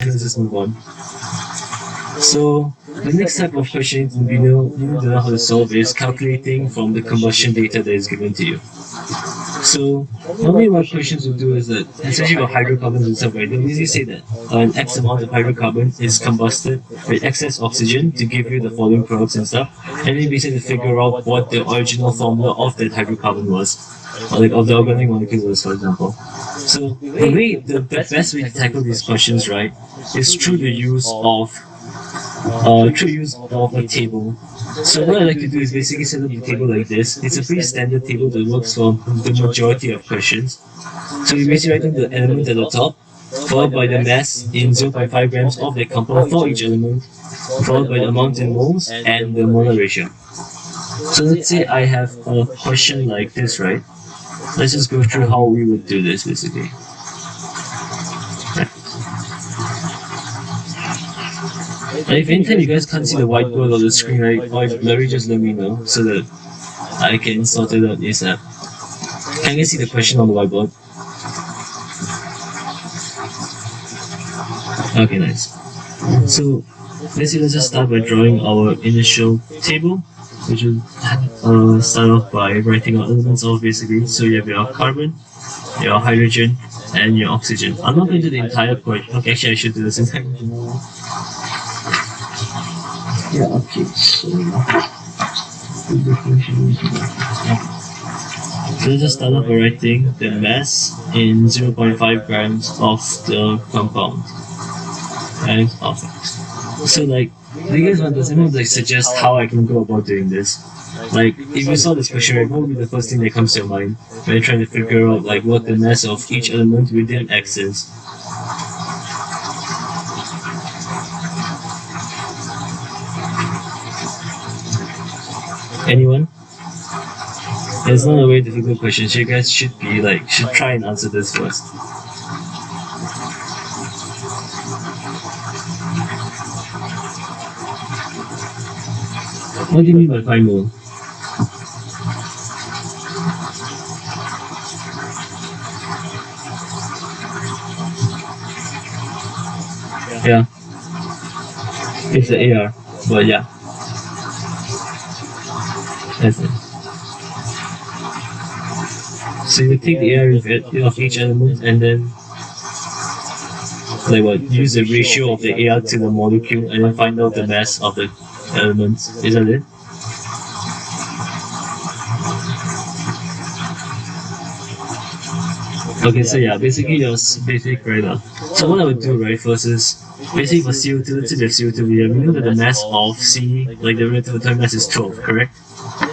let's just move on. So the next type of question you need to know how to solve is calculating from the combustion data that is given to you. So normally what questions will do is that, especially for hydrocarbons and stuff, right, they'll usually say that an X amount of hydrocarbon is combusted with excess oxygen to give you the following products and stuff, and then basically figure out what the original formula of that hydrocarbon was, or like of the organic molecule was, for example. So the best way to tackle these questions, right, is through the use of a table. So what I like to do is basically set up the table like this. It's a pretty standard table that works for the majority of questions. So you basically write down the element at the top, followed by the mass in 0.5 grams of the compound for each element, followed by the amount in moles and the molar ratio. So let's say I have a question like this, right? Let's just go through how we would do this basically. And if anytime you guys can't see the whiteboard or the screen, right, or if blurry, just let me know so that I can sort it out ASAP. Can you guys see the question on the whiteboard? Okay, nice. So basically, let's just start by drawing our initial table, which will start off by writing our elements off basically. So you have your carbon, your hydrogen, and your oxygen. I'm not going to do the entire question. Okay, actually I should do this entire question. Yeah, okay, so let's just start off by writing the mass in 0.5 grams of the compound and of it. So like, do you guys want to suggest how I can go about doing this? Like, if you saw this question, right, what would be the first thing that comes to your mind when you're trying to figure out like what the mass of each element within X is? Anyone? It's not a very difficult question, so you guys should try and answer this first. What do you mean by 5 mole? Yeah. It's the AR, but yeah. That's it. So you take the area of each element and then use the ratio of the AR to the molecule and then find out the mass of the elements. Is that it? Okay, so yeah, basically your basic right now. So what I would do right first is basically for CO2, let's say we have CO2 here, we know that the mass of C, like the relative atomic mass is 12, correct?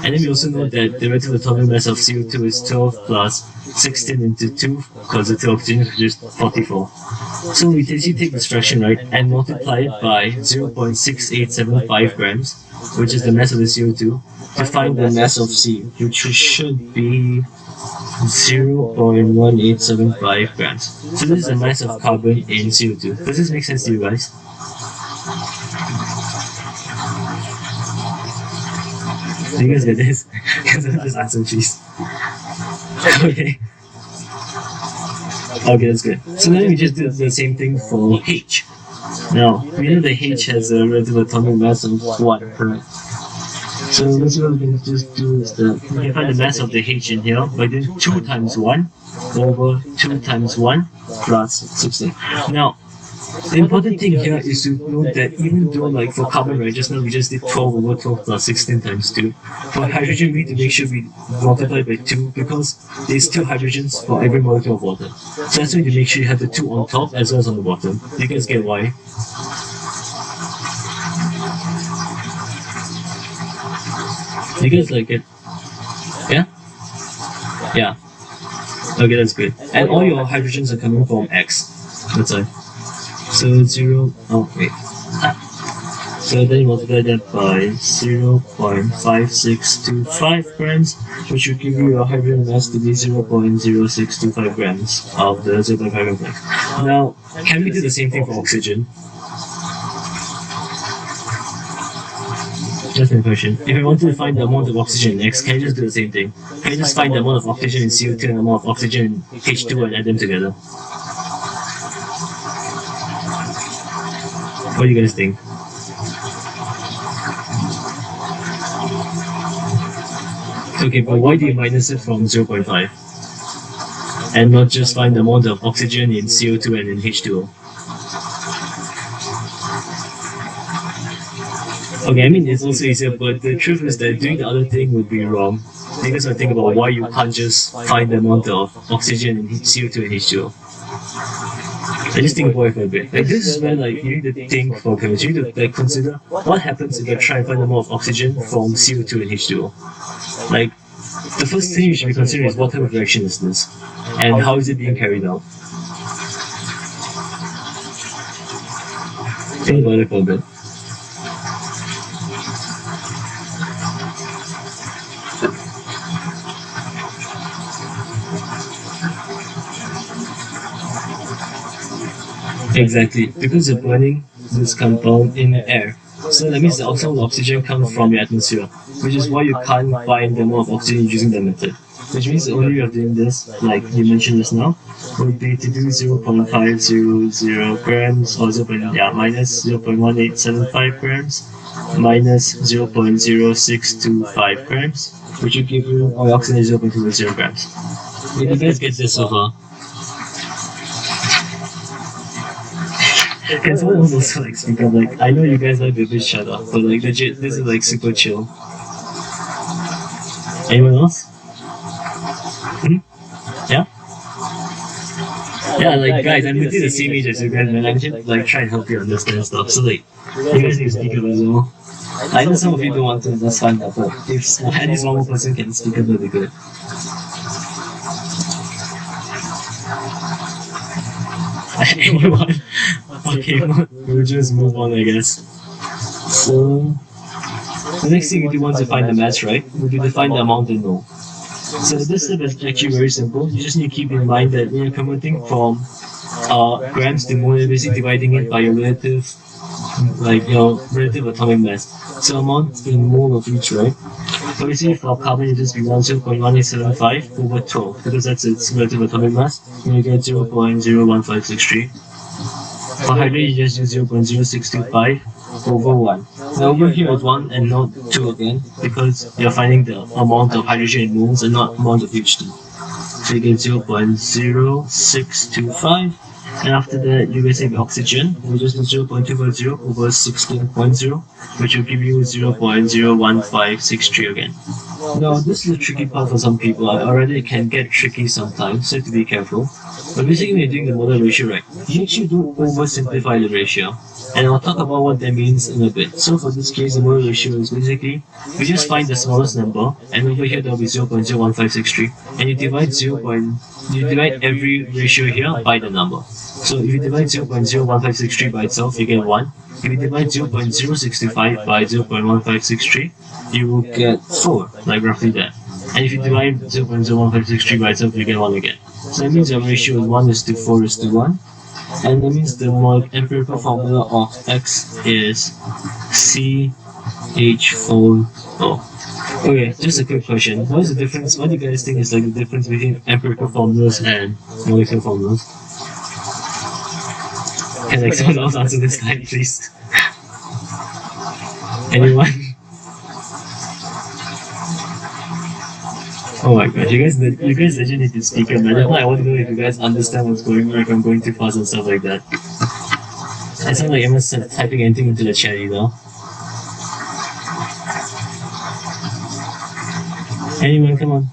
And then we also know that the relative atomic mass of CO2 is 12 plus 16 into 2 because the 2 oxygen, which is 44. So we basically take this fraction, right, and multiply it by 0.6875 grams, which is the mass of the CO2, to find the mass of C, which should be 0.1875 grams. So this is the mass of carbon in CO2. Does this make sense to you guys? Do you guys get this? Just answer, please. Okay. Okay, that's good. So then we just do the same thing for H. Now, we know that H has a relative atomic mass of 1, correct? So that's what we can just do is that we can find the mass of the H in here by doing 2 times 1 over 2 times 1 plus 16. Now, the important thing here is to note that even though like for carbon, right, just now we just did 12 over 12 plus 16 times 2. For hydrogen, we need to make sure we multiply by 2 because there's 2 hydrogens for every molecule of water. So that's why you make sure you have the 2 on top as well as on the bottom. You guys get why? You guys like it? Yeah? Yeah. Okay, that's good. And all your hydrogens are coming from X. That's why. So 0, oh wait. So then you multiply that by 0.5625 grams, which will give you your hydrogen mass to be 0.0625 grams of the 0.5 gram flex. Now, can we do the same thing for oxygen? That's my question. If I wanted to find the amount of oxygen in X, can you just do the same thing? Can you just find the amount of oxygen in CO2 and the amount of oxygen in H2 and add them together? What do you guys think? Okay, but why do you minus it from 0.5? And not just find the amount of oxygen in CO2 and in H2O? Okay, I mean, it's also easier, but the truth is that doing the other thing would be wrong. You guys might think about why you can't just find the amount of oxygen in CO2 and H2O. I just think about it for a bit. Like, this is where like you need to think for chemistry. You need to like consider what happens if you try and find the amount of oxygen from CO2 and H2O. Like, the first thing you should be considering is what type of reaction is this, and how is it being carried out. Think about it for a bit. Exactly, because you're burning this compound in air. So that means the absolute oxygen comes from your atmosphere, which is why you can't find the amount of oxygen using that method. Which means the only way of doing this, like you mentioned just now, would be to do 0.500 grams or minus 0.1875 grams minus 0.0625 grams, which will give you oxygen 0.20 grams. Did you guys get this so far? Can someone else also like speak up? Like, I know you guys might be a bit shut up, but like legit, this is like super chill. Anyone else? Yeah? Yeah, like guys, I'm literally the same age as you guys, man. I'm just like trying to help you understand stuff. So like, you guys need to speak up as well. I know some of you don't want to, that's fine, but if at least one more person can speak up, that'd be good. Anyone? Okay, we'll just move on, I guess. So, the next thing you do once you find the mass, right, would be to find the amount in mole. So this step is actually very simple. You just need to keep in mind that when you're converting from grams to mole, you're basically dividing it by your relative, relative atomic mass. So amount in mole of each, right? So basically for carbon, it just be 0.1875 over 12, because that's its relative atomic mass, and you get 0.01563. For hydrogen, you just use 0.0625 over 1. Now over here it's 1 and not 2 again, because you're finding the amount of hydrogen in moles and not amount of H2. So you get 0.0625, and after that you basically have oxygen, you just do 0.250 over 16.0, which will give you 0.01563 again. Now this is a tricky part for some people. Already it can get tricky sometimes, so you have to be careful. But basically when you're doing the model ratio, right, you actually do oversimplify the ratio. And I'll talk about what that means in a bit. So for this case, the model ratio is basically, you just find the smallest number, and over here there will be 0.01563, and you divide every ratio here by the number. So if you divide 0.01563 by itself, you get 1. If you divide 0.065 by 0.1563, you will get 4, like roughly that. And if you divide 0.01563 by itself, you get 1 again. So that means your ratio is 1:4:1. And that means the empirical formula of X is CH4O. Okay, just a quick question. What is the difference? What do you guys think is like the difference between empirical formulas and molecular formulas? Can like someone else answer this guy, please? Anyone? Oh my gosh, you guys legit need to speak up, man. I want to know if you guys understand what's going on, if I'm going too fast and stuff like that. I sound like everyone's typing anything into the chat, you know? Anyone, come on.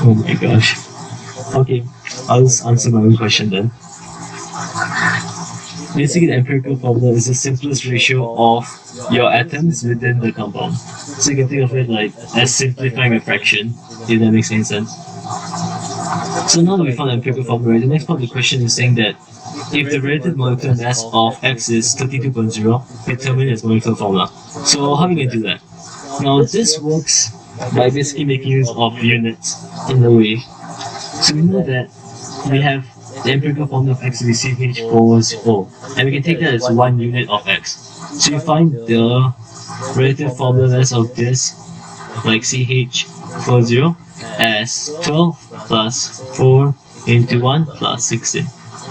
Oh my gosh. Okay, I'll just answer my own question then. Basically, the empirical formula is the simplest ratio of your atoms within the compound. So you can think of it like as simplifying a fraction, if that makes any sense. So now that we found the empirical formula, the next part of the question is saying that if the relative molecular mass of X is 32.0, determine its molecular formula. So how are we going to do that? Now this works by basically making use of units in a way. So we know that we have the empirical formula of X is CH4O, and we can take that as 1 unit of X. So you find the relative formula mass of this, like CH40, as 12 plus 4 into 1 plus 16.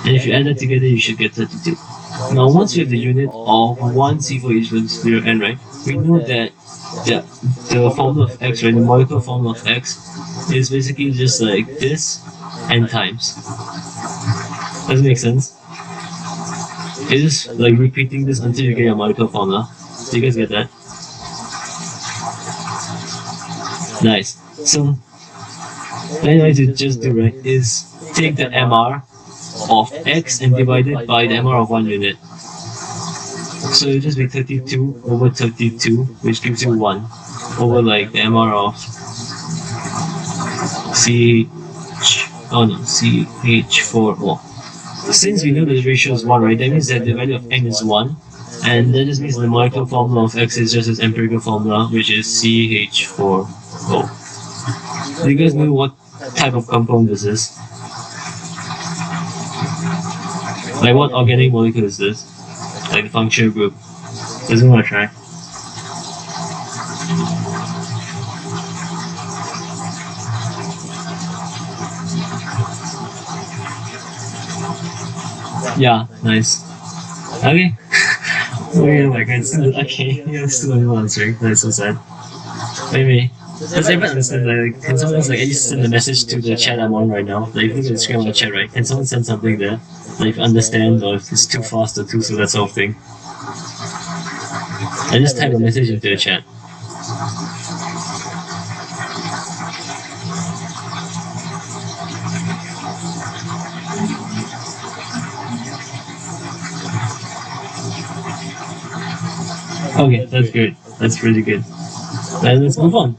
And if you add that together, you should get 32. Now, once we have the unit of 1 C4H0N, right, we know that the formula of X, right, the molecular formula of X is basically just like this n times. Does it make sense? It's just like repeating this until you get your molecular formula. Do you guys get that? Nice. So, what I like to just do, right, is take the MR of X and divide it by the MR of one unit. So it'll just be 32 over 32, which gives you 1 over like the MR of CH4O. Since we know that the ratio is 1, right, that means that the value of N is 1, and that just means the molecular formula of X is just its empirical formula, which is CH4O. Do you guys know what type of compound this is? Like what organic molecule is this? Like the functional group. Doesn't want to try. Yeah, nice. Okay. Oh my god, okay, you're still not answering. That's so sad. Maybe. Does everyone understand that? Like, can someone at least send a message to the chat I'm on right now? Like, if you look at the screen on the chat, right? Can someone send something there? Like, if you understand or if it's too fast or too slow, that sort of thing. I just type a message into the chat. Okay, that's good. That's pretty good. Then let's move on.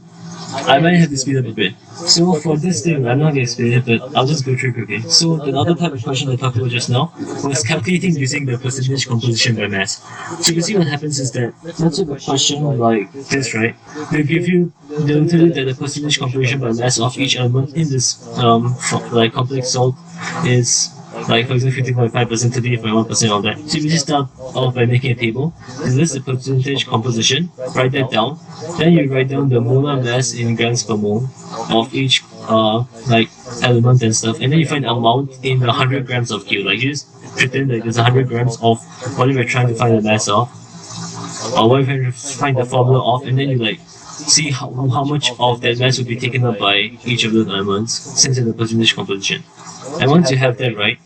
I might have to speed up a bit. So for this thing, I'm not going to explain it, but I'll just go through it quickly. So the other type of question I talked about just now was calculating using the percentage composition by mass. So you see what happens is that, let's take a question like this, right? They'll tell you that the percentage composition by mass of each element in this like complex salt is like, for example, 50.5%, 38.1%, all that. So you just start off by making a table. And this is the percentage composition. Write that down. Then you write down the molar mass in grams per mole of each like element and stuff. And then you find the amount in 100 grams of Q. Like, you just pretend like there's 100 grams of whatever you're trying to find the mass of, or whatever you're trying to find the formula of, and then you like see how much of that mass would be taken up by each of those elements since in the percentage composition. And once you have that right,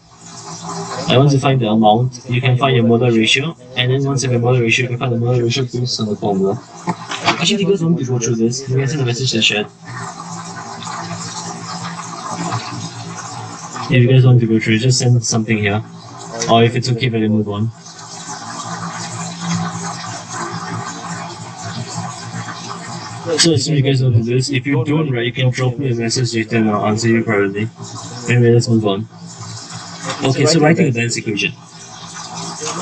and once you find the amount, you can find your molar ratio, and then once you have a molar ratio, you can find the molar ratio based on the formula. Actually, you guys want me to go through this? You can send a message to the chat. If you guys want to go through it, just send something here. Or if it's okay if I move on. So as soon as you guys want to do this, if you don't, right, you can drop me a message later and I'll answer you privately. Anyway, let's move on. Okay, so writing a balance equation.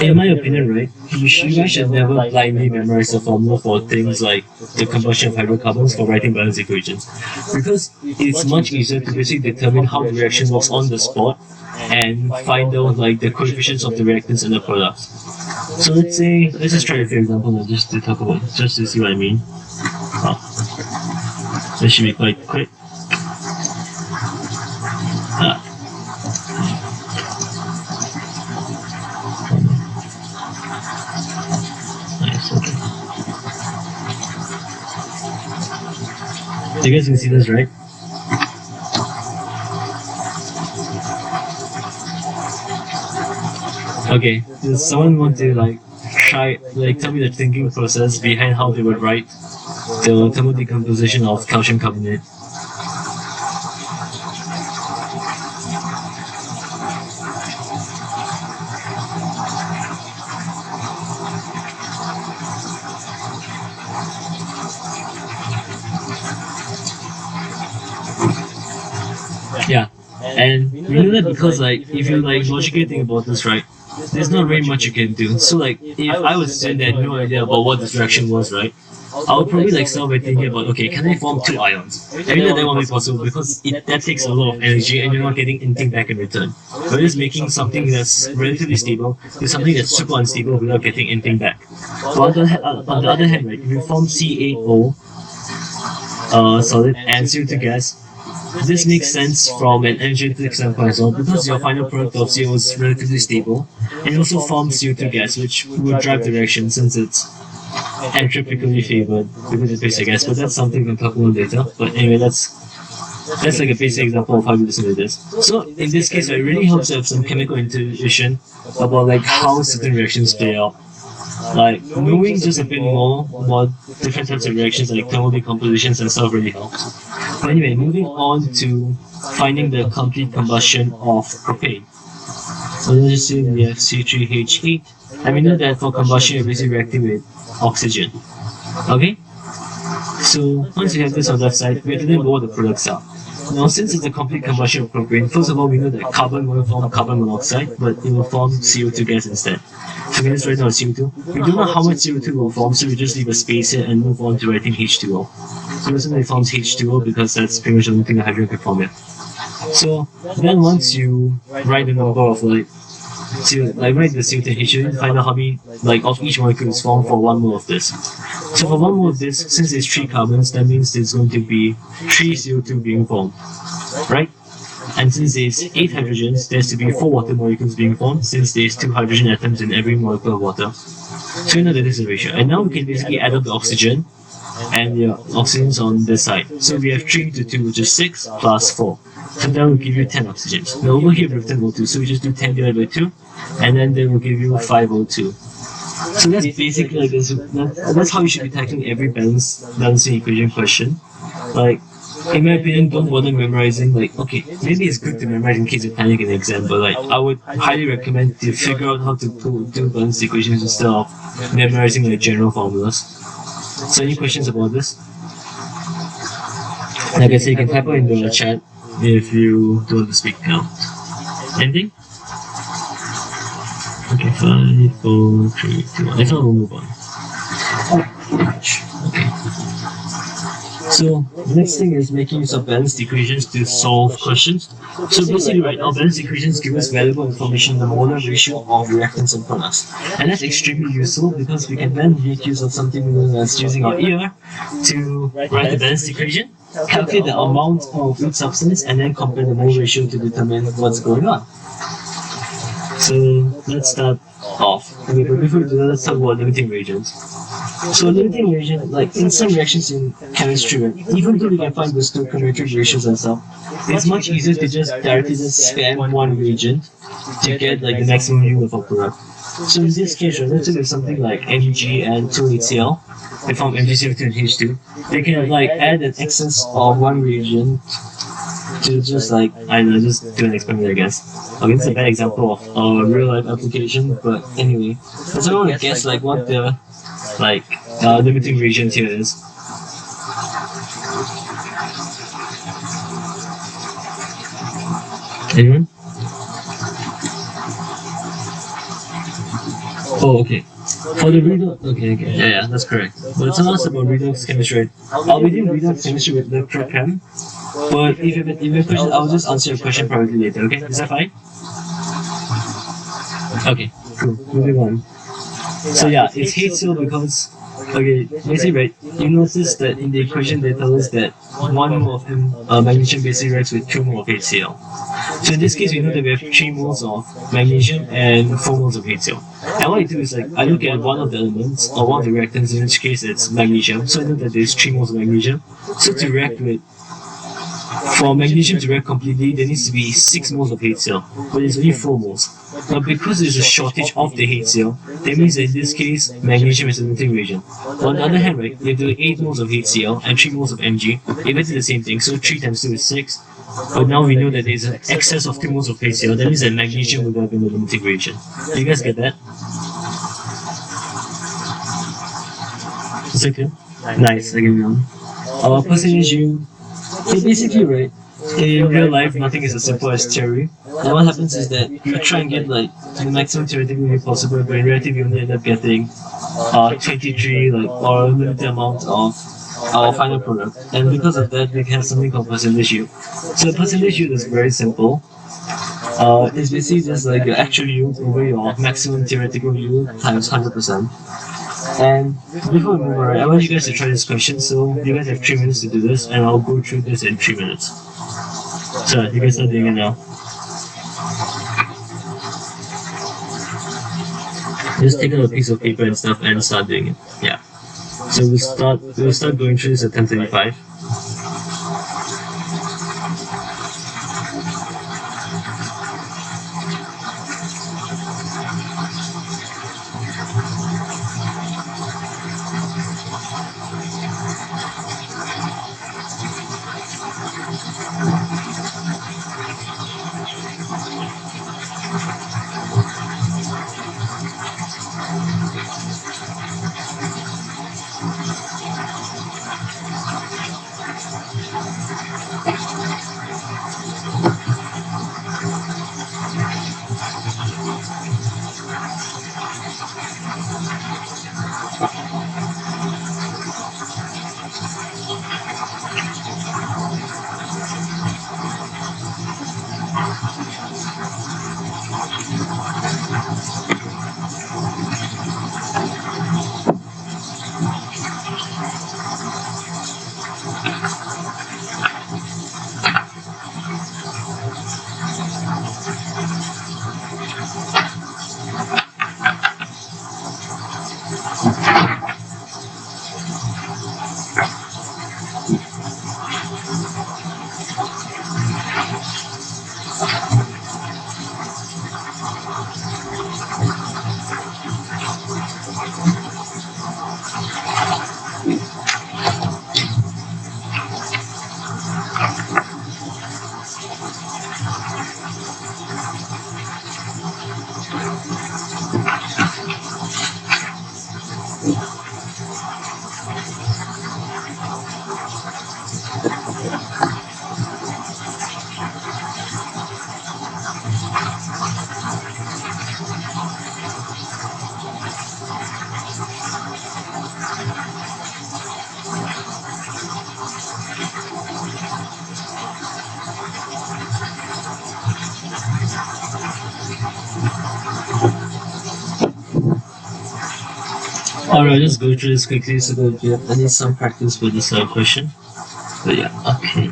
In my opinion, right, you guys should never blindly memorize the formula for things like the combustion of hydrocarbons for writing balance equations. Because it's much easier to basically determine how the reaction works on the spot and find out like the coefficients of the reactants and the products. So let's just try a few examples just to talk about, just to see what I mean. This should be quite quick. Nice, okay. You guys can see this, right? Okay, does someone want to tell me the thinking process behind how they would write the thermal decomposition of calcium carbonate? Yeah, and we know that because like if you like logically think about this, right, there's not very much you can do. So like if I was saying that I had no idea about what this reaction was, right, I would probably like start by thinking about, okay, can I form two ions? I mean that won't be possible because that takes a lot of energy and you're not getting anything back in return. But just making something that's relatively stable to something that's super unstable without getting anything back. So on the other hand, right, if you form CaO solid and CO2 gas, this makes sense from an energetic standpoint as well, because your final product of CO is relatively stable, and it also forms CO2 gas, which would drive direction since it's entropically favored because it's basic gas, but that's something we can talk about later. But anyway, that's like a basic example of how we listen to this. So in this case, it really helps to have some chemical intuition about like how certain reactions play out. Like knowing just a bit more about different types of reactions like thermal decompositions and stuff really helps. But anyway, moving on to finding the complete combustion of propane. So let's just say we have C3H8, and we know that for combustion you're basically reacting with oxygen. Okay? So once you have this on the left side, we have to then know what the products are. Now, since it's a complete combustion of propane, first of all, we know that carbon won't form carbon monoxide, but it will form CO2 gas instead. So we just write down CO2. We don't know how much CO2 will form, so we just leave a space here and move on to writing H2O. So this one forms H2O because that's pretty much the only thing that hydrogen can form here. So then once you write the number of write the CO2 H2O, you need to find out how many of each molecule is formed for 1 mole of this. So for 1 mole of this, since there's 3 carbons, that means there's going to be 3 CO2 being formed, right? And since there's 8 hydrogens, there's to be 4 water molecules being formed, since there's 2 hydrogen atoms in every molecule of water. So you know that this is the ratio. And now we can basically add up the oxygen, and the oxygen's on this side. So we have 3 to 2, which is 6, plus 4. So that will give you 10 oxygens. Now over here we've written O2, so we just do 10 divided by 2, and then they will give you 5 O2. So that's basically like this. That's how you should be tackling every balancing equation question. Like, in my opinion, don't bother memorizing. Like, okay, maybe it's good to memorize in case you panic in the exam, but like, I would highly recommend to figure out how to do balanced equations instead of memorizing like general formulas. So any questions about this? Like I said, you can type it in the chat if you don't want to speak now. Anything? Okay, 5, 4, 3, 2, 1. If not, we'll move on. Okay. So, the next thing is making use of balanced equations to solve questions. So basically right now, balanced equations give us valuable information on the molar ratio of reactants and products. And that's extremely useful because we can then make use of something known as using our ear to write the balanced equation, calculate the amount of each substance, and then compare the mole ratio to determine what's going on. So let's start off. Okay, but before we do that, let's talk about limiting reagents. So limiting reagent, like in some reactions in chemistry, even though we can find the stoichiometric ratios and stuff, it's much easier to just directly spam one reagent to get like the maximum yield of a product. So in this case, let's say there's something like Mg and 2HCl, they form MgCl2 and H2. They can like add an excess of one reagent to just like, I don't know, just do an experiment, I guess. Okay, this is a bad example of a real life application, but anyway. So I want to guess like what the limiting reagent here is. Anyone? Oh, okay. For the redox, okay, yeah, that's correct. But tell us about redox chemistry. I'll be doing redox chemistry with lecture chem, but if you have questions, I'll just answer your question privately later, okay? Is that fine? Okay, cool. Moving on. So yeah, it's HCl because, okay, basically right, you notice that in the equation they tell us that 1 mole of magnesium basically reacts with 2 mole of HCl. So in this case, we know that we have 3 moles of magnesium and 4 moles of HCl. And what I do is like, I look at one of the elements, or one of the reactants, in which case it's magnesium, so I know that there's 3 moles of magnesium. So to react with, for magnesium to react completely, there needs to be 6 moles of HCl, but there's only 4 moles. But because there's a shortage of the HCl, that means that in this case, magnesium is a limiting reagent. On the other hand, right, if there are 8 moles of HCl and 3 moles of Mg, it will do the same thing, so 3 times 2 is 6. But now we know that there's an excess of 2 moles of HCl, that means that magnesium would have been the limiting reagent. Do you guys get that? Is that clear? Nice, again. Percentage U. So basically, right, in real life, nothing is as simple as theory. And what happens is that you try and get like the maximum theoretical value possible, but in reality, you only end up getting 23, or a limited amount of our final product. And because of that, we can have something called percentage yield. So percentage yield is very simple. It's basically just like your actual yield over your maximum theoretical yield times 100%. And before we move on, I want you guys to try this question, so you guys have 3 minutes to do this, and I'll go through this in 3 minutes. So you can start doing it now. Just take out a piece of paper and stuff and start doing it. Yeah. So we'll start going through this at 10:35. Alright, let's go through this quickly so that I need some practice for this question. But yeah, okay.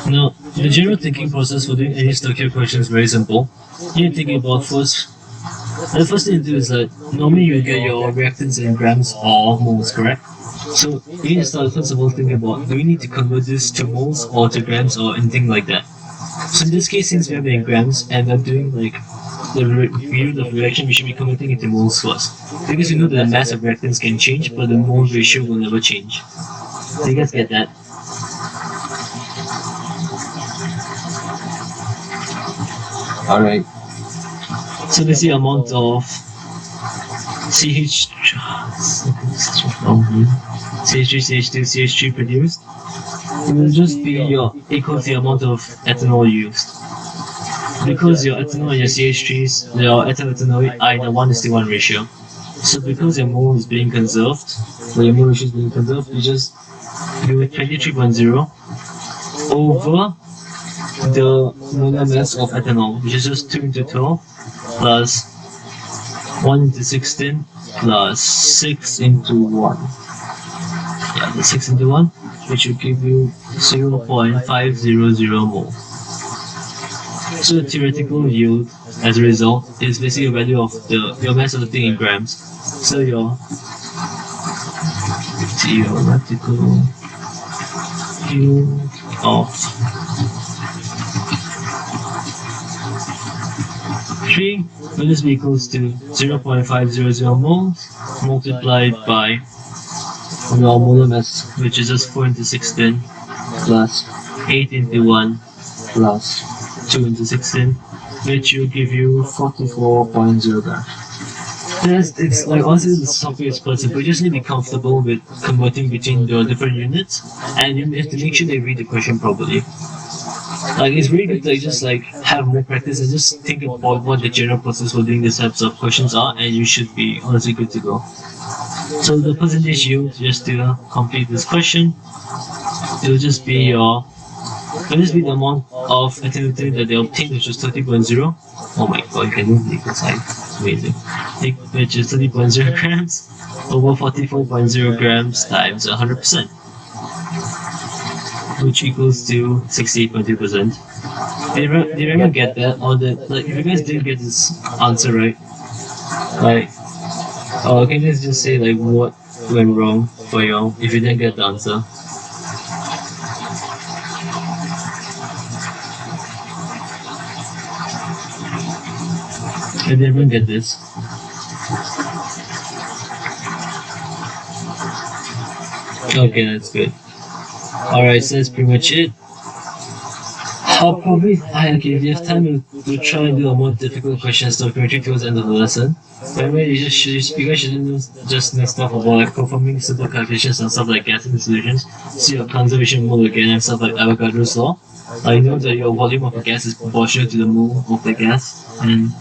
Now, the general thinking process for doing any Stoichiometry question is very simple. You need to think about first. The first thing to do is that normally you get your reactants in grams or moles, correct? So you need to start first of all thinking about, do we need to convert this to moles or to grams or anything like that? So in this case, since we have it in grams and we're doing like the period of reaction, we should be converting it to moles first. Because we know that the mass of reactants can change, but the mole ratio will never change. So you guys get that? Alright. So this is the amount of CH3, CH2, produced. It will just be equal to the amount of ethanol used. Because your ethanol and your CH3s, your ethanol are in a 1:1 ratio. So because your mole is being conserved, or your mole ratio is being conserved, you just do 23.0 over the molar mass of ethanol, which is just 2 into 12 plus 1 into 16 plus 6 into 1. Yeah, the 6 into 1, which will give you 0.500 mole. So the theoretical yield as a result is basically a value of your mass of the thing in grams. So your theoretical yield of 3 will just be equals to 0.500 moles multiplied by your molar mass, which is just 4 into 16 plus 8 into 1 plus 2 into 16, which will give you 44.0 grams. It's like, honestly, the software is quite simple. You just need to be comfortable with converting between the different units, and you have to make sure they read the question properly. Like, it's really good to just like have more practice and just think about what the general process for doing these types of questions are, and you should be honestly good to go. So the percentage yield, just to complete this question, it will just be the amount of ethanol that they obtained, which is 30.0. Oh my god, you can do the equal sign. Amazing. Which is 30.0 grams over 44.0 grams times 100%. which equals to 68.2%. Did everyone get that? Or that, like, if you guys didn't get this answer right, like, can you just say like what went wrong for y'all if you didn't get the answer? Did everyone get this? Okay, that's good. Alright, so that's pretty much it. Okay, if you have time, we'll try and do a more difficult question in stoichiometry towards the end of the lesson. But anyway, you guys shouldn't just know stuff about like performing simple calculations and stuff like gases and solutions. So your conservation mole again and stuff like Avogadro's law. You know that your volume of a gas is proportional to the mole of the gas, and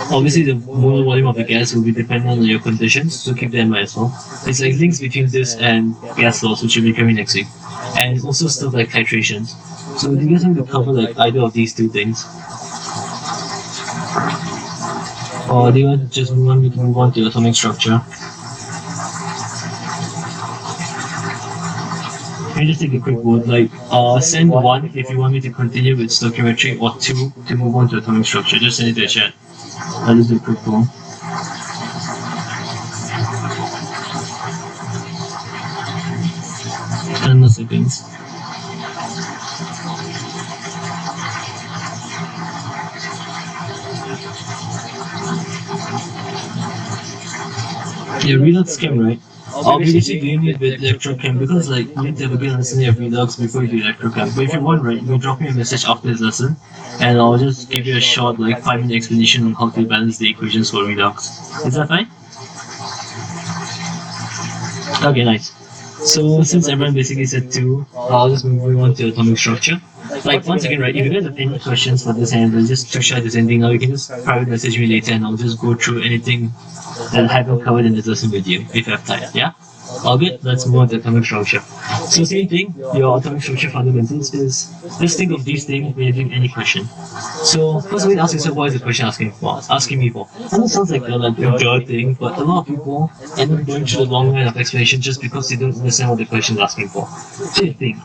obviously the molar volume of the gas will be dependent on your conditions, so keep that in mind as well. It's like links between this and gas laws, which will be coming next week, and also stuff like titrations. So do you guys want to cover like either of these two things? Or do you want to just move on to atomic structure? Let me just take a quick word, like send 1 if you want me to continue with stoichiometry, or 2 to move on to atomic structure. Just send it to the chat. I'll just do a quick poll. 10 more seconds. Yeah, redox chem, right? Obviously doing it with electrochem because like you need to have a good understanding of redox before you do electrochem. But if you want, right, you can drop me a message after this lesson and I'll just give you a short like 5-minute explanation on how to balance the equations for redox. Is that fine? Okay, nice. So since everyone basically said 2, I'll just move on to atomic structure. Like once again, right, if you guys have any questions for this and just too shy to say anything now, you can just private message me later and I'll just go through anything that I haven't covered in this lesson with you if you have time, yeah? All good? Let's move on to atomic structure. So same thing, your atomic structure fundamentals is, just think of these things when you're doing any question. So first of all, ask yourself what is the question asking me for. I know it sounds like a duh thing, but a lot of people end up going through the long line of explanation just because they don't understand what the question is asking for. So you think,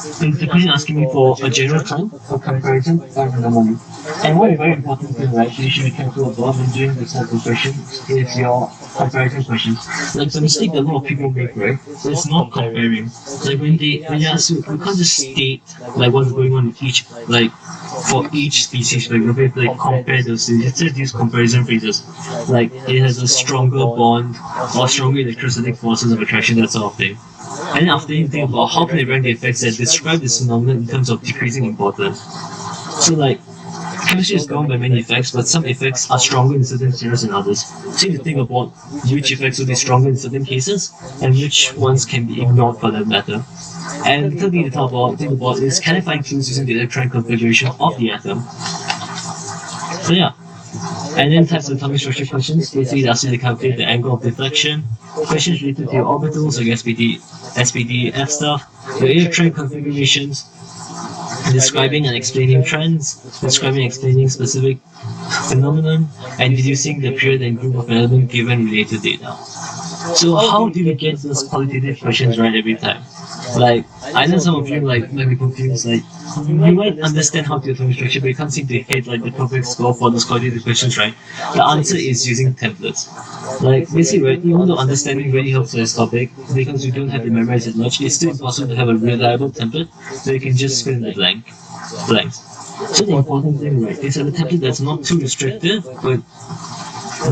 is the question asking me for a general trend, for comparison, or anomaly? And one very important thing, right, you should be careful about when doing this type of question is your comparison questions. Like the mistake that a lot of people make, right, is not comparing. Like when they ask you, you can't just state like what's going on with each, like for each species, for example, like compare those things. Instead use comparison phrases. Like it has a stronger bond or stronger electrostatic forces of attraction, that sort of thing. And then after you think about how can they rank the effects that describe this phenomenon in terms of decreasing importance. So like chemistry is governed by many effects, but some effects are stronger in certain scenarios than others. So you need to think about which effects will be stronger in certain cases and which ones can be ignored for that matter. And the third thing to think about is can I find clues using the electron configuration of the atom? So yeah. And then types of atomic structure questions, basically it asks you to calculate the angle of deflection, questions related to your orbitals like SPDF stuff, your electron configurations, describing and explaining trends, describing and explaining specific phenomenon, and deducing the period and group of an element given related data. So how do we get those qualitative questions right every time? Like, I know some of you might be confused, like, you might understand how to do atomic structure, but you can't seem to hit like the perfect score for those qualitative questions, right? The answer is using templates. Like, basically, right, even though understanding really helps for this topic, because you don't have to memorize it much, it's still impossible to have a reliable template that you can just fill in the blanks. So the important thing, right, is have a template that's not too restrictive, but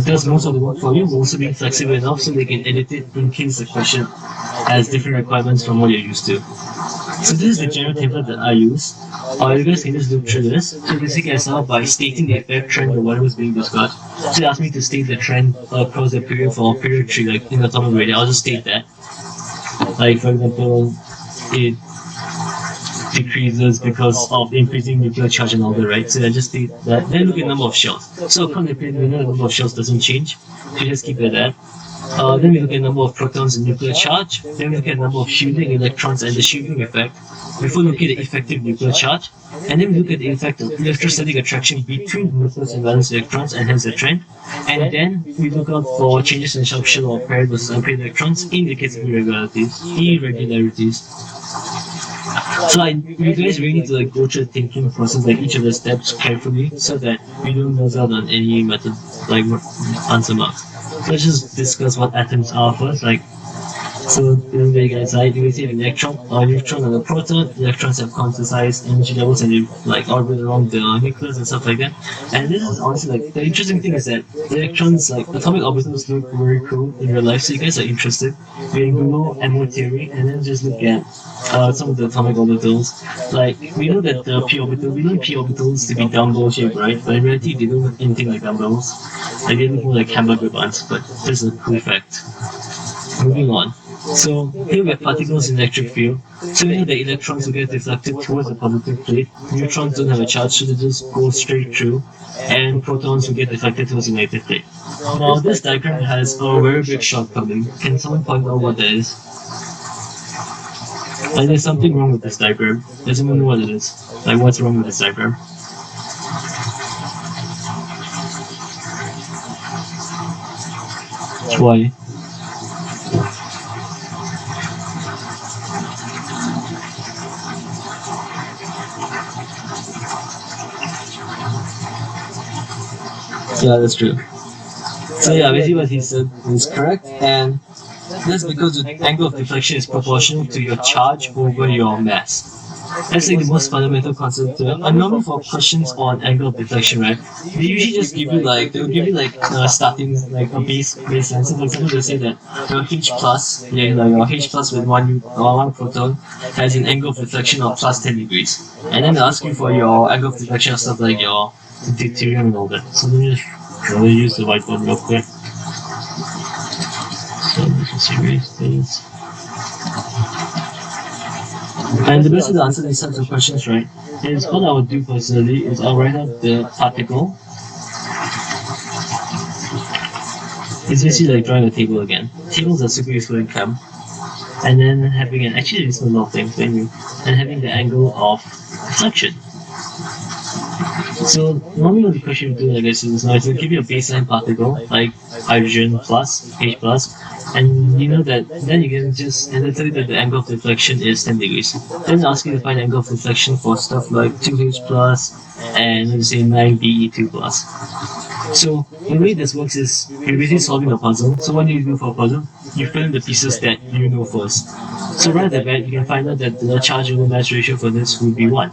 does most of the work for you, but also being flexible enough so they can edit it in case the question has different requirements from what you're used to. So this is the general template that I use. You guys can just look through this. So basically I start off by stating the effect, trend, or whatever is being discussed. So it asks me to state the trend across the period for period 3, like in atomic radius. I'll just state that. Like for example, it decreases because of increasing nuclear charge and all that, right? So I just state that. Then look at the number of shells. So across the period, the number of shells doesn't change. So just keep it at that. Then we look at the number of protons and nuclear charge. Then we look at the number of shielding electrons and the shielding effect. Before looking at the effective nuclear charge. And then we look at the effect of electrostatic attraction between the nucleus and valence electrons, and hence the trend. And then we look out for changes in sharp shell or paired versus unpaired electrons in the case of irregularities. So like, you guys really need to like go through the thinking process, like each of the steps carefully, so that you don't lose out on any method, like answer marks. So let's just discuss what atoms are first. Like, so in the guys, like you see an electron or neutron and a proton. Electrons have quantized energy levels and they like orbit around the nucleus and stuff like that. And this is honestly like the interesting thing is that electrons, like atomic orbitals, look very cool in real life. So you guys are interested, you can Google MO theory and then just look at some of the atomic orbitals. Like we know that the p orbital, we know p orbitals to be dumbbell shaped, right? But in reality, they don't look anything like dumbbells. Like they look more like hamburger buns. But this is a cool fact. Moving on. So here we have particles in electric field. So we know that electrons will get deflected towards the positive plate. Neutrons don't have a charge, so they just go straight through. And protons will get deflected towards the negative plate. Now this diagram has a very big shortcoming. Can someone point out what that is? Like there's something wrong with this diagram. Does anyone know what it is? Like what's wrong with this diagram? Why? Yeah, that's true. So yeah, basically what he said is correct, and that's because the angle of deflection is proportional to your charge over your mass. That's like the most fundamental concept. Normally for questions on angle of deflection, right, they usually just give you like, they'll give you like starting, like a baseline. So for example, they say that your H plus, your H plus with one proton has an angle of deflection of plus 10 degrees. And then they'll ask you for your angle of deflection of stuff like your deuterium and all that. So let me just use the whiteboard real quick. So let's just erase this. And the best way to answer these types of questions, right, is what I would do personally is I'll write out the particle. It's basically like drawing a table again. Tables are super useful in chem. And then having an, actually it's a lot of things, and having the angle of deflection. So normally what the question would do, I guess, is now it will give you a baseline particle, like hydrogen plus, H plus, and you know that then you can just, and then tell you that the angle of deflection is 10 degrees. Then ask you to find angle of deflection for stuff like 2H plus and let's say 9Be2 plus. So the way this works is you're basically solving a puzzle. So what do you do for a puzzle? You fill in the pieces that you know first. So right at the back, you can find out that the charge over mass ratio for this would be 1.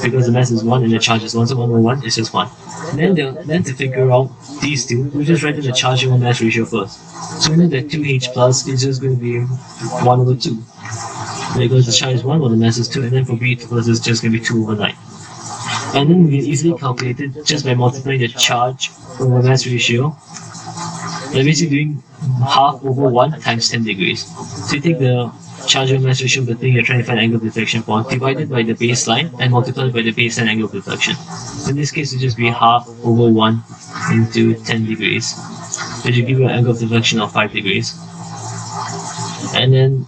Because the mass is 1 and the charge is 1, so 1 over 1 is just 1. Then to figure out these two, we just write in the charge over mass ratio first. So we know that 2H plus is just going to be 1 over 2. Because the charge is 1, while the mass is 2, and then for B2 plus it's just going to be 2 over 9. And then we can easily calculate it just by multiplying the charge over mass ratio. We're basically doing half over 1 times 10 degrees. So you take the charge over mass ratio of the thing you're trying to find angle of deflection for, divided by the baseline and multiplied by the baseline angle of deflection. In this case, it would just be half over 1 into 10 degrees, which will give you an angle of deflection of 5 degrees. And then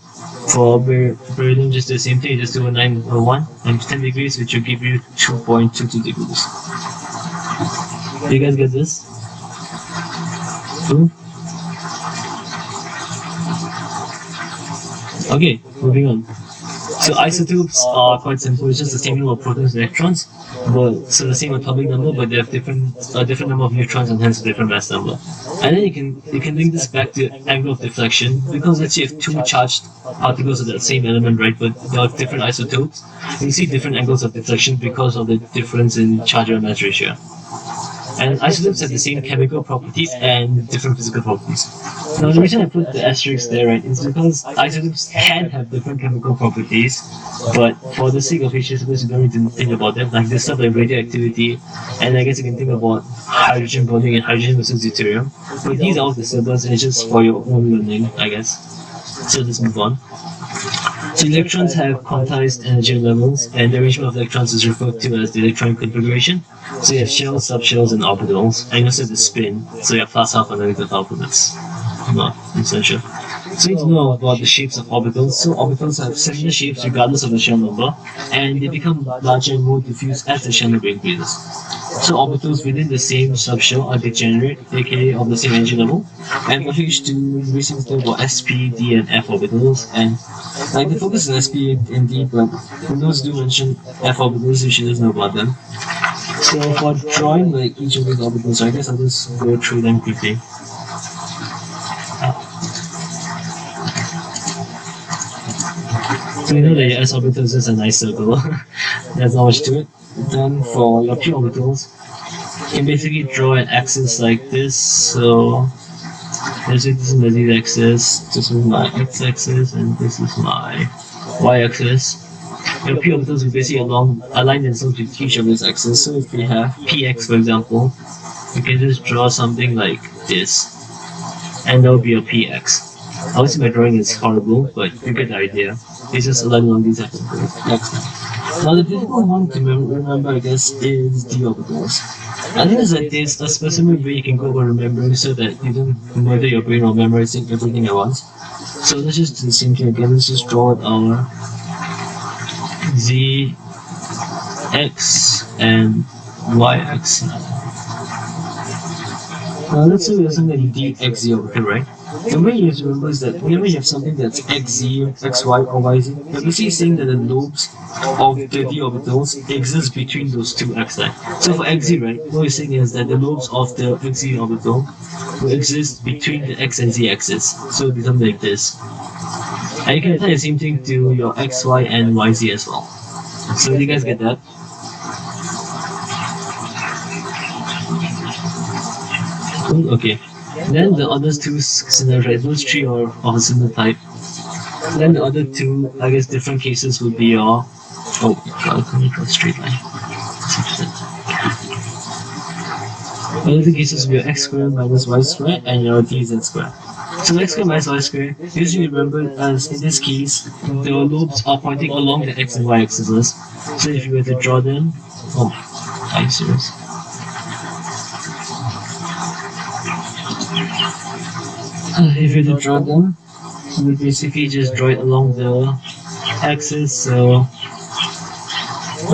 for beryllium, just do the same thing, just do a 9 over 1 and 10 degrees, which will give you 2.22 degrees. Do you guys get this? Cool? Okay, moving on. So isotopes are quite simple. It's just the same number of protons and electrons, so the same atomic number, but they have a different number of neutrons and hence a different mass number. And then you can link this back to angle of deflection, because let's say you have two charged particles of the same element, right? But they have different isotopes. You see different angles of deflection because of the difference in charge over mass ratio. And isotopes have the same chemical properties and different physical properties. Now the reason I put the asterisk there, right, is because isotopes can have different chemical properties, but for the sake of HSOs, you don't need to think about them. Like there's stuff like radioactivity, and I guess you can think about hydrogen bonding and hydrogen versus deuterium. But these are all disturbance, and it's just for your own learning, I guess. So let's move on. So electrons have quantized energy levels, and the arrangement of electrons is referred to as the electron configuration. So you have shells, subshells, and orbitals, and you also have the spin, so you have plus half and negative half, and that's not essential. So you need to know about the shapes of orbitals. So orbitals have similar shapes regardless of the shell number, and they become larger and more diffuse as the shell number increases. So orbitals within the same subshell are degenerate, aka of the same energy level. And for H2, we seem to talk about SP, D, and F orbitals. And like the focus is SP and D, but those do mention F orbitals, you should just know about them. So for drawing like each of these orbitals, I guess I'll just go through them quickly. So you know that your S orbital is just a nice circle. There's not much to it. Then for your P orbitals, you can basically draw an axis like this. So this is my z-axis, this is my x-axis, and this is my y-axis. Your P orbitals will basically align themselves with each of these axes. So if we have px, for example, we can just draw something like this, and that will be a px. Obviously my drawing is horrible, but you get the idea. It's just aligning on these axes. Now the difficult one to remember, I guess, is d orbitals. I think there's a specific way you can go about remembering so that you don't murder your brain or memorizing everything at once. So let's just do the same thing again. Let's just draw our z, x, and y axis. Now let's say we have something like dxz orbital, right? The way you have to remember is that whenever you have something that's xz, xy, or yz, you're basically saying that the lobes of the d orbitals exist between those two xi. So for xz, right, what you're saying is that the lobes of the xz orbital will exist between the x and z axis. So it'll be something like this. And you can apply the same thing to your xy and yz as well. So you guys get that? Okay. Then the other two scenarios, right? Those three are of a similar type. Then the other two, I guess, different cases would be your. Oh, I can't draw a straight line. The other cases would be your x squared minus y squared and your dz squared. So x squared minus y squared, usually remember as in this case, the lobes are pointing along the x and y axes. So if you were to draw them, oh, are you serious? If you were to draw them, you would basically just draw it along the axis. So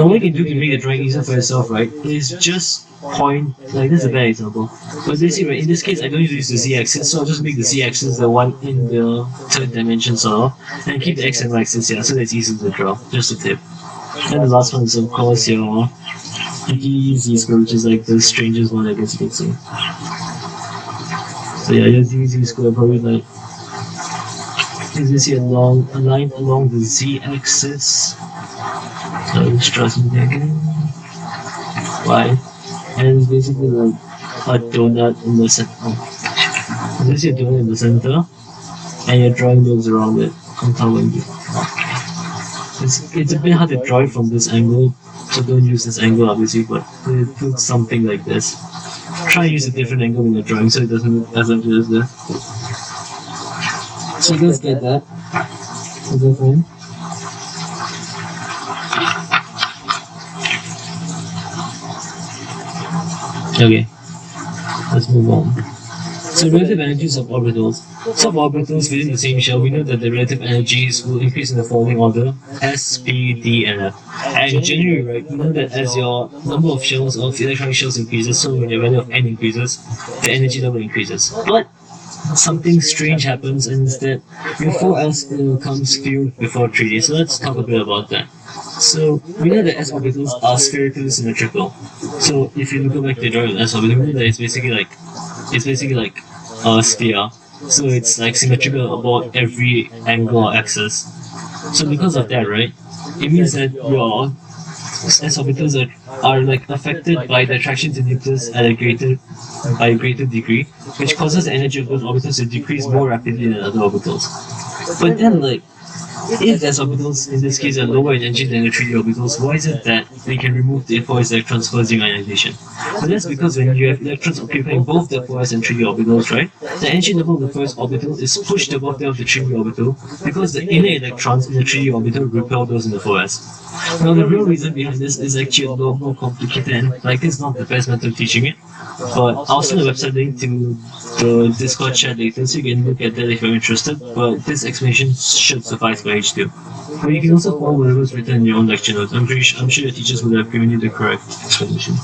what you can do to make the drawing easier for yourself, right, is just point, like this is a bad example, but basically, right, in this case I don't use the z-axis, so I'll just make the z-axis the one in the third dimension sort of, and keep the x and y axis here, so that's easy to draw, just a tip. And the last one is of course your dz square, which is like the strangest one I guess you can say. So yeah, your dz square probably like, as you see, aligned along the z-axis. So let's draw something again. Y. And it's basically like a donut in the center. Oh. This is your donut in the center, and you're drawing those around it. On top of it. It's a bit hard to draw it from this angle, so don't use this angle obviously, but it looks something like this. Try and use a different angle in your drawing so it doesn't look as much as this. So let's get that. Is that fine? Okay, let's move on. So relative energies of orbitals. Suborbitals within the same shell, we know that the relative energies will increase in the following order: S, P, D, and F. And generally, right, we know that as your number of shells, of electronic shells increases, so when the value of N increases, the energy level increases. But something strange happens, and instead, your 4s comes few before 3D. So let's talk a bit about that. So we know that s orbitals are spherically symmetrical. So if you go back to the drawing of s orbital, we know that it's basically like a sphere. So it's like symmetrical about every angle or axis. So because of that, right, it means that your s orbitals are like affected by the attraction to nucleus at a greater degree, which causes the energy of those orbitals to decrease more rapidly than other orbitals. But then, like, if the s orbitals in this case are lower in energy than the 3D orbitals, why is it that they can remove the 4s electrons causing ionization? Well, that's because when you have electrons occupying both the 4s and 3D orbitals, right, the energy level of the 1st orbital is pushed above that of the 3D orbital because the inner electrons in the 3D orbital repel those in the 4s. Now, the real reason behind this is actually a lot more complicated, and like this is not the best method of teaching it, but I'll send a website link to the Discord chat later so you can look at that if you're interested, but this explanation should suffice for H2. But you can also follow whatever is written in your own lecture notes. I'm sure your teachers will have given you the correct explanation.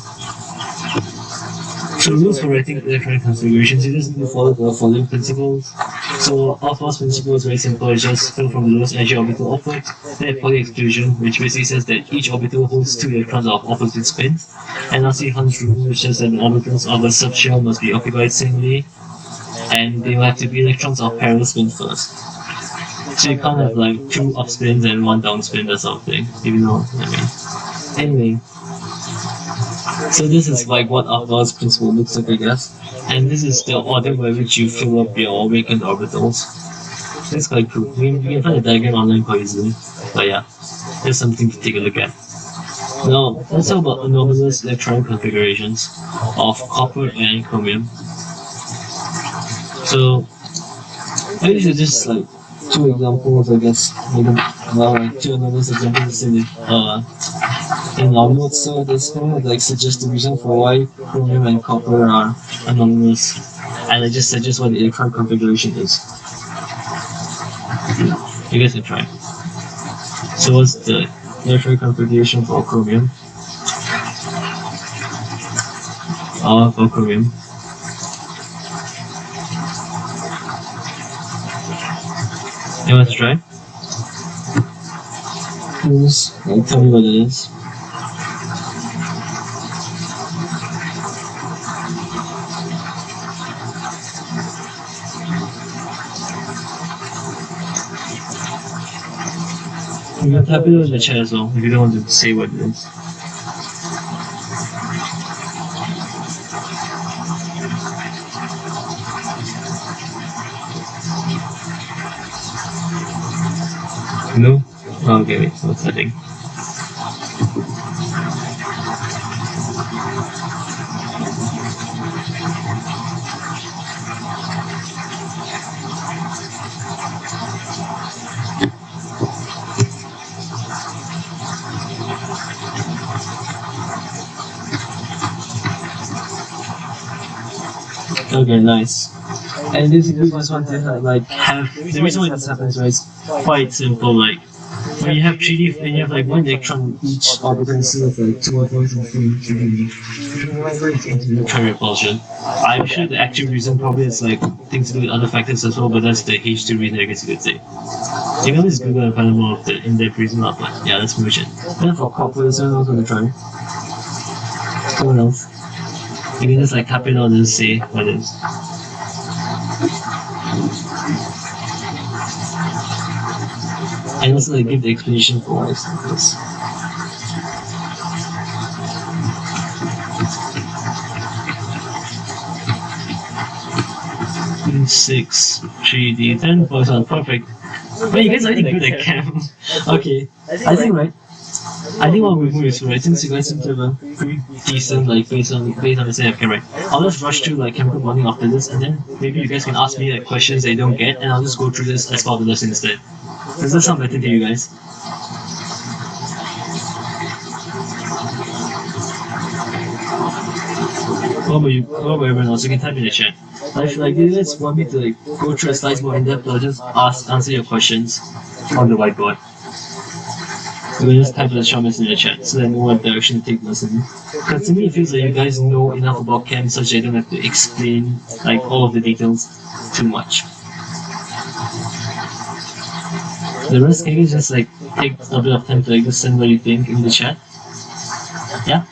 So rules for writing electronic configurations, you just need to follow the following principles. So our first principle is very simple, it's just fill from the lowest energy orbital upward. Then Pauli exclusion, which basically says that each orbital holds 2 electrons of opposite spins. And lastly Hund's rule, which says that the orbitals of a subshell must be occupied singly, and they will have to be electrons of parallel spin first. So you can't have like 2 up spins and 1 down spin, that sort of thing, if you know what I mean. Anyway, so this is like what our first principle looks like, I guess. And this is the order by which you fill up your awakened orbitals. That's quite cool. You can find a diagram online quite easily. But yeah, there's something to take a look at. Now, let's talk about anomalous electronic configurations of copper and chromium. So, these are just like 2 examples, I guess. Like 2 anomalous examples in our notes. So there's no like suggested reason for why chromium and copper are anomalous, and I just suggest what the electron configuration is. You guys can try. So what's the electron configuration for chromium? For chromium. You want to try? Please, tell me what it is. You can type it in the chat as well if you don't want to say what it is. No? Oh, okay, wait, what's that thing? Okay, nice. And basically just want to like have the reason why this happens, right, is quite simple. Like when you have 3D and you have like 1 electron in each orbital instead of like 2 atoms in 3D neutron repulsion. I'm sure the actual reason probably is like things to do with other factors as well, but that's the H2 reason, I guess you could say. You can always Google and find out more of the in-depth reason of like, yeah, let's move it. Then for copper, is there else want to try? Someone else? You can just like tap it on and say what it is. And also like give the explanation for why it's like this. Six, 3D, 10, perfect. But you guys are already good at chem. Okay, I think right. I think what we'll do is, right, since you guys seem to have a pretty decent, like, based on the same chem, right, I'll just rush through, like, chemical bonding after this, and then maybe you guys can ask me, like, questions that you don't get, and I'll just go through this as part of the lesson instead. Does that sound better to you guys? What about you? What about everyone else? You can type in the chat. If like you guys want me to like go through the slides more in depth, I'll just answer your questions on the whiteboard. You can just type the comments in the chat so that I know what direction to take the lesson. Because to me it feels like you guys know enough about chem such that you don't have to explain like all of the details too much. The rest, can you just like take a bit of time to like just send what you think in the chat? Yeah?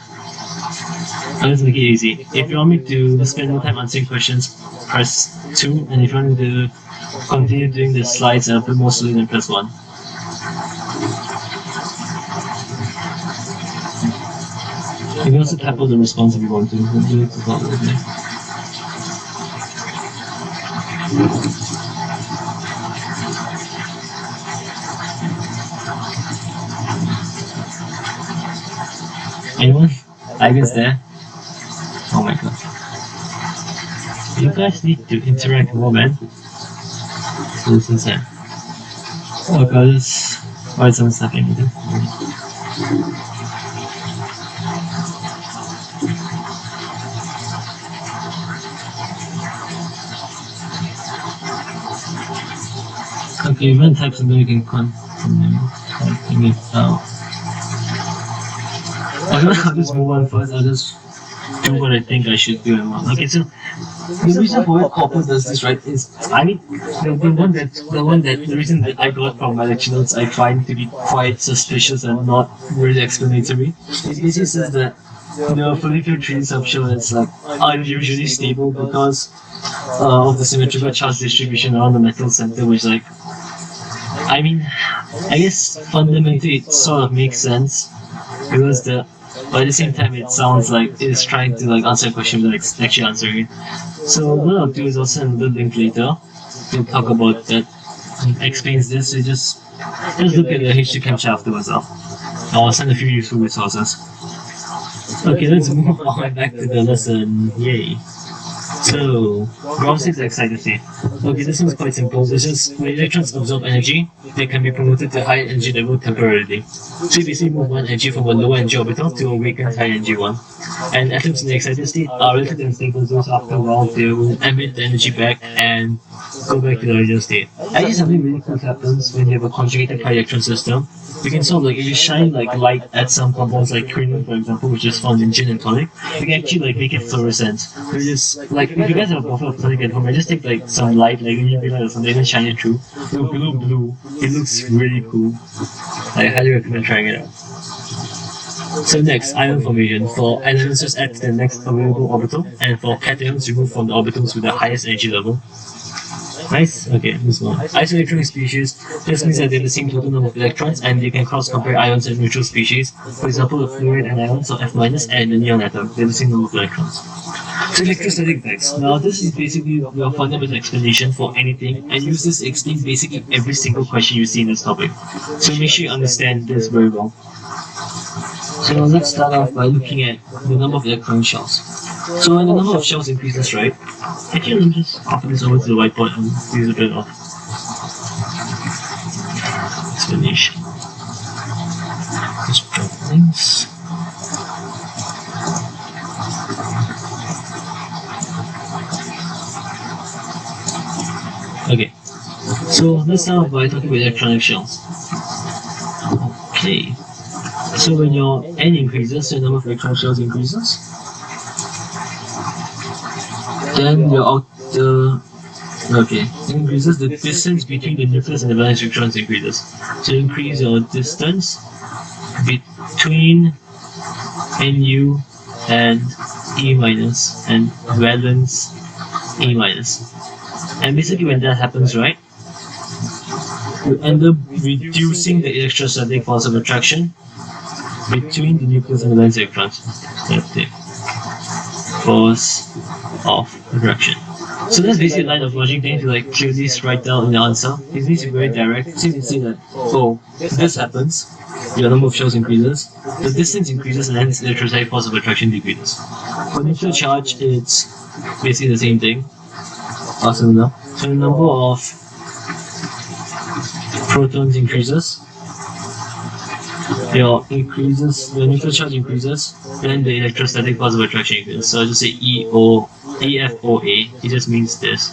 I'll just make it easy. If you want me to spend more time answering questions, press 2, and if you want me to continue doing the slides a bit more slowly, then press 1. You can also tap on the response if you want to. We'll do it as well. Anyone? I guess there. Oh my god. You guys need to interact more, man. So this is it. Oh god, why is someone snapping with it? Okay, when types and then you can continue typing it out. I'll just move on first, I'll just do what I think I should do and what. Okay, so the reason for why copper does this, right, is I mean the reason that I got from my lecture notes I find to be quite suspicious and not really explanatory. It basically says that the follicular trees have shown it's like unusually stable because of the symmetrical charge distribution around the metal center, which like I mean I guess fundamentally it sort of makes sense because but at the same time it sounds like it's trying to like answer a question without actually answering it. So what I'll do is I'll send a link later to talk about that explains this. So just look at the H2 Chem afterwards. I'll send a few useful resources. Okay, let's move on back to the lesson. Yay. So, ground state excited state. Okay, this one's quite simple. It's just when electrons absorb energy, they can be promoted to high energy level temporarily. So you basically move one energy from a lower energy orbital to a weakened high energy one. And atoms in the excited state are relatively unstable, so after a while they will emit the energy back and go back to the original state. Actually, something really cool happens when you have a conjugated high electron system. You can sort of like, if you shine like light at some compounds like chromium, for example, which is found in gin and tonic, you can actually like make it fluorescent. You just like if you guys have a bottle of tonic at home, just take like some light, like UV light or something, and shine it through. It will glow blue. It looks really cool. I highly recommend trying it out. So next, ion formation. For elements, just add to the next available orbital, and for cations, remove from the orbitals with the highest energy level. Nice? Okay, let's go on. Isoelectronic species just means that they have the same total number of electrons and you can cross-compare ions and neutral species. For example, the fluoride anion, so F- and the neon atom, they have the same number of electrons. So electrostatic effects. Now this is basically your fundamental explanation for anything and use this to explain basically every single question you see in this topic. So make sure you understand this very well. So let's start off by looking at the number of electron shells. So when the number of shells increases, right? Actually, let me just copy this over to the whiteboard and use a bit of explanation. Just drop links. Okay, so let's start by talking about electronic shells. Okay, so when your n increases, the number of electron shells increases. Then your outer, increases the distance between the nucleus and the valence electrons increases. So increase your distance between Nu and E minus and valence E minus. And basically when that happens, right, you end up reducing the electrostatic force of attraction between the nucleus and the valence electrons. That's the force of attraction. So that's basically a line of logic that you need to like clearly write down in the answer. It needs to be very direct. So you can see that, oh, this happens, your number of shells increases, the distance increases, and hence the electrostatic force of attraction decreases. For nuclear charge, it's basically the same thing. Awesome enough. So the number of protons increases, your nuclear charge increases, then the electrostatic force of attraction increases. So I'll just say EFOA, it just means this.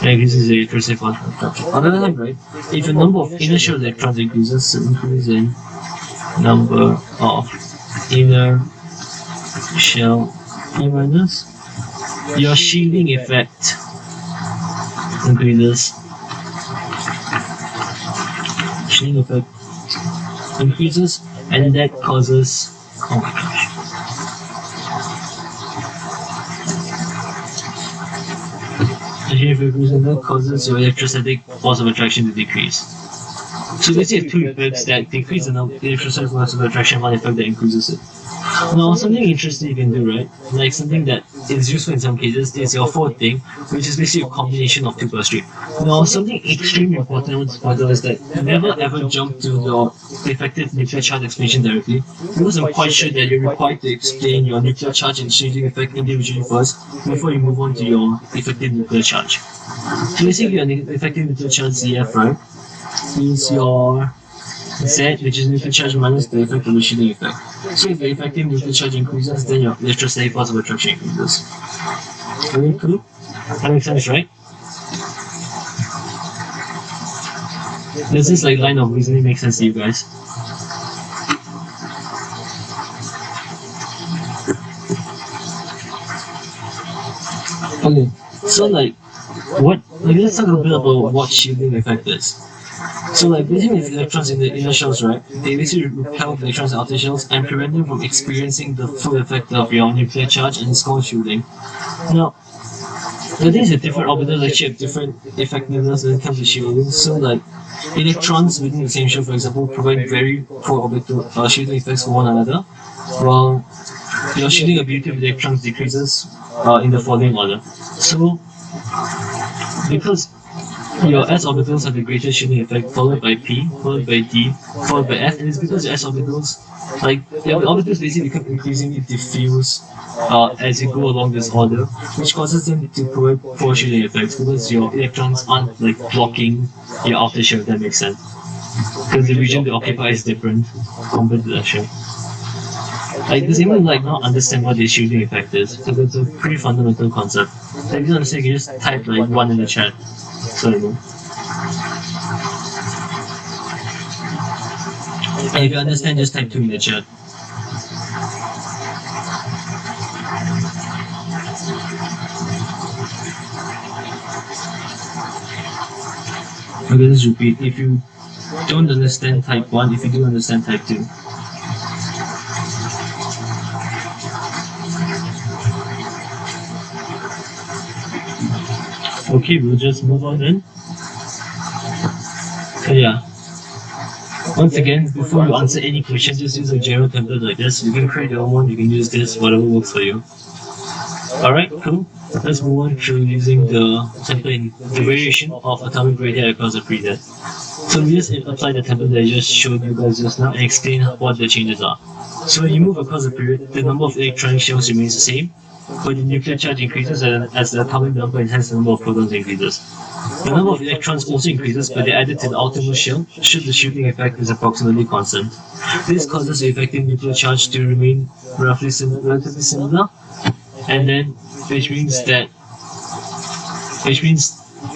And this is the electrostatic force of attraction. On the other hand, right, if the number of inner shell electrons increases, so increase in number of inner shell E minus, your shielding effect increases. Shielding effect increases, and that causes, oh my gosh, that causes your electrostatic force of attraction to decrease. So basically you have two effects that decrease the electrostatic force of attraction, one effect that increases it. Now something interesting you can do, right, like something that is useful in some cases, is your fourth thing, which is basically a combination of 2 plus 3. Now something extremely important I want to point out is that never ever jump to your effective nuclear charge explanation directly, because I'm quite sure that you're required to explain your nuclear charge and shielding effect individually first before you move on to your effective nuclear charge. So basically your effective nuclear charge ZF, right, is your Z, which is nuclear charge minus the effect of the shielding effect. So if the effective nuclear charge increases, then your electrostatic force of attraction increases. Very cool? That makes sense, right? Does this like line of reasoning make sense to you guys? Okay, so like, let's talk a bit about what shielding effect is. So like basically with electrons in the inner shells, right, they basically repel the electrons in outer shells and prevent them from experiencing the full effect of your nuclear charge, and it's called shielding. Now, the thing is that different orbitals actually have different effectiveness when it comes to shielding. So like electrons within the same shell, for example, provide very poor orbital shielding effects for one another, while your shielding ability of electrons decreases in the following order. So because your s orbitals have the greatest shielding effect, followed by p, followed by d, followed by f, and it's because your s orbitals, like your orbitals basically become increasingly diffuse as you go along this order, which causes them to provide poor shielding effects because your electrons aren't like blocking your outer shell. If that makes sense, because the region they occupy is different compared to the shell. Like, does anyone like not understand what the shielding effect is? Because it's a pretty fundamental concept. If you don't understand, you can just type like 1 in the chat. So I know. And if you understand, just type 2 in the chat. Okay, let's repeat. If you don't understand, type 1. If you do understand, type 2. Okay, we'll just move on then. So yeah. Once again, before you answer any questions, just use a general template like this. You can create your own one, you can use this, whatever works for you. Alright, cool. Let's move on to using the template, the variation of atomic radii across the period. So we just apply the template that I just showed you guys just now and explain what the changes are. So when you move across the period, the number of electronic shells remains the same, but the nuclear charge increases as the atomic number and hence the number of protons increases. The number of electrons also increases, but they're added to the outermost shell should the shielding effect is approximately constant. This causes the effective nuclear charge to remain relatively similar, and then which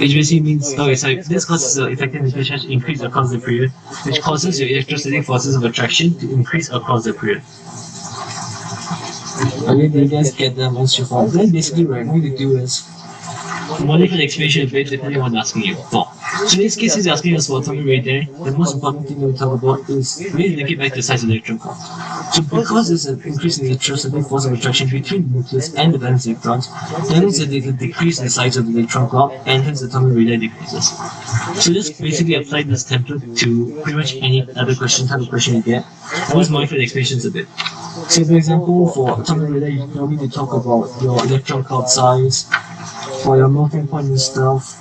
basically means this causes the effective nuclear charge to increase across the period, which causes your electrostatic forces of attraction to increase across the period. Okay, do you guys get that once you follow? Then basically what I'm going to do is modify the explanation a bit depending on what I'm asking you for. So in this case, he's asking us for atomic radii. The most important thing we'll talk about is really link it back to the size of the electron count. So because there's an increase in the electrostatic force of attraction between the nucleus and the valence electrons, that means that they can decrease the size of the electron cloud and hence the atomic radii decreases. So just basically apply this template to pretty much any other type of question you get. I just modify the explanations a bit. So for example, for atomic radii, you need to talk about your electron cloud size, for your melting point and stuff.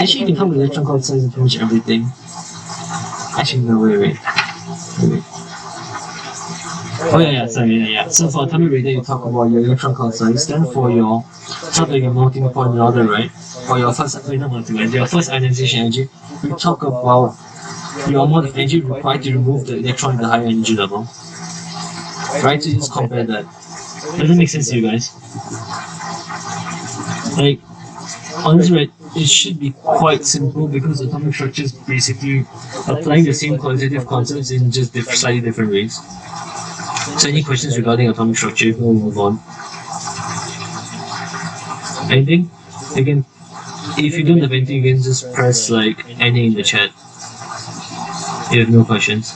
Actually, you can come with electron cloud size and pretty much everything. Actually, no, wait. Oh yeah, sorry. So for atomic radii, you talk about your electron cloud size. Then for your your melting point and order, right? For your your first ionization energy, we talk about your amount of energy required to remove the electron at the higher energy level. Right? So you just compare that. Does that make sense to you guys? Like, honestly, right, it should be quite simple because atomic structure is basically applying the same quantitative concepts in just slightly different ways. So any questions regarding atomic structure, if we'll move on. Anything? Again, if you don't have anything, you can just press like any in the chat. You have no questions.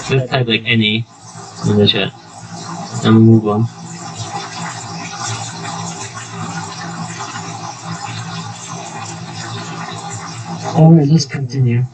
Just type like any in the chat. And we'll move on. Alright, let's continue.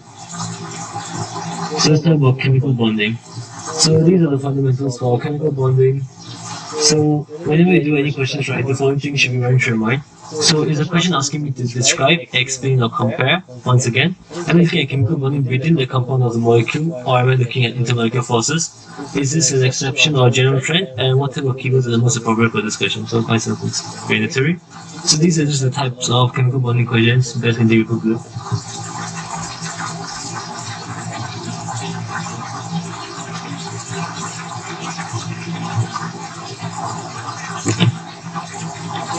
So let's talk about chemical bonding. So these are the fundamentals for chemical bonding. So whenever you do any questions, right, the following things should be running through your mind. So is a question asking me to describe, explain, or compare? Once again, am I looking at chemical bonding within the compound of the molecule, or am I looking at intermolecular forces? Is this an exception or a general trend? And what type of keywords are the most appropriate for discussion? So quite self-explanatory. So these are just the types of chemical bonding questions you guys can take a quick look.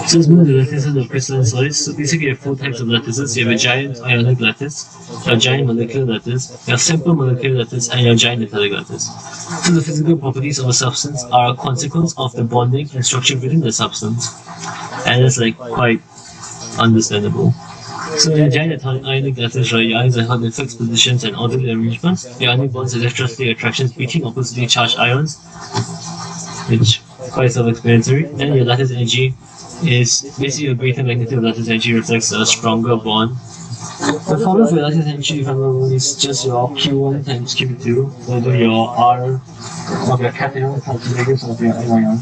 So let's move to the lattices of crystalline solids. So basically you have four types of lattices. You have a giant ionic lattice, a giant molecular lattice, your simple molecular lattice, and your giant metallic lattice. So the physical properties of a substance are a consequence of the bonding and structure within the substance. And it's like quite understandable. So in a giant ionic lattice, right, your ions are held in fixed positions and orderly arrangements. The ionic bonds are electrostatic attractions between oppositely charged ions, which quite self-explanatory. Then your lattice energy is basically a greater magnitude of lattice energy reflects a stronger bond. The formula for your lattice energy, if I'm not wrong, is just your Q1 times Q2, so your R of your cation times the radius of your anion.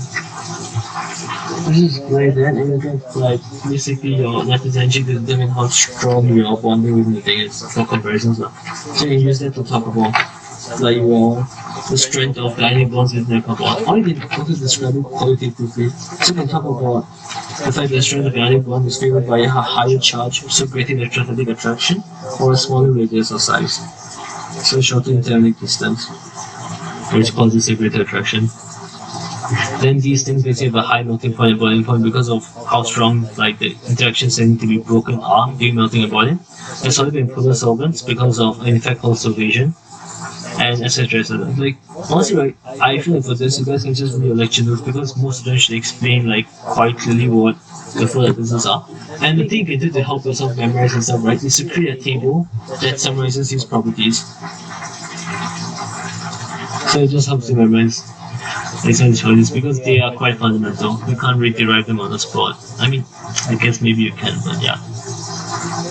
This is great then, and you get like basically your lattice energy to determine how strong your bonding with the thing is for comparisons. So you can use that to talk about like the strength of the ionic bonds within a compound. Or you can also describe it qualitatively. So you can talk about the fact that the strength of the ionic bond is favored by a higher charge, so greater electrostatic attraction, or a smaller radius or size. So shorter interonic distance, which causes a greater attraction. Then these things basically have a high melting point and boiling point because of how strong like the interactions that need to be broken are during melting and boiling. They're soluble in polar solvents because of an effect called solvation, and etc. Like honestly, right, I feel like for this you guys can just read your lecture notes because most of them should explain like quite clearly what the four lattices are. And the thing you can do to help yourself memorize and stuff, right, is to create a table that summarizes these properties. So it just helps you memorize essentially because they are quite fundamental. You can't really derive them on the spot. I mean, I guess maybe you can, but yeah.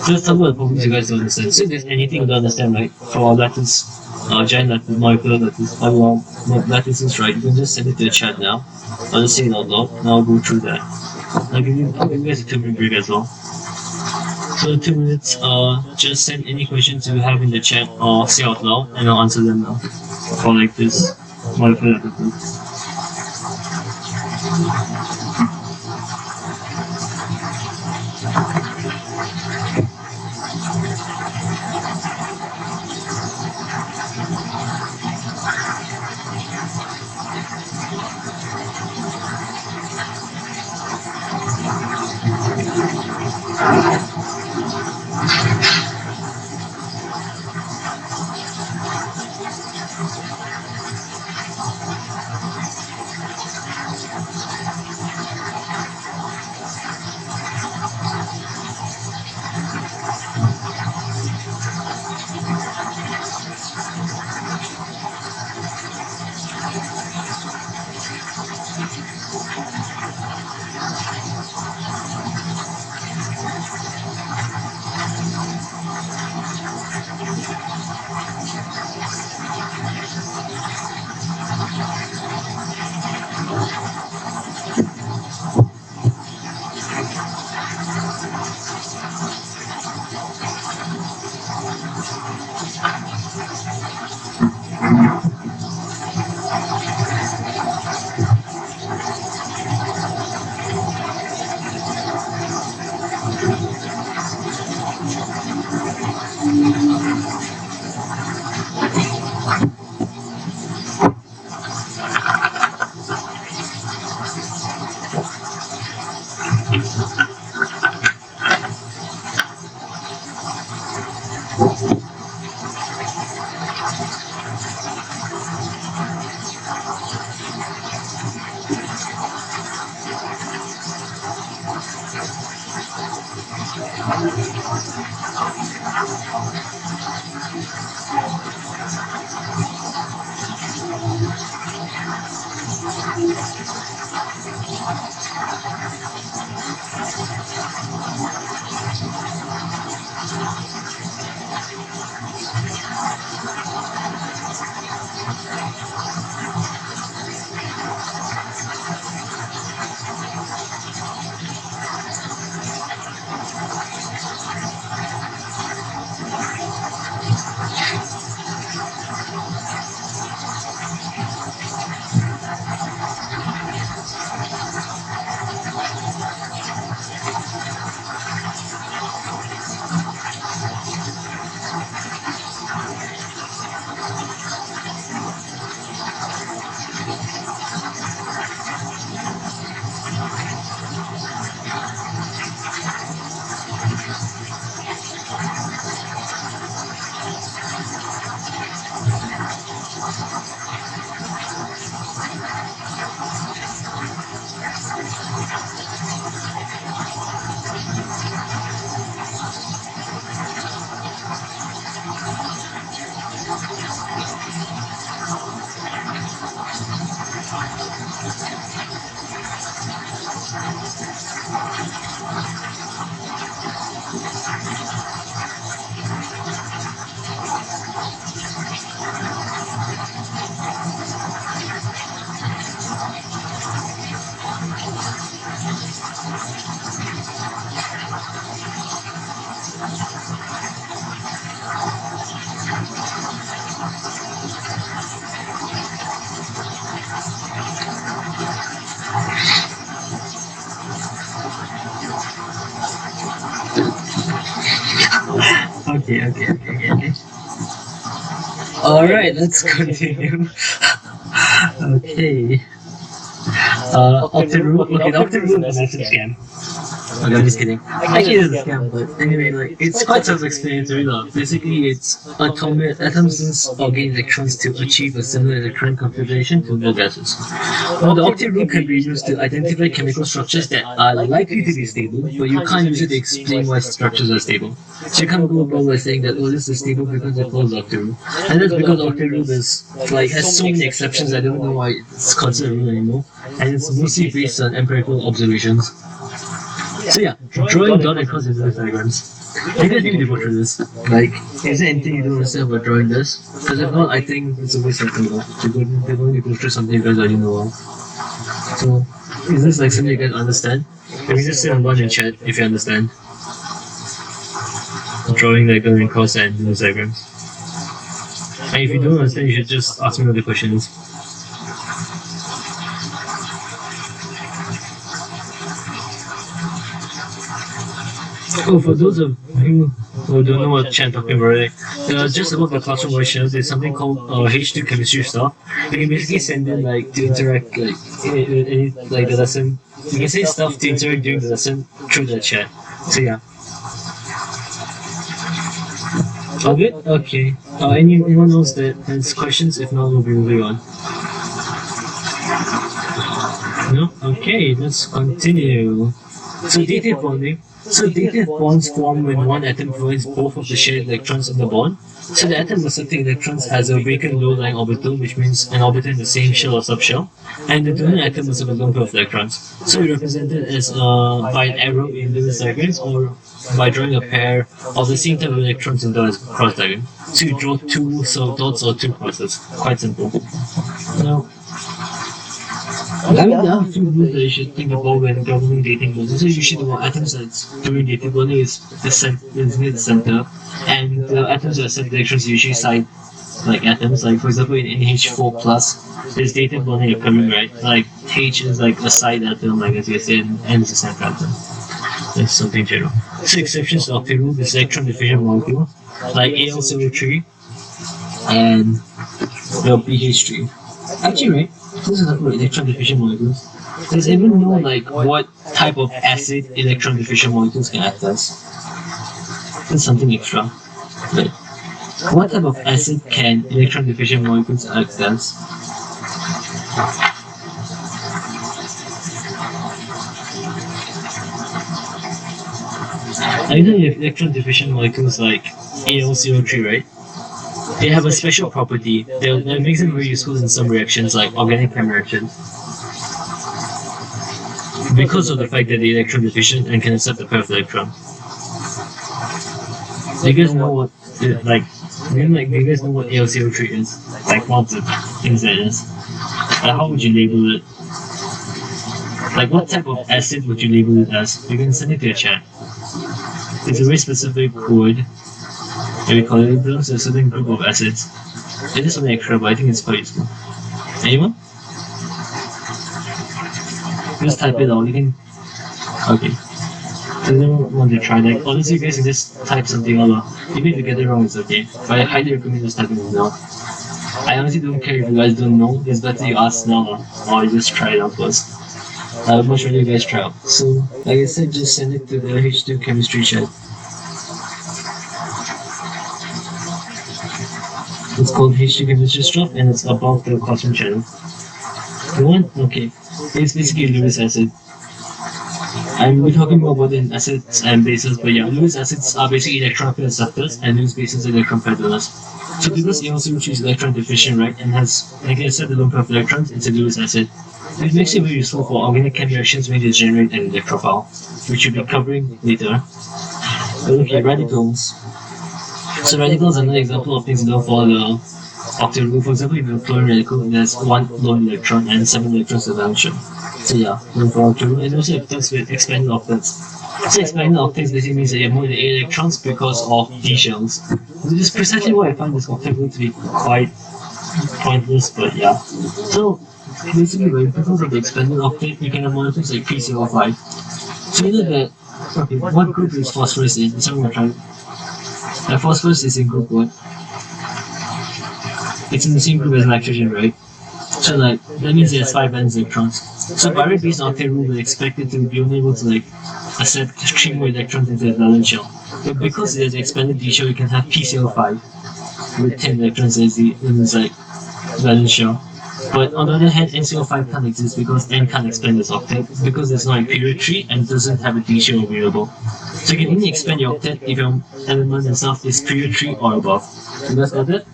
Just some of the problems you guys don't understand. So if there's anything you don't understand, right, for lattice, giant lattice, molecular lattice, lattices, right, you can just send it to the chat now. I'll just say it out loud, and I'll go through that. I'll give you guys a 2-minute break as well. So 2 minutes, just send any questions you have in the chat or say out loud, and I'll answer them now. For like this molecular lattice. Okay. Alright, let's continue. Okay. Octet Rule. Okay, the Octet Rule is a massive scam. Okay, I'm just kidding. Actually, it is a scam, but anyway, like, it's quite self-explanatory though. Basically, it's atoms gain electrons to achieve a similar electron configuration to no gases. Now, the Octet Rule can be used to identify chemical structures that are likely to be stable, but you can't use it to explain why structures are stable. So you can't go about by saying that, oh, this is stable because it follows Octet Rule. And that's because Octet Rule has so many exceptions, I don't know why it's considered a rule anymore. And it's mostly based on empirical observations. So yeah, drawing dot and cross resistance diagrams. You guys need to go through this. Like, is there anything you don't understand about drawing this? Because if not, I think it's a waste of time. They're going to go through something you guys already know of. So, is this like something you guys understand? Maybe just say on one in chat if you understand. Drawing diagram and cross and resistance diagrams. And if you don't understand, you should just ask me what the question is. Oh, for those of you who don't know what chat I'm talking about, just above the classroom versions, there's something called H2 chemistry stuff. You can basically send in like to interact like the lesson. You can say stuff to interact during the lesson through the chat. So yeah. All good? Okay. Anyone else that has questions? If not, we'll be moving on. No? Okay, let's continue. So dative bonding. So dative bonds form when one atom provides both of the shared electrons in the bond. So the atom accepting electrons has a vacant low-lying orbital, which means an orbital in the same shell or subshell, and the donor atom must have a lone pair of electrons. So we represent it as by an arrow in Lewis diagrams, or by drawing a pair of the same type of electrons in the cross diagram. So you draw two dots or two crosses. Quite simple. Now, there are a few rules that you should think about when governing dating bonds. So usually the atoms that's doing dating bonding is near the center, and the atoms that accept electrons usually side like atoms. Like for example, in NH4 plus, there's dating bonding occurring, right? Like H is like a side atom, like as you said, and N is a center atom. That's something general. So exceptions to Octet Rule is electron diffusion molecule, like AL03 and the BH3. Actually, right? This is about electron diffusion molecules. Does anyone know like what type of acid electron diffusion molecules can act as? That's something extra. Right. What type of acid can electron diffusion molecules act as? I know you have electron diffusion molecules like AL03, right? They have a special property that makes them very useful in some reactions, like organic chem reactions. Because of the fact that they're electron deficient and can accept a pair of electrons. Do you guys know what, do you guys know what AlCO3 is? Like, what the things that it is? Like, how would you label it? Like, what type of acid would you label it as? You can send it to the chat. It's a very specific code. We call it belongs to a certain group of acids. It is something extra, but I think it's quite useful. Anyone? Just type it out. You can. Okay. Does anyone want to try that? Honestly, you guys can just type something out. Even if you get it wrong, it's okay. But I highly recommend just typing it out. I honestly don't care if you guys don't know. It's better you ask now or you just try it out first. I would much rather you guys try out. So, like I said, just send it to the H2 chemistry chat. It's called H2 chemistry stuff and it's above the classroom channel. The one? Okay. It's basically Lewis acid. And we're talking more about in acids and bases, but yeah, Lewis acids are basically electron pair acceptors and Lewis bases are electron pair donors. So because it also is electron deficient, right, and has like I said the lone pair of electrons, it's a Lewis acid. It makes it very useful for organic chem reactions when they generate an electrophile, which we'll be covering later. But okay, radicals. So radicals are another example of things that don't follow the Octet Rule. For example, if you have a fluorine radical, it has 1 lone electron and 7 electrons to valence shell. So yeah, don't follow Octet Rule. And also it comes with expanded octets. So expanded octets basically means that you have more than 8 electrons because of D shells. Which is precisely why I find this Octet Rule to be quite pointless, but yeah. So basically, right, because of the expanded octet, you can have molecules like PCO5. So you know that, okay, what group is phosphorus in? So I'm going to try. Phosphorus is in group 1. It's in the same group as nitrogen, right? So like, that means it has 5 valence electrons. So by right based on Octet Rule, we expect it to be only able to like accept 3 more electrons into the valence shell. But because it has expanded D shell, you can have PCO5 with 10 electrons in its like valence shell. But on the other hand, NCO5 can't exist because N can't expand its octet because there's no imperial tree and doesn't have a D shell available. So you can only expand your octet if your element itself is period 3 or above. You guys got that?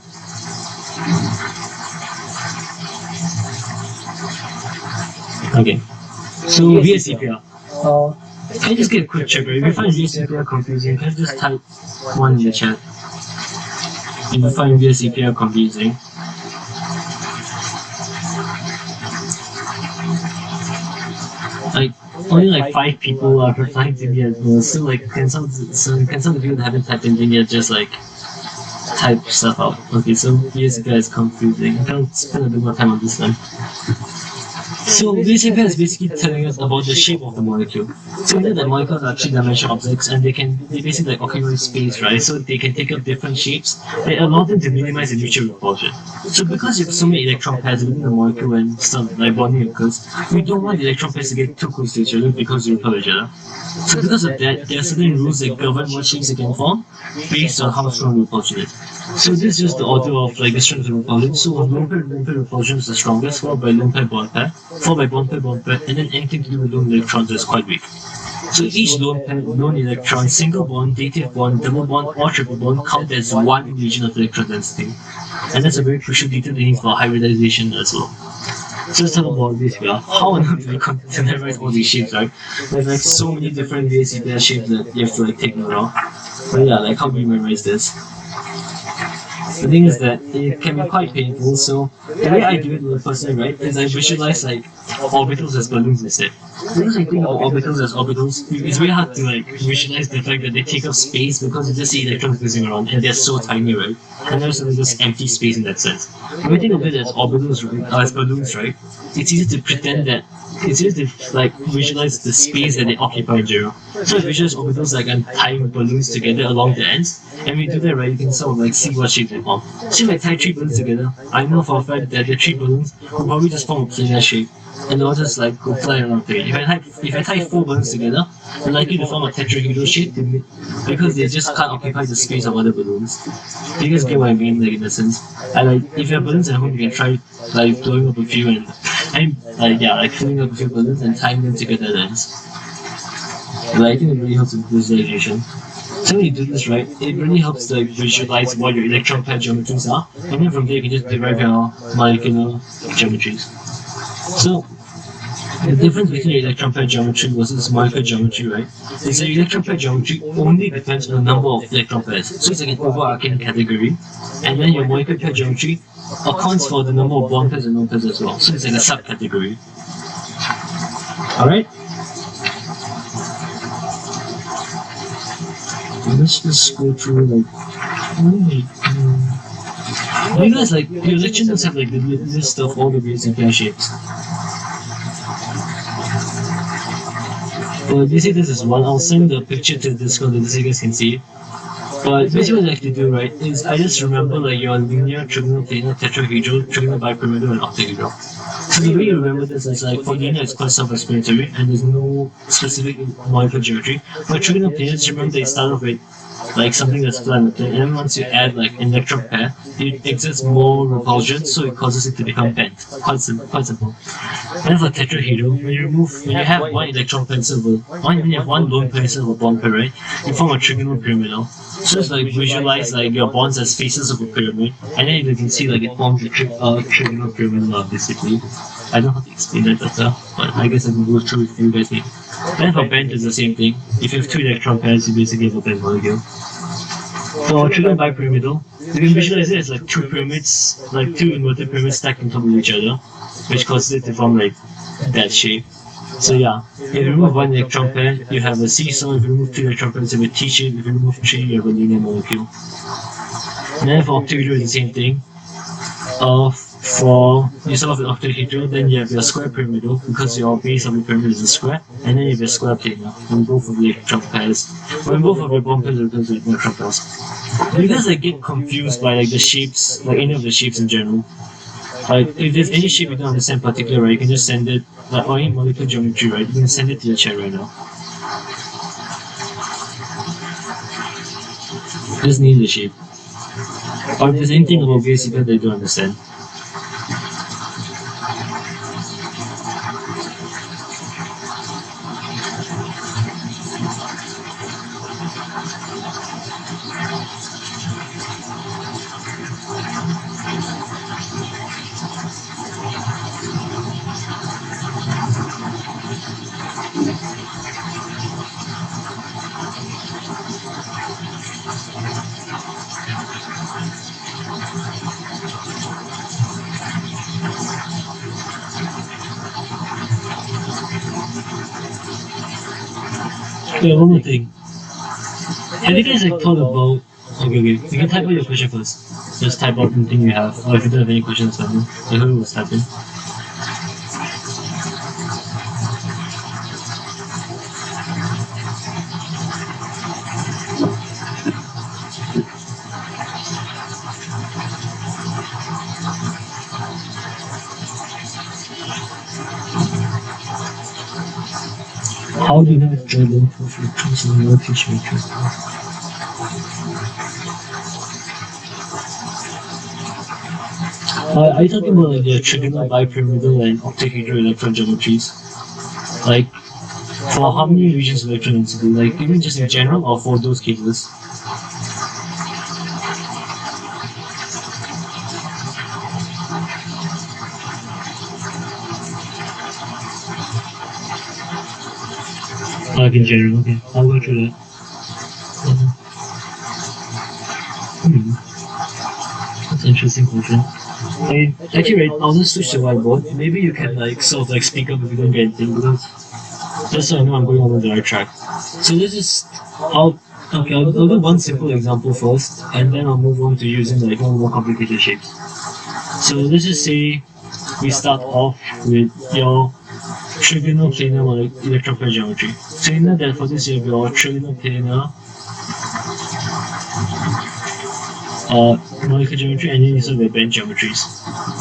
Okay. So VSEPR. Can I just get a quick check? Right? If you find VSEPR confusing, can I just type 1 in the chat? If you find VSEPR confusing. Like only like 5 people are replying to me as well. So like can some of the people that haven't typed anything yet just like type stuff out. Okay, so VSEPR is confusing. I can't spend a bit more time on this one. So VSEPR is basically telling us about the shape of the molecule. So we know that molecules are 3-dimensional objects and they basically like occupy space, right? So they can take up different shapes that allow them to minimize the mutual repulsion. So because you have so many electron pairs within the molecule and stuff like bonding occurs, we don't want the electron pairs to get too close to each other because they repel each other. So because of that, there are certain rules that govern what shapes they can form based on how strong repulsion is. So this is just the order of like the strength of repulsion. So lone pair repulsion is the strongest, followed by lone pair bond pair, followed by bond pair, and then anything to do with lone electrons is quite weak. So each lone pair, lone electron, single bond, dative bond, double bond, or triple bond count as one region of electron density. And that's a very crucial detail we need for hybridization as well. So let's talk about this here. How on earth do we containerize all these shapes, right? There's like so many different VSEPR shapes that you have to like take note of. But yeah, like how do we memorize this? The thing is that it can be quite painful, so the way I do it with a person, right, is I visualize like orbitals as balloons instead. Because I think of orbitals as orbitals, it's very hard to like visualize the fact that they take up space because you just see electrons moving around and they're so tiny, right? And there's just empty space in that sense. When we think of it as orbitals, right, as balloons, right, it's easy to pretend that it's easy to like visualize the space that they occupy in general. So I visualize orbitals like I'm tying balloons together along the ends, and when you do that, right, you can sort of like see what shape they form. So if I tie 3 balloons together, I know for a fact that the 3 balloons will probably just form a planar shape, and they'll just like go fly around the page. If I tie 4 balloons together, they're likely to form a tetrahedral shape because they just can't occupy the space of other balloons. You guys get what I mean, like in a sense. And like if you have balloons at home, you can try like blowing up a few and like filling up a few balloons and tying them together at ends. But I think it really helps with visualization. So when you do this, right, it really helps to like, visualize what your electron pair geometries are, and then from there you can just derive your molecular geometries. So the difference between your electron pair geometry versus molecular geometry, right, is that your electron pair geometry only depends on the number of electron pairs. So it's like an overarching category, and then your molecular pair geometry accounts for the number of bond pairs and lone pairs as well. So it's like a subcategory. Alright? Let's just go through like you guys like your lecture notes have like the list of all the VSEPR shapes. But basically this is one. I'll send the picture to Discord so you guys can see. But basically what I like to do, right, is I just remember like your linear, trigonal, planar, tetrahedral, trigonal, bipyramidal, and octahedral. So the way you remember this is like for linear it's quite self-explanatory and there's no specific molecular geometry. For trigonal planar, just remember they start off with like something that's flat, and then once you add like an electron pair, it exerts more repulsion, so it causes it to become bent. Quite simple. And for tetrahedral, when you have one electron pair instead of when you have one lone pair instead of a bond pair, right, you form a trigonal pyramidal. So it's like visualize like your bonds as faces of a pyramid, and then you can see like it forms a trigonal pyramidal basically. I don't know how to explain that better, but I guess I can go through if you guys need. Then for bent is the same thing. If you have two electron pairs, you basically have a bent molecule. For trigonal bipyramidal, you can visualize it as like two pyramids, like two inverted pyramids stacked on top of each other, which causes it to form like that shape. So yeah, if you remove one electron pair, you have a seesaw. If you remove two electron pairs, you have a T-shape. If you remove three, you have a linear molecule. And then for octahedral, it's the same thing. For you start off with octahedral, then you have your square pyramidal because your base of your pyramid is a square, and then you have your square planar when both of the electron pairs, when both of your bond pairs are equal to electron pairs. Because I get confused by like the shapes, like any of the shapes in general. Like if there's any shape you don't understand particular, right, you can just send it, like or any molecular geometry, right, you can send it to the chat right now. Just name the shape. Or if there's anything about base that you don't understand. Yeah, one more thing. Have you guys like thought about? Okay, you can type out your question first. Just type out anything you have, or if you don't have any questions, I whoever was typing. How do you know if they're going for filters in your teaching matrix? Are you talking about like the trigonal bipyramidal and octahedral electron geometries? Like, for how many regions of electron density? Like, even just in general or for those cases? Like in general, okay. I'll go through that. That's an interesting question. Actually, right, I'll just switch to whiteboard. Maybe you can like sort of like speak up if you don't get anything, because just so I know I'm going on the right track. So let's just, I'll do one simple example first, and then I'll move on to using like more complicated shapes. So let's just say we start off with your trigonal planar electron pair geometry. So you know that for this you have your trigonal planar molecular geometry, and then you also have bend geometries.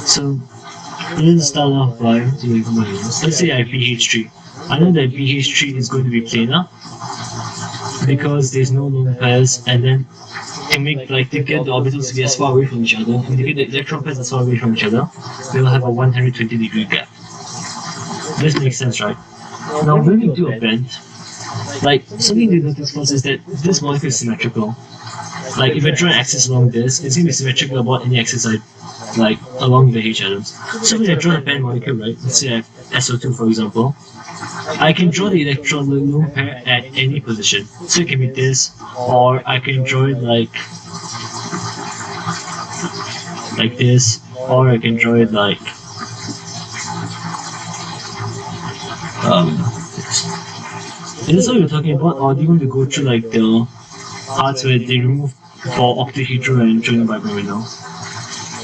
So let's start off by, let's say I have pH3. I know that pH3 is going to be planar because there's no lone pairs, and then to get the orbitals to be as far away from each other, and to get the electron pairs as far away from each other, they'll have a 120-degree gap. This makes sense, right? Now when we do a bend, like something to notice first is that this molecule is symmetrical. Like if I draw an axis along this, it's going to be symmetrical about any axis like along the H atoms. So when I draw a band molecule, right, let's say I have SO2 for example, I can draw the electron lone pair at any position. So it can be this, or I can draw it like this, or I can draw it like this. Is this what you're talking about, or do you want to go through like the parts where they remove for octahedral and trigonal bipyramidal?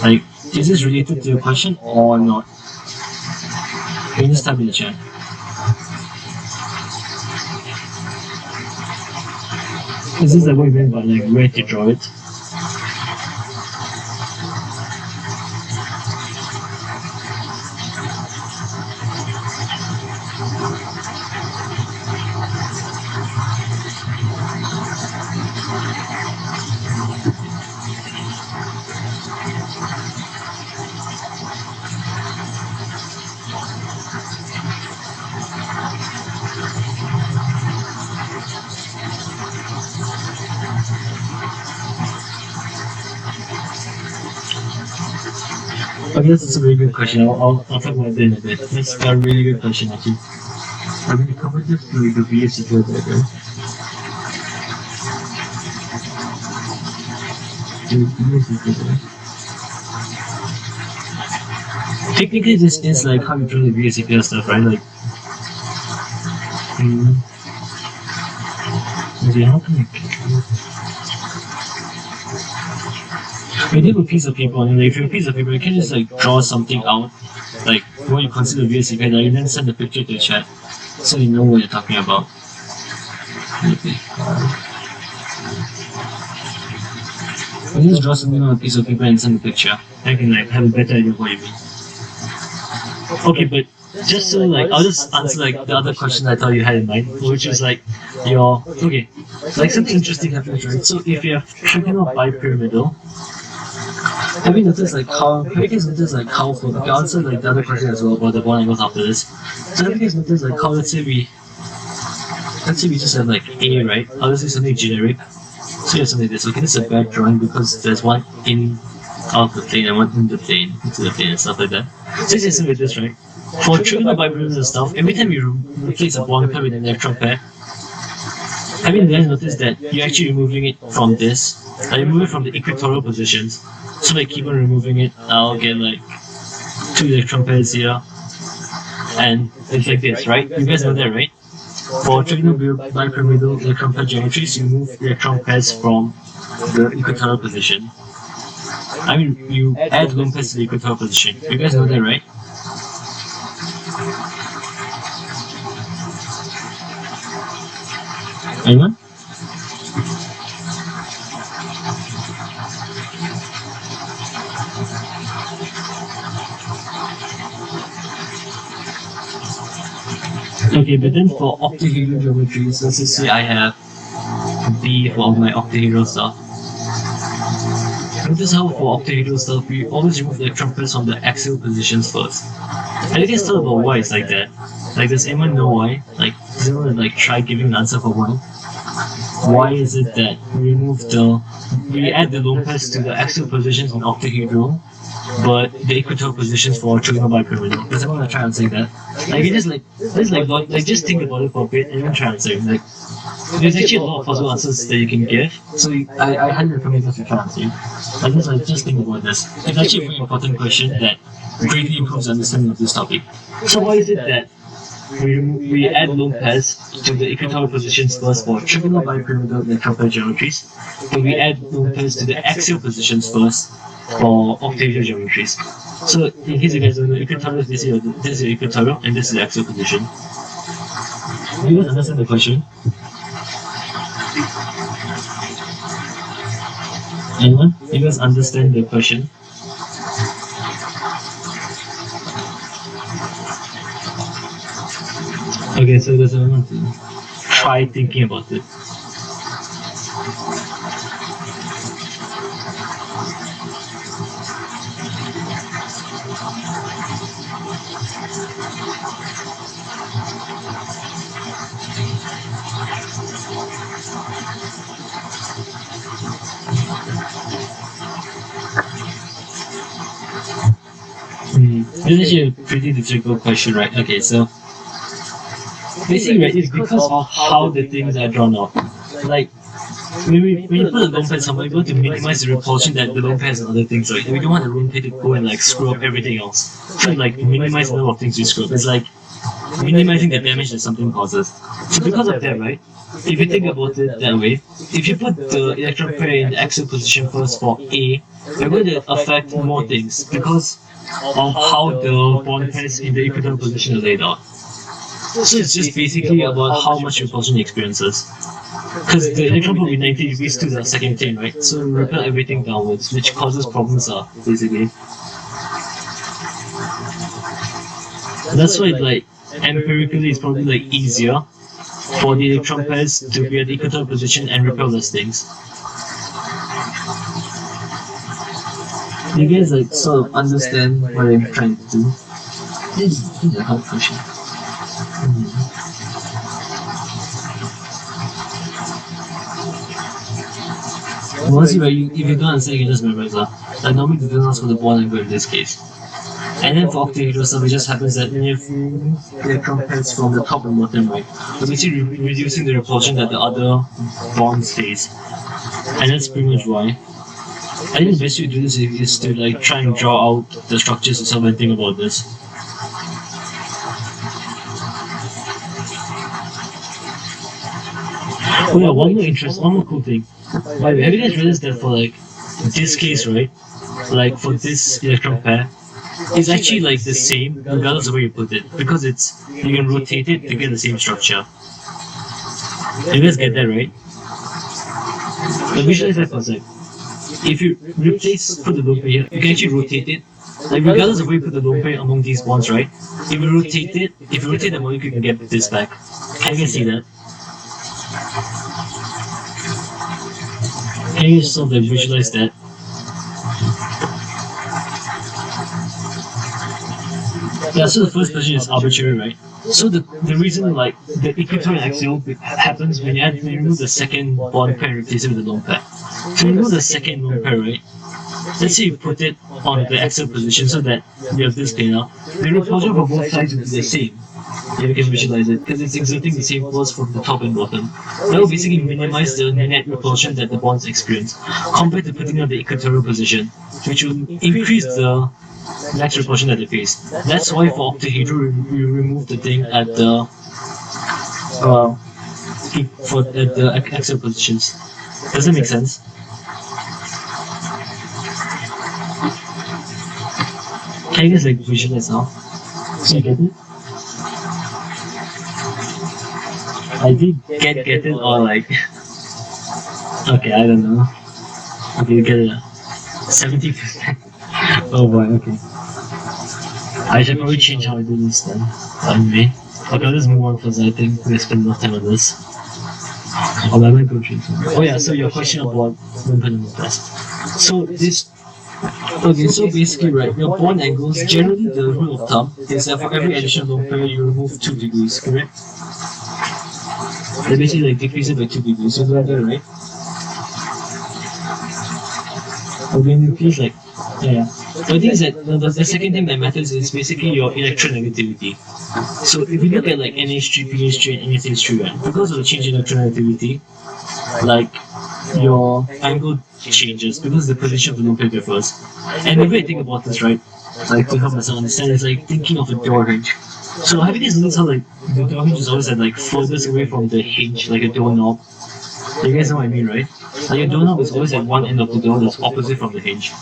Like, is this related to your question or not? You can just type in the chat. Is this like what you meant by like where to draw it? Okay, that's a very good question. I'll talk about that in a bit. That's a really good question, actually. I'm going to cover this through the VSC diagram. Technically, this is like how you draw the VSC stuff, right? Like, okay, how can you have a piece of paper, and if you have a piece of paper, you can just like draw something out, like what you consider VSC, and you then send the picture to the chat, so you know what you're talking about. Okay. You just draw something on a piece of paper and send the picture. I can like have a better idea of what you mean. Okay, but just so like I'll just answer like the other question I thought you had in mind, which is like your like something interesting happens, right? So if you have trigonal bipyramidal, have you noticed like how for the answer like the other question as well about the one that goes after this. So have you guys noticed like how let's say we just have like A, right? I'll just do something generic. So you have something like this. Okay, this is a bad drawing because there's one in out of the plane and one in the plane, into the plane and stuff like that. So it's something like this, right? For trigonal bipyramids and stuff, every time you replace a bond pair with an electron pair, have you guys noticed that you're actually removing it from this? Like remove it from the equatorial positions. So like keep on removing it, I'll get like 2 electron pairs here. And it's like this, right? You guys know that, right? For trigonal bipyramidal electron pair geometries, you remove electron pairs from the equatorial position. I mean, you add lone pairs to the equatorial position. You guys know that, right? Anyone? Okay, but then for octahedral geometries, let's just say I have B for all my octahedral stuff. Notice how for octahedral stuff, we always remove the electron pairs from the axial positions first. And you can tell about why it's like that. Like, does anyone know why? Like, does anyone like try giving an answer for why? Why is it that we add the lone pairs to the axial positions in octahedral, but the equatorial positions for trigonal bipyramidal? Does anyone want to try and say that? Like, you just just think about it for a bit and then try and say like, there's actually a lot of possible answers that you can give. So I highly recommend you to try and say. Just think about this. It's actually a very important question that greatly improves understanding of this topic. So why is it that we add lone pairs to the equatorial positions first for trigonal bipyramidal electron pair geometries, but we add lone pairs to the axial positions first for octahedral geometries? So in case you guys don't know, equatorial, this is your equatorial and this is the axial position. Do you guys understand the question? Anyone? You guys understand the question? Okay, so there's one to try thinking about it. This is actually a pretty difficult question, right? Okay, so basically, right, it's because of how the things are drawn out. Like, when you put a lone pair somewhere, we want to minimize the repulsion that the lone pairs and other things, right? We don't want the lone pair to go and like screw up everything else. So like minimize the number of things we screw up. It's like minimizing the damage that something causes. So because of that, right, if you think about it that way, if you put the electron pair in the axial position first for A, you're going to affect more things because of how the bond pairs in the equatorial position are laid out. So it's just basically about how much repulsion it experiences. Because the electron will be 90 degrees to the second plane, right? So we repel everything downwards, which causes problems, basically. That's why, like, empirically it's probably like easier for the electron pairs to be at the equatorial position and repel those things. You guys like sort of understand what I'm trying to do? This is a hard question. Honestly, right, if you don't understand, you can just memorize that. Like normally they don't ask for the bond angle in this case. And then for octahedral stuff, it just happens that when you have electron pairs from the top and bottom, right, you're basically reducing the repulsion that the other bonds face. And that's pretty much why. I think the best way to do this is to like try and draw out the structures itself and think about this. Oh yeah, one more cool thing. By the way, have you guys realized that for like this case, right? Like for this electron pair, it's actually like the same regardless of where you put it, because you can rotate it to get the same structure. You guys get that, right? But visualize that for a sec. If you put the lone pair here, you can actually rotate it. Like regardless of where you put the lone pair among these bonds, right? If you rotate the molecule, you can get this back. Can you guys see that? Can you sort of visualize that? Yeah, so the first position is arbitrary, right? So the reason like the equatorial axial happens when you remove the second bond pair and replace it with the lone pair. So you remove the second lone pair, right? Let's say you put it on the axial position so that you have this planar. The repulsion for both sides will be the same. You can visualize it because it's exerting the same force from the top and bottom. That will basically minimize the net repulsion that the bonds experience compared to putting it on the equatorial position, which will increase the net repulsion that they face. That's why for octahedral we remove the thing at the axial positions. Does that make sense? Can you guys like visualize now? So you get it? I did get it or like okay, I don't know. Okay, you get it 70%. Oh boy, okay. I should probably change how I do this then. Anyway. Okay, let's move on because I think we spend enough time on this. Oh, I might go through it. Oh yeah, so your question about lone pair and lone pairs. So this okay, so basically right, your bond angles, generally the rule of thumb is that for every additional lone pair you remove 2 degrees, correct? They basically like decrease it by 2 degrees, so do that, right? Okay, increase like yeah. The thing is that the second thing that matters is basically your electronegativity. So if you look at like NH3, PH3 and NH3, right, because of the change in electronegativity, like your angle changes because the position of the lone pair differs. And the way I think about this, right, like to help myself understand, is like thinking of a door hinge. So have you guys noticed how like the door hinge is always at like furthest away from the hinge, like a doorknob? You guys know what I mean, right? Like a doorknob is always at one end of the door that's opposite from the hinge.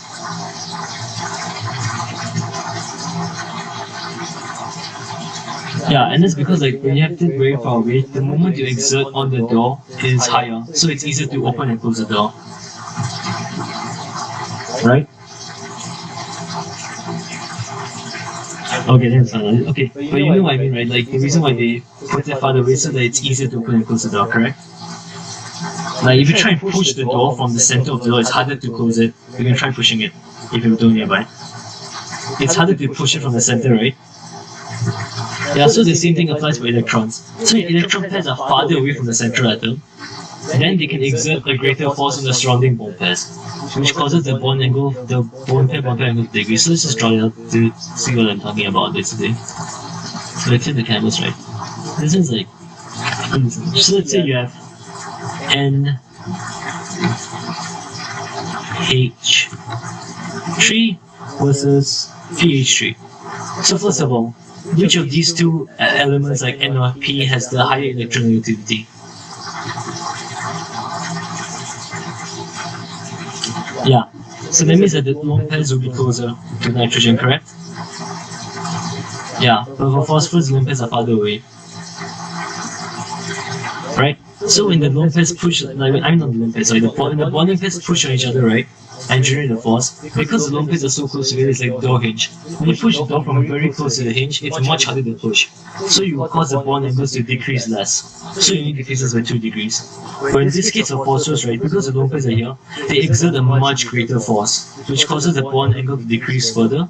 Yeah, and that's because like when you have it very far away, the moment you exert on the door is higher, so it's easier to open and close the door. Right? Okay, that's fine. Okay, but you know what I mean, right? Like the reason why they put it farther away so that it's easier to open and close the door, correct? Like if you try and push the door from the center of the door, it's harder to close it. You can try pushing it if you're doing nearby. It's harder to push it from the center, right? Yeah, so the same thing applies for electrons. So if electron pairs are farther away from the central atom, then they can exert a greater force on the surrounding bond pairs, which causes the bond pair angle to decrease. So let's just draw it out to see what I'm talking about basically. So let's hit the canvas, right? This is like, so let's say you have NH3 versus PH3. So first of all, which of these two elements like N or P has the higher electronegativity? Yeah, so that means that the lone pairs will be closer to nitrogen, correct? Yeah, but for phosphorus, lone pairs are farther away. Right? So when the lone pairs push, like I'm not the lone pairs, sorry, the bonding pairs push on each other, right? And generate the force, because the lone pairs are so close together, it's like a door hinge. When you push the door from very close to the hinge, it's much harder to push. So you will cause the bond angles to decrease less. So you need decreases by 2 degrees. But in this case of phosphorus, right, because the lone pairs are here, they exert a much greater force, which causes the bond angle to decrease further.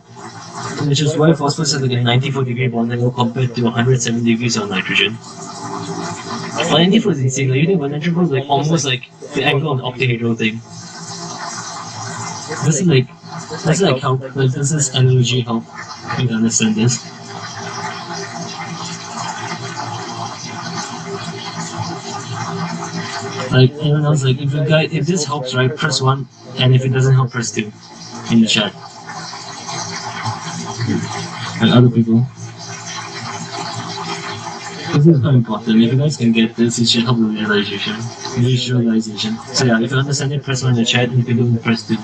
Which is why phosphorus has like a 94-degree bond angle compared to 107 degrees on nitrogen. But 94 is insane, like you think about nitrogen is like almost like the angle on the octahedral thing. This is like how, like does this analogy help? You can understand this. Like, anyone else, like, if this helps, right, press 1, and if it doesn't help, press 2 in the chat. And other people. This is very important. If you guys can get this, it should help with visualization. So yeah, if you understand it, press 1 in the chat, and if you don't, press 2.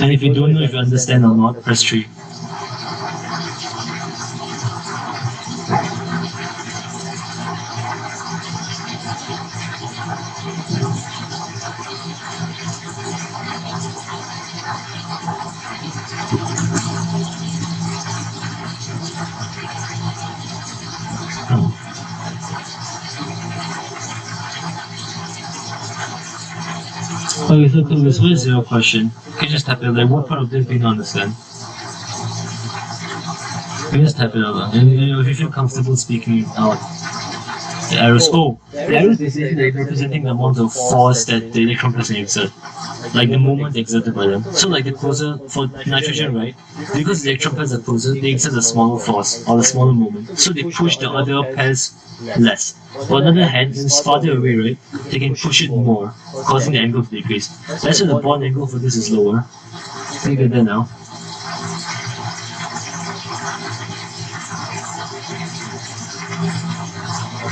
And if you don't know if you understand or not, press 3. Okay, so Clovis, what is your question? You can just type it out, like, what part of this do you not understand? You can just type it out, and if you feel comfortable speaking out. The arrows, the arrows basically like representing the amount of force that the electron person exert, like the moment exerted by them. So like the closer, for nitrogen, right, because the electron pairs are closer, they exert a smaller force, or a smaller moment, so they push the other pairs less. On the other hand, when it's farther away, right, they can push it more, causing the angle to decrease. That's why the bond angle for this is lower. Can you get that now?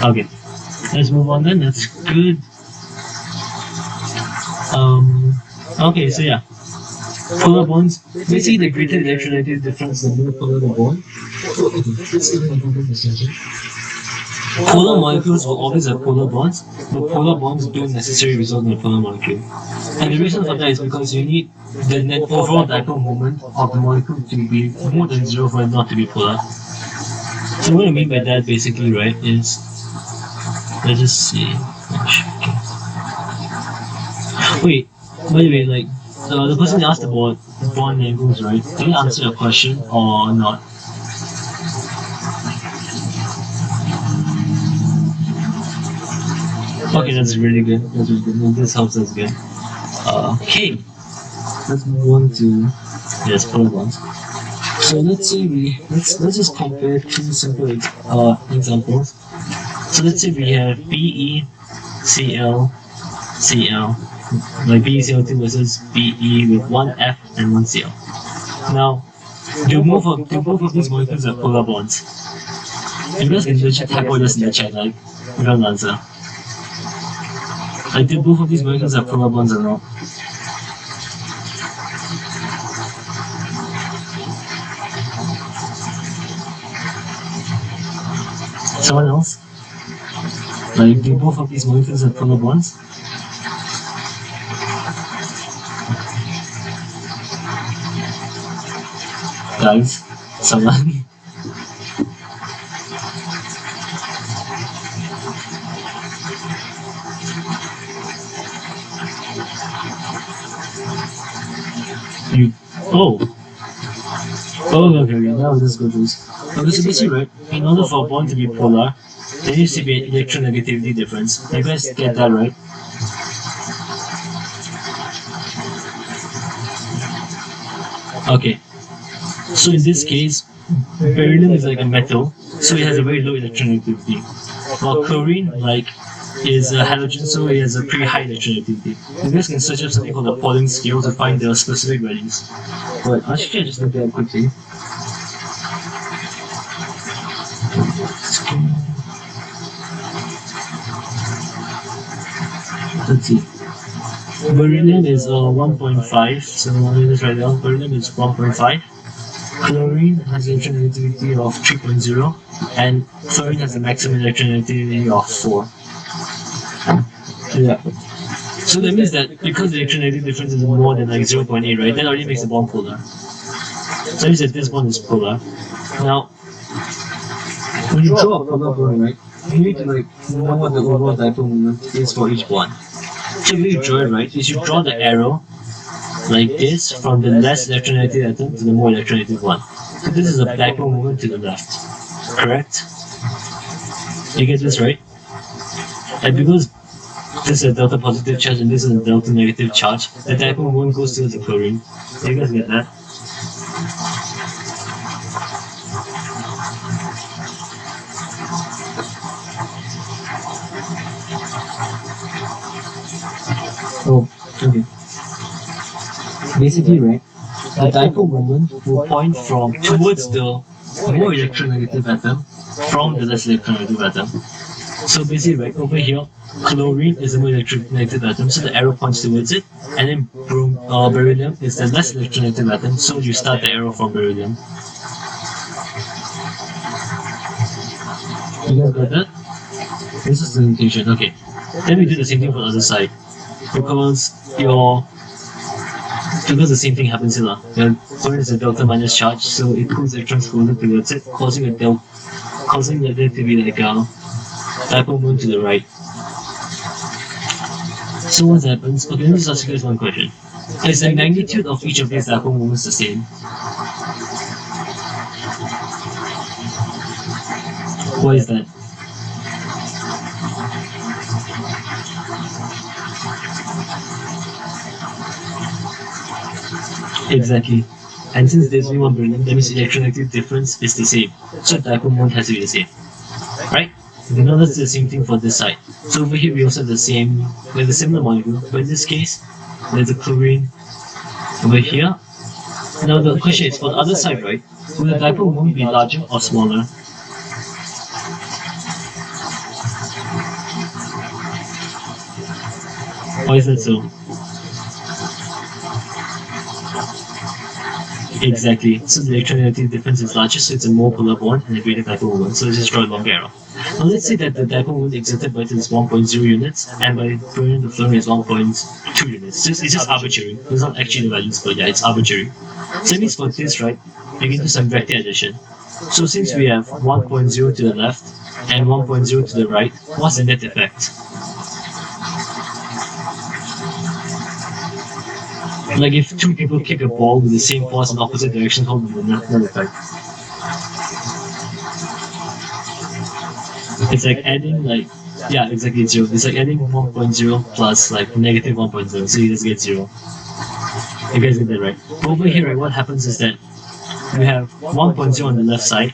Okay, let's move on then, that's good. Okay, so yeah. Polar bonds, basically the greater electronegativity difference, the more polar the bond. Polar molecules will always have polar bonds, but polar bonds don't necessarily result in a polar molecule. And the reason for that is because you need the net overall dipole moment of the molecule to be more than 0 for it not to be polar. So what I mean by that basically, right, is, let's just see. Wait, by the way, like, the person asked about bond angles, right? Can you answer your question or not? Okay, that's really good. That's really good. This helps us good. Okay, let's move on to polar bonds. So let's say let's just compare two simple examples. So let's say we have BeCl, Cl, like BeCl2 versus Be with one F and one Cl. Now, do both of these molecules have polar bonds? You guys can just type all this in the chat, like, we don't answer. Like, do both of these molecules have polar bonds or not? Someone else? Like, do both of these molecules have polar bonds? Guys, someone? Okay, now let's go through this. Okay, so basically, right, in order for a bond to be polar, there needs to be an electronegativity difference. You guys get that, right? Okay, so in this case, beryllium is like a metal, so it has a very low electronegativity. While chlorine, like, is a halogen, so it has a pretty high electronegativity. You guys can search up something called the Pauling scale to find their specific values. But actually, I just looked at it quickly. Let's see. Beryllium is 1.5, so let me just write down. Beryllium is 1.5. Chlorine has an electronegativity of 3.0, and fluorine has a maximum electronegativity of 4. Yeah. So that means that because the electronegativity difference is more than like 0.8, right? That already makes the bond polar. That means that this bond is polar. Now, when you draw a polar bond, right, you need to like know what the overall dipole moment is for each bond. So when you draw it, right, you should draw the arrow like this from the less electronegative atom to the more electronegative one. So this is a dipole moment to the left. Correct? You get this right? And because This is a delta positive charge and this is a delta negative charge. The dipole moment goes towards the chlorine. Do you guys get that? Oh, okay. Basically, right, the dipole moment will point from towards the more electronegative atom from the less electronegative atom. So basically, right, over here, chlorine is the more electronegative atom, so the arrow points towards it, and then beryllium is the less electronegative atom, so you start the arrow from beryllium. You guys got that? This is the notation. Okay. Then we do the same thing for the other side. Because the same thing happens here. The chlorine is a delta minus charge, so it pulls electrons closer towards it, causing there to be like a dipole moment to the right. So what happens? Okay, let me just ask you guys one question. Is the magnitude of each of these dipole moments the same? Why is that? Exactly. And since there's only one beryllium, that means electronegative difference is the same. So the dipole moment has to be the same. Right? We know that's the same thing for this side. So over here we also have we have a similar molecule, but in this case, there's a chlorine over here. Now the question is, for the other side, right, will the dipole moment be larger or smaller? Why is that so? Exactly. So the electronegativity difference is larger, so it's a more polar bond and a greater dipole moment. So let's just draw a longer arrow. Now let's say that the dipole moment exerted by it is 1.0 units, and by fluorine the fluorine is 1.2 units. It's just arbitrary. It's not actually the values, but yeah, it's arbitrary. So that means for this, right, we can do some vector addition. So since we have 1.0 to the left and 1.0 to the right, what's the net effect? Like if two people kick a ball with the same force in opposite directions, what would be the net effect? It's like adding yeah, exactly 0. It's like adding 1.0 plus like negative 1.0, so you just get 0. You guys get that right? But over here, right, what happens is that you have 1.0 on the left side,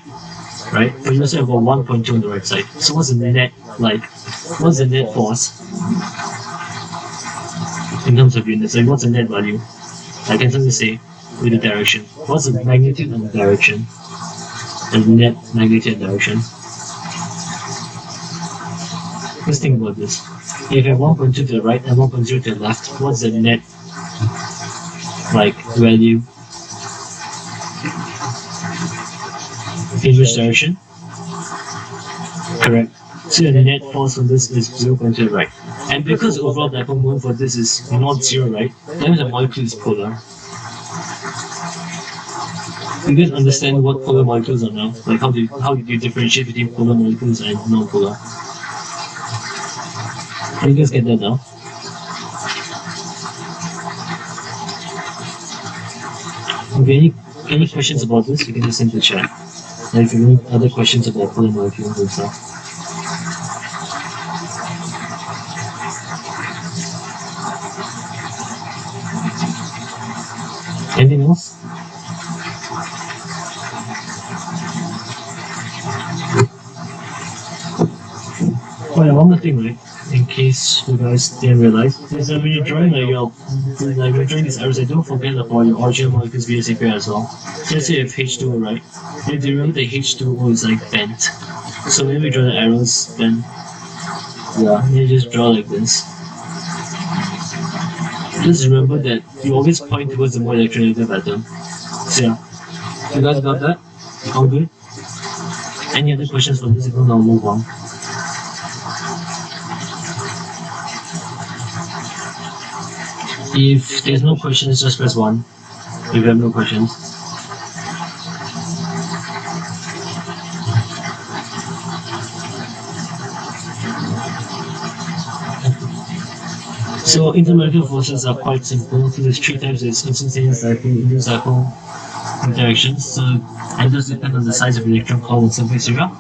right? But you also have a 1.2 on the right side. So what's the net force in terms of units? Like what's the net value? I can simply say with the direction. What's the magnitude and the direction? The net magnitude and direction. Let's think about this. If you have 1.2 to the right and 1.0 to the left, what's the net value? In which direction? Correct. So the net force from this is 0.2 to the right. And because the overall dipole moment for this is not 0, right? That means the molecule is polar. You guys understand what polar molecules are now? Like how do you differentiate between polar molecules and non-polar? Can you guys get that now? Okay, any questions about this? You can just send the chat. And if you have any other questions about polar molecules and stuff. Anything else? Oh yeah, one more thing, right? In case you guys didn't realize, is that when you're drawing these arrows, don't forget about your original molecules VSA pair as well. Let's say you have H2O, right? If you remember the H2O is bent. So when we draw the arrows, then yeah, you just draw like this. Just remember that you always point towards the more electronegative atom. So yeah, you guys got that? All good? Any other questions for this? If not, I'll move on. If there's no questions, just press 1. If you have no questions. So intermolecular forces are quite simple. So there's 3 types: there's instantaneous dipole, induced dipole interactions. So it does depend on the size of the electron, column, and surface area.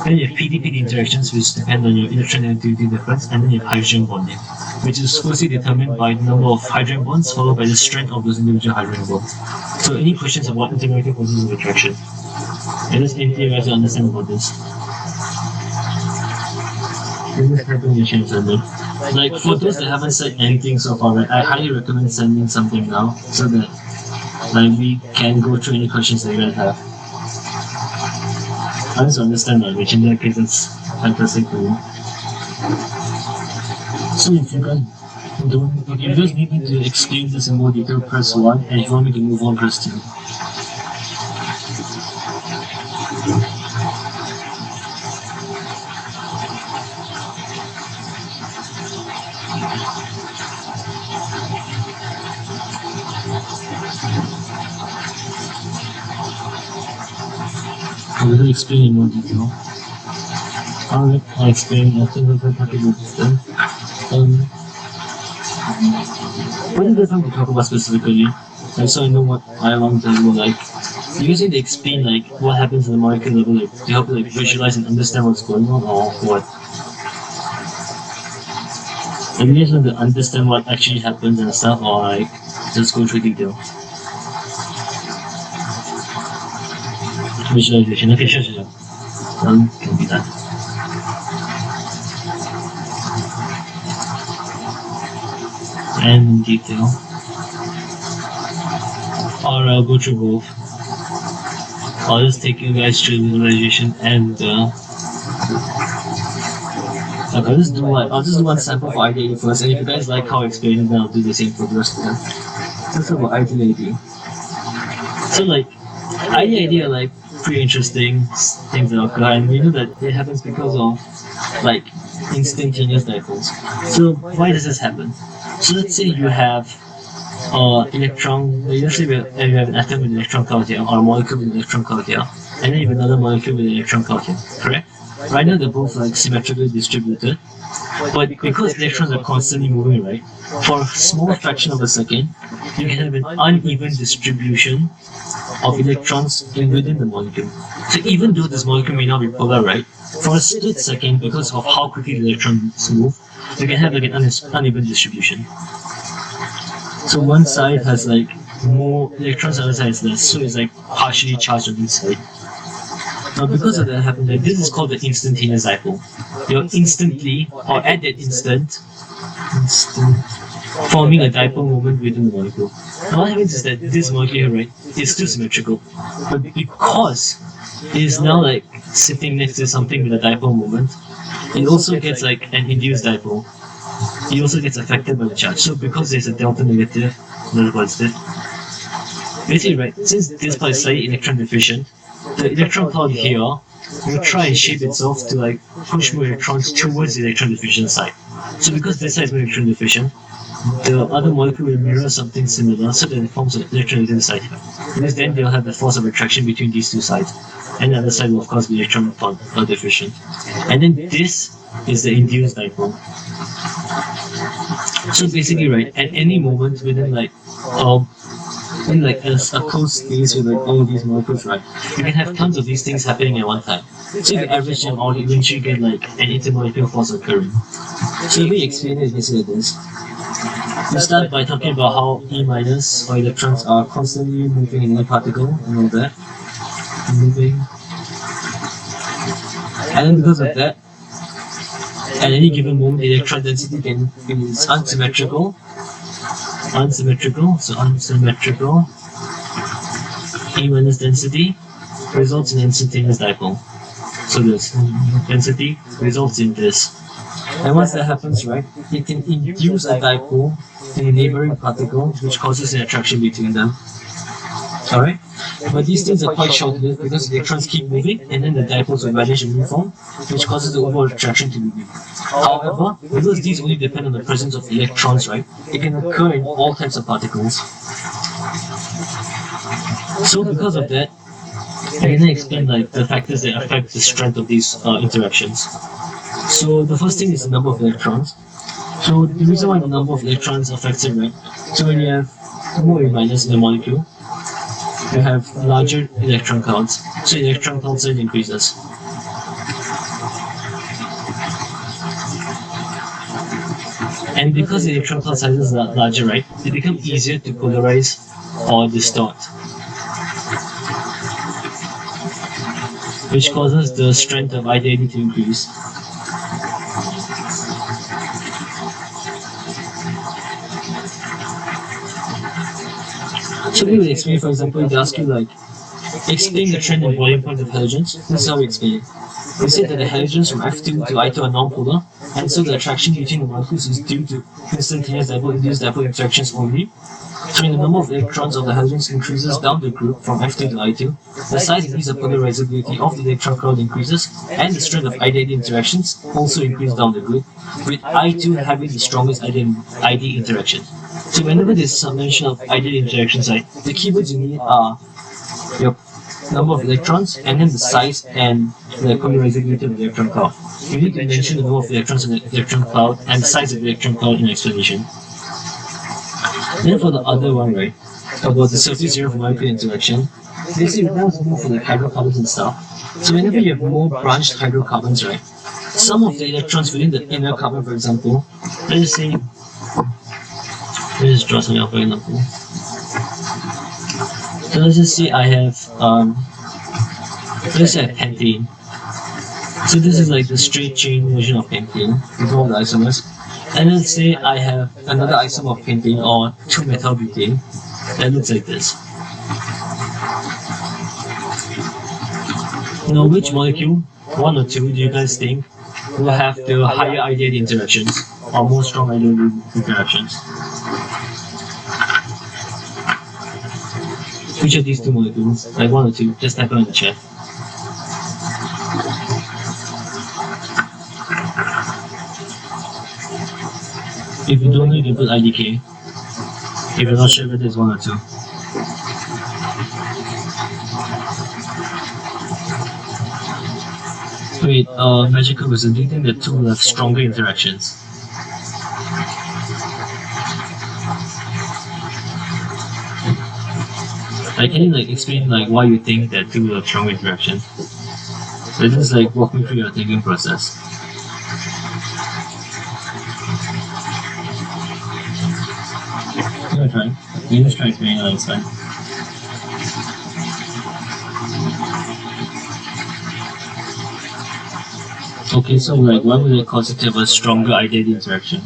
Then you have PD-PD interactions, which depend on your electronegativity difference, and then you have hydrogen bonding, which is firstly determined by the number of hydrogen bonds followed by the strength of those individual hydrogen bonds. So any questions about integrating forces of attraction? And just anything you guys to understand about this? Like for those that haven't said anything so far, right, I highly recommend sending something now so that like we can go through any questions that you guys have. I just understand that, which in that case it's fantastic for you. So if you guys don't, if you just need me to explain this in more detail, press 1, and if you want me to move on, press 2. I will explain in more detail. Alright, I'll explain. I think we'll talk about this then. What do you guys want to talk about specifically? Like, so I know what I want to do. Like, you guys need to explain like what happens at the molecular level, like to help like visualize and understand what's going on, or what? Like, you guys want to understand what actually happens and stuff, or like just go through detail? Visualization. Okay, sure. Can be done. And in detail. Or I'll go through both. I'll just take you guys through visualization and okay, I'll just do one sample for IDA first, and if you guys like how I explain it, then I'll do the same for the rest of them. Let's talk about IDA. So like IDA are like pretty interesting things that occur, and we know that it happens because of like instantaneous dipoles. So why does this happen? So let's say you have electron, let's say you have an atom with an electron count here, or a molecule with an electron count here, and then you have another molecule with an electron count here, correct? Right now they're both like symmetrically distributed, but because electrons are constantly moving, right, for a small fraction of a second, you can have an uneven distribution of electrons within the molecule. So even though this molecule may not be polar, right, for a split second, because of how quickly the electrons move, you can have like an uneven distribution. So one side has like more electrons, the other side is less, so it's like partially charged on each side. Now because of that happens, like, this is called the instantaneous dipole. You're instantly, or at that instant, forming a dipole moment within the molecule. Now what happens is that this molecule here, right, is still symmetrical, but because it is now like sitting next to something with a dipole moment, it also gets like an induced dipole. It also gets affected by the charge. So because there's a delta negative, what's this? Basically, right, since this part is slightly electron deficient, the electron cloud here will try and shape itself to like push more electrons towards the electron deficient side. So because this side is more electron deficient, the other molecule will mirror something similar so that it forms an electronegative side here. Because then they'll have the force of attraction between these two sides. And the other side will of course be electron deficient. And then this is the induced dipole. So basically, right, at any moment within like in like a closed space with like all of these molecules, right, you can have tons of these things happening at one time. So if you average them all, you eventually get like an intermolecular force occurring. So let me explain it basically like this. We start by talking about how E minus or electrons are constantly moving in any particle and all that. Moving. And then because of that, at any given moment, the electron density is unsymmetrical. So unsymmetrical. E minus density results in instantaneous dipole. So this density results in this. And once that happens, right, it can induce a dipole in a neighboring particle, which causes an attraction between them. Alright? But these things are quite short-lived because the electrons keep moving and then the dipoles will vanish in uniform, which causes the overall attraction to be weak. However, because these only depend on the presence of electrons, right, it can occur in all types of particles. So because of that, I can then explain like the factors that affect the strength of these interactions. So the first thing is the number of electrons. So the reason why the number of electrons affects it, right? So when you have more E minus in the molecule, you have larger electron counts. So electron count size increases. And because the electron cloud sizes are larger, right, they become easier to polarize or distort, which causes the strength of ideality to increase. So we will explain, for example, if they ask you like, explain the trend in boiling point of halogens. This is how we explain it. We say that the halogens from F2 to I2 are non-polar, and so the attraction between the molecules is due to instantaneous dipole-induced dipole interactions only. So when the number of electrons of the halogens increases down the group from F2 to I2, the size and ease of polarizability of the electron cloud increases, and the strength of ideal interactions also increase down the group, with I2 having the strongest ideal interaction. So whenever there's some mention of ideal interactions, right, the keywords you need are your number of electrons and then the size and the polarizability of the electron cloud. You need to mention the number of electrons in the electron cloud and the size of the electron cloud in the explanation. Then for the other one, right, about the surface area of molecular interaction, basically that was more for like hydrocarbons and stuff. So whenever you have more branched hydrocarbons, right, some of the electrons within the inner carbon, for example, let's just draw something up for example. So let's just say I have let's say I have pentane. So this is like the straight chain version of pentane with all the isomers. And let's say I have another isomer of pentane or 2-methylbutane that looks like this. Now which molecule, one or two, do you guys think will have the higher ideal interactions or more strong ideal interactions? Which of these two molecules? Like one or two, just type it in the chat. If you don't know, you can put IDK. If you're not sure whether it's one or two. Wait, Magical Wizard, do you think the two will have stronger interactions? Can you like explain like why you think that two will have stronger interactions? So just like walk me through your thinking process. You try. You just try explaining that, it's fine. Okay, so like why would it cause it to have a stronger ideal interaction?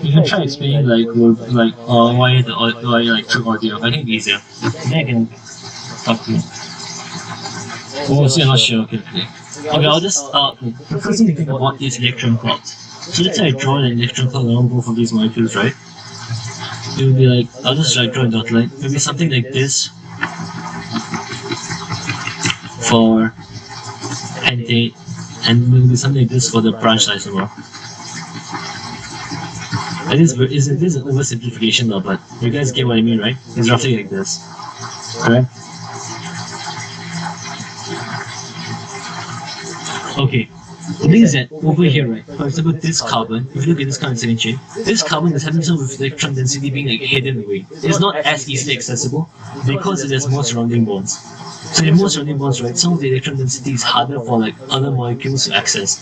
You can try explaining like why through audio. I think it's easier. Then I can talk to you. Oh, so you're not sure. Okay. Okay, I'll just the first thing to think about is electron clouds. So let's say I draw an electron cloud around both of these molecules, right? It will be like, I'll just like draw a dot line. It will be something like this for pentane, and it will be something like this for the branched isomer. It is an oversimplification though, but you guys get what I mean, right? It's roughly like this. Alright? Okay. The thing is that over here, right? For example, this carbon, if you look at this condensation chain, this carbon is having some with electron density being like hidden away. It's not as easily accessible because it has more surrounding bonds. So in more surrounding bonds, right, some of the electron density is harder for like other molecules to access.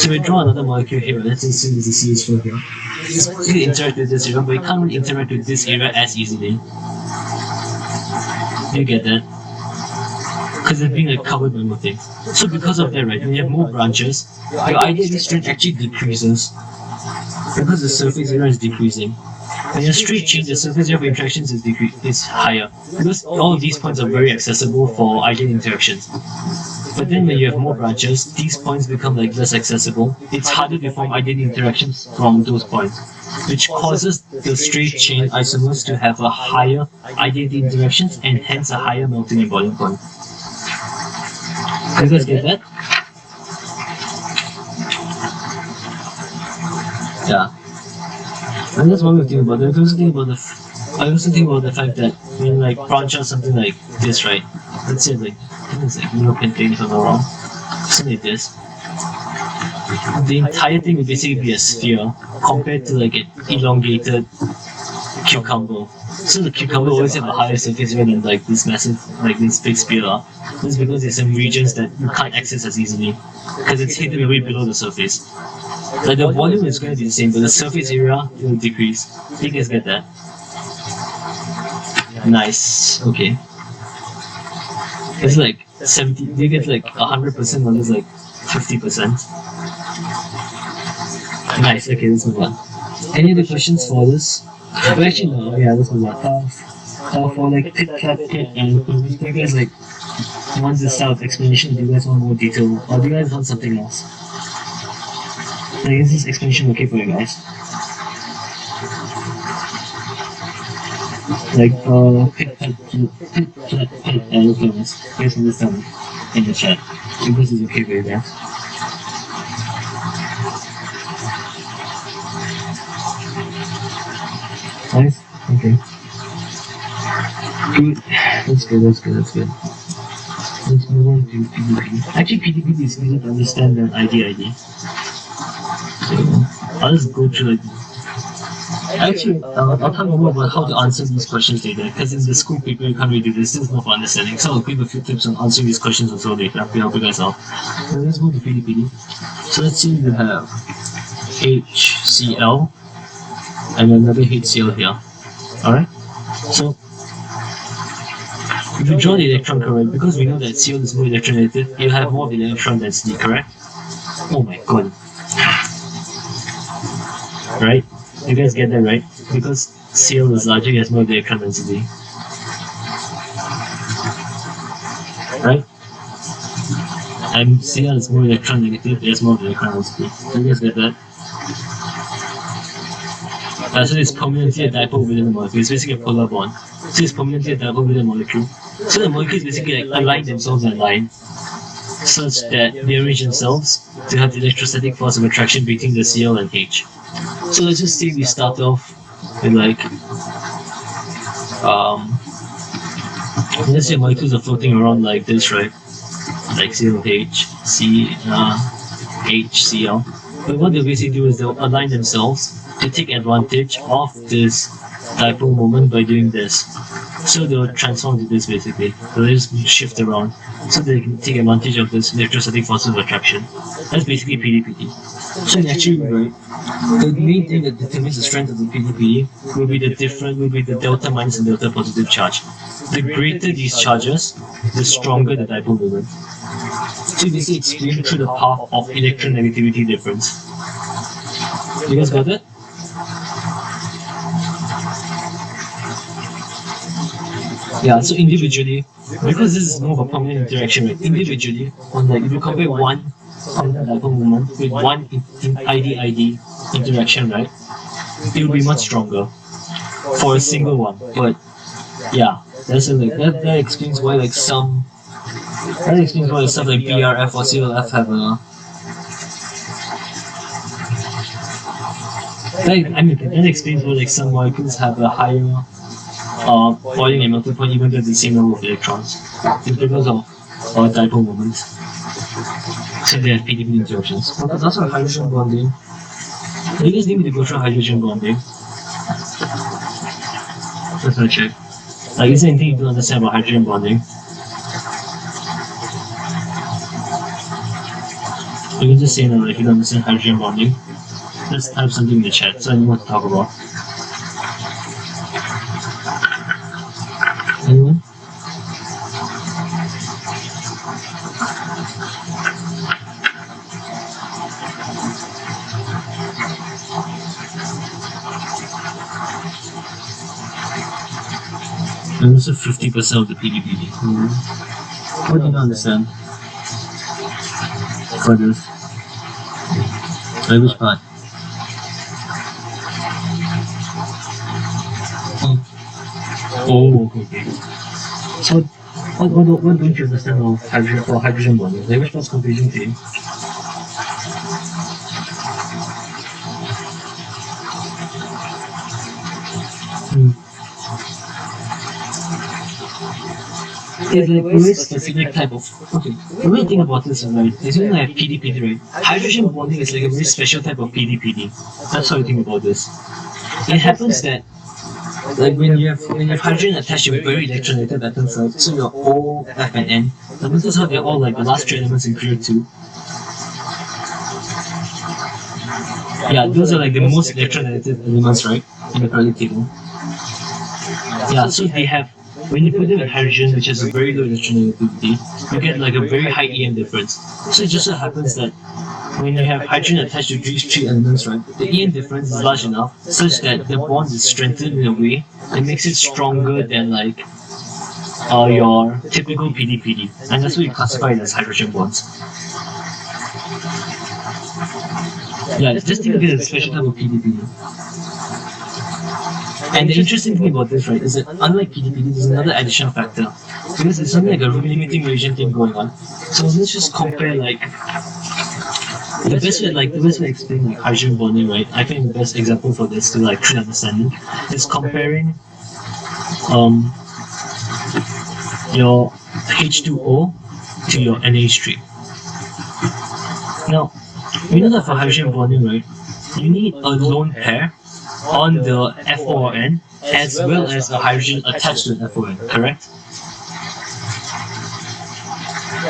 So we draw another molecule here, let's say there's a CH4 here. You can interact with this area, but you can't really interact with this area as easily. Do you get that? Because it's being like covered by more things. So because of that, right, when you have more branches, your ideal strength actually decreases because the surface area is decreasing. When you're straight chain, the surface area of interactions is higher because all of these points are very accessible for ideal interactions. But then when you have more branches, these points become like less accessible. It's harder to form ideal interactions from those points, which causes the straight chain isomers to have a higher ideal interactions and hence a higher melting and boiling point. Do you guys get that? Yeah. And that's one way to think about it. I also think about the fact that when like branch out something like this, right? Let's say like it's like pentane if I'm not wrong. Something like this. The entire thing would basically be a sphere compared to like an elongated cucumber. So the cucumber always have a higher surface area than like this massive, like this big spear. That's because there's some regions that you can't access as easily because it's hidden way below the surface. Like the volume is going to be the same, but the surface area will decrease. You guys get that? Nice. Okay. It's like 70. Do you get like 100% or just like 50%? Nice. Okay, let's move on. Any other questions for this? Well, actually, no. Yeah, let's move on. For like pit, cat, pit, and do you guys like want this style of explanation? Do you guys want more detail, or do you guys want something else? Like, is this explanation okay for you guys? Like, pit, cat, pit, and influence. You guys understand in the chat. If this is okay for you guys. Nice? Okay. Good. That's good. Let's move on to PDP. Actually, PDP is easy to understand than ID. So, I'll just go through like... Actually, I'll talk more about how to answer these questions later, because in the school paper you can't really do this. This is more for understanding. So I'll give a few tips on answering these questions also later to help you guys out. So let's move to PDP. So let's see, we have HCl and another HCl here. Alright? So, if you draw the electron current, because we know that Cl is more electronegative, you have more of the electron density, correct? Oh my god. Right? You guys get that right? Because Cl is larger, it has more of the electron density. Right? And Cl is more electron negative, it has more of the electron density. You guys get that? So it's permanently a dipole within the molecule. It's basically a polar bond. So it's permanently a dipole within the molecule. So the molecules basically like align themselves in a line such that they arrange themselves to have the electrostatic force of attraction between the Cl and H. So let's just say we start off with like let's say molecules are floating around like this, right? Like ClH, HCl. But what they'll basically do is they'll align themselves to take advantage of this dipole moment by doing this. So they'll transform to this basically. They'll just shift around so they can take advantage of this electrostatic force of attraction. That's basically PDPD. So naturally, right, the main thing that determines the strength of the PDPD will be the delta minus and delta positive charge. The greater these charges, the stronger the dipole moment. So this is explained through the path of electronegativity difference. You guys got that? Yeah, so individually, because this is more of a permanent interaction, right? Individually, on like if you compare one dipole moment with one ID interaction, right? It will be much stronger for a single one. But yeah, that's like that explains why like stuff like BRF or CLF have a that explains why like some molecules have a higher boiling and melting point even though the same number of electrons. It's because of dipole moments. So they have PDP interactions. But there's also hydrogen bonding. You guys need me to go through hydrogen bonding? Let's not check. Like, is there anything you don't understand about hydrogen bonding? You can just say no if you don't understand hydrogen bonding. Just type something in the chat so I know what to talk about. Anyone? And also 50% of the PDPD. What do you not understand? For this? Like which part? Oh, okay. So, what don't you understand of hydrogen bonding? Like which part's confusing to you? It's like a very specific type of... Okay, the way to think about this is right, is when I have PDPD, right? Hydrogen bonding is like a very special type of PDPD. That's how you think about this. It happens that Like when you have hydrogen attached to very electronegative atoms, right? So your O, F, and N. And notice how they're all like the last three elements in period 2. Yeah, those are like the most electronegative elements, right? In the periodic table. Yeah, so they have, when you put them in hydrogen, which has a very low electronegativity, you get like a very high EM difference. So it just so happens that when you have hydrogen attached to these three elements, right, the EM difference is large enough such that the bond is strengthened in a way that makes it stronger than like your typical PD-PD, and that's why you classify it as hydrogen bonds. Yeah, just think of it as a special type of PD-PD. And the interesting thing about this, right, is that unlike PD-PD, there's another additional factor. Because there's something like a limiting reagent thing going on. So let's just compare like the best way to explain like hydrogen bonding, right? I think the best example for this to like clear understanding is comparing your H2O to your NH3. Now, you know that for hydrogen bonding, right, you need a lone pair on the FON as well as a hydrogen attached to the FON, correct?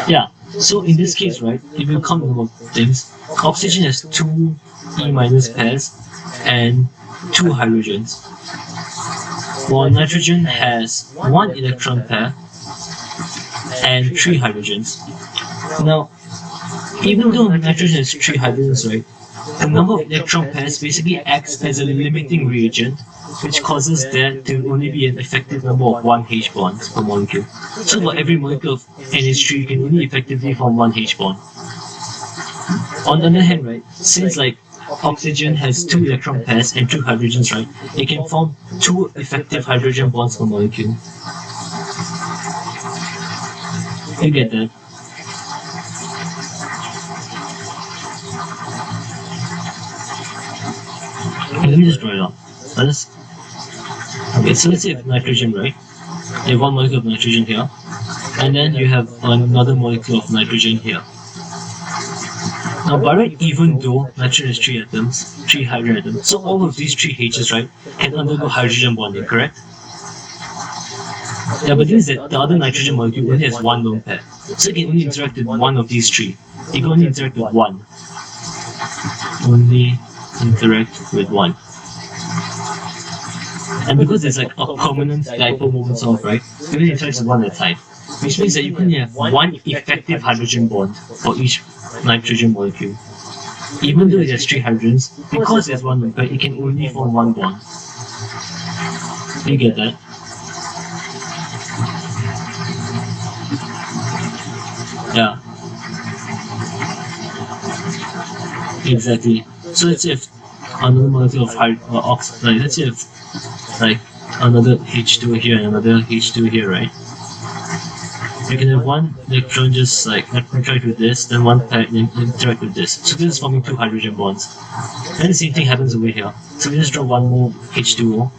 Yeah, so in this case, right, if you count the number of things, oxygen has 2 E- pairs and 2 hydrogens, while nitrogen has 1 electron pair and 3 hydrogens. Now, even though nitrogen has 3 hydrogens, right, the number of electron pairs basically acts as a limiting reagent, which causes there to only be an effective number of 1 H bond per molecule. So for every molecule of NH3, you can only effectively form 1 H bond. On the other hand, right, since like oxygen has 2 electron pairs and 2 hydrogens, right, it can form 2 effective hydrogen bonds per molecule. You get that? Okay, let me just draw it out. Okay, so let's say you have nitrogen, right? You have 1 molecule of nitrogen here, and then you have another molecule of nitrogen here. Now, by right, even though nitrogen has 3 atoms, 3 hydrogen atoms, so all of these 3 H's, right, can undergo hydrogen bonding, correct? Yeah, but the thing is that the other nitrogen molecule only has 1 lone pair, so it can only interact with 1 of these 3. It can only interact with 1. Only interact with 1. And because there's like a permanent dipole moment solved, right, it only interacts with 1 at a time. Which means that you can have 1 effective hydrogen bond for each nitrogen molecule. Even though it has 3 hydrogens, because there's 1 lone pair, it can only form 1 bond. You get that? Yeah. Exactly. So let's say if another molecule of oxygen, let's say if like another H2 here and another H2 here, right? You can have 1 electron just like interact with this, then 1 pair interact with this. So this is forming 2 hydrogen bonds. And the same thing happens over here. So we just draw 1 more H2O.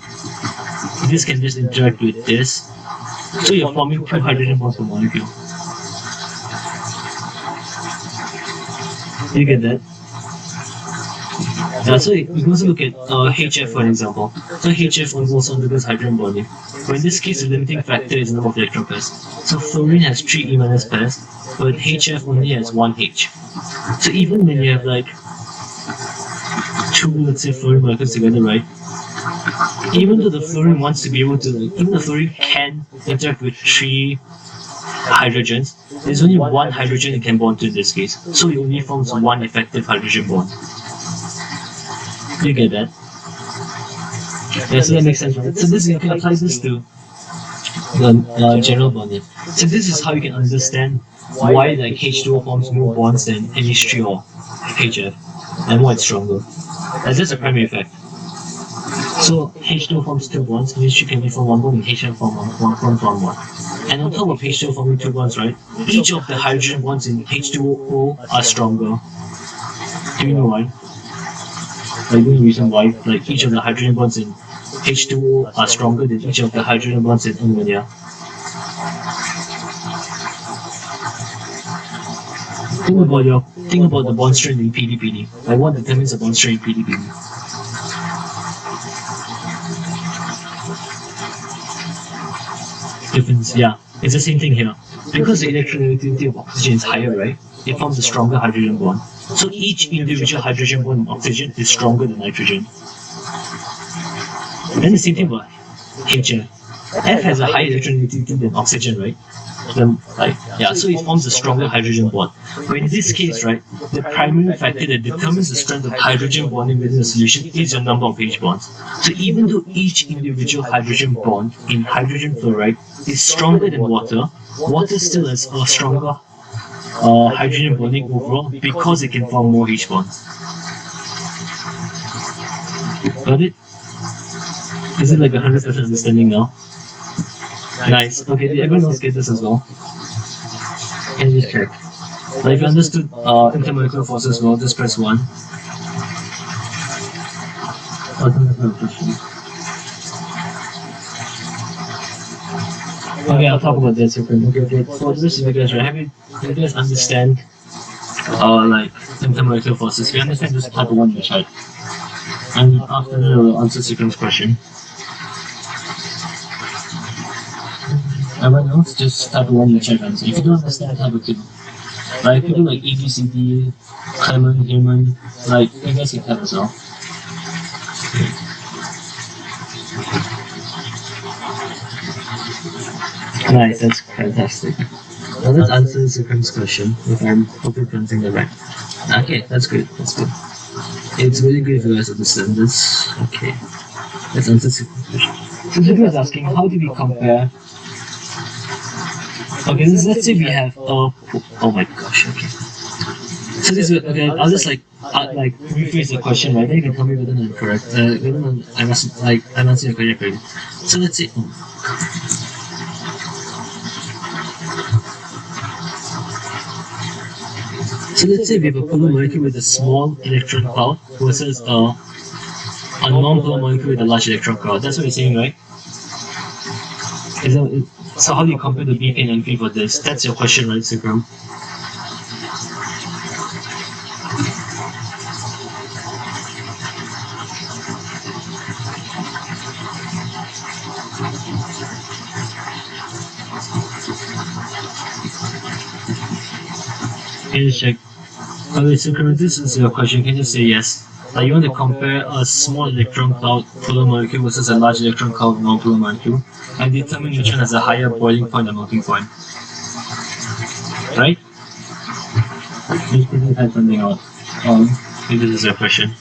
This can just interact with this. So you're forming 2 hydrogen bonds per molecule. You get that? So we can also look at HF for example. So HF also undergoes hydrogen bonding. But in this case, the limiting factor is the number of electron pairs. So fluorine has 3 E- pairs, but HF only has 1 H. So even when you have like 2, let's say, fluorine molecules together, right? Even though the fluorine wants to be able to, like, even the fluorine can interact with 3 hydrogens, there's only 1 hydrogen it can bond to in this case. So it only forms 1 effective hydrogen bond. You get that? Yeah, so that makes sense, right? So this, you can apply this to the general bonding. So this is how you can understand why like H2O forms more bonds than NH3 or HF, and why it's stronger. That's just a primary effect. So H2O forms 2 bonds, NH3 can only form 1 bond, and HF form 1. And on top of H2O forming 2 bonds, right, each of the hydrogen bonds in H2O are stronger. Do you know why? Like the reason why like each of the hydrogen bonds in H2O are stronger than each of the hydrogen bonds in ammonia. Think about the bond strength in PD-PD. Like what determines the bond strength in PD-PD? difference, yeah. It's the same thing here. Because the electronegativity of oxygen is higher, right? It forms a stronger hydrogen bond. So each individual hydrogen bond in oxygen is stronger than nitrogen. And the same thing about H. F has a higher electronegativity than oxygen, right? So it forms a stronger hydrogen bond. But in this case, right, the primary factor that determines the strength of hydrogen bonding within the solution is the number of H bonds. So even though each individual hydrogen bond in hydrogen fluoride is stronger than water, water still has a stronger hydrogen bonding overall because it can form more H bonds. Got it? Is it like 100% understanding now? Nice. Okay, did everyone else get this as well? Can you just check? Like if you understood intermolecular forces well, just press 1. Okay, I'll talk about that. Okay, for the rest of you guys, right? Do you guys understand like intermolecular forces? If you understand, just type 1 in the chat. And after that, I'll answer Sikram's question. Everyone else, just type 1 in the chat answer. If you don't understand, type a 2. Like people like ABCD, Clement, Human, like you guys can type as well. Nice, that's fantastic. Now let's answer Sikram's question, if I'm hopefully pronouncing that right. Okay, that's good, that's good. It's really good if you guys understand this. Okay, let's answer Sikram's question. So Sikram is asking, how do we compare? Okay, let's say we have oh my gosh, okay. So this is okay. I'll just like rephrase the question, right? Then you can tell me whether I'm correct. Whether I'm answering your question correctly. So let's say. So let's say we have a polar molecule with a small electron cloud versus a non-polar molecule with a large electron cloud. That's what you're saying, right? So how do you compare the BP and NP for this? That's your question, right, Sikram? Can you check? Okay, Sikram, this is your question. Can you say yes? You want to compare a small electron cloud polar molecule versus a large electron cloud non-polar molecule and determine which one has a higher boiling point and melting point. Right? Maybe you type something out. Maybe this is your question.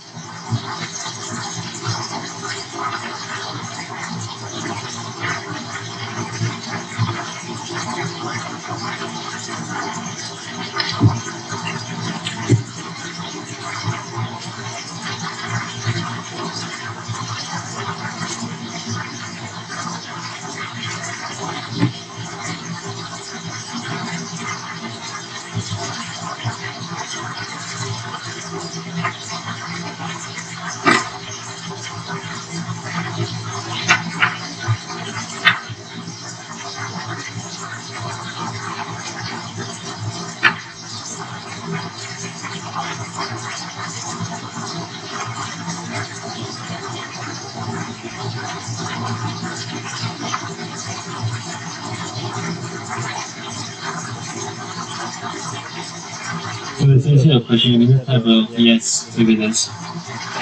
So to answer your question, you can type a yes with this.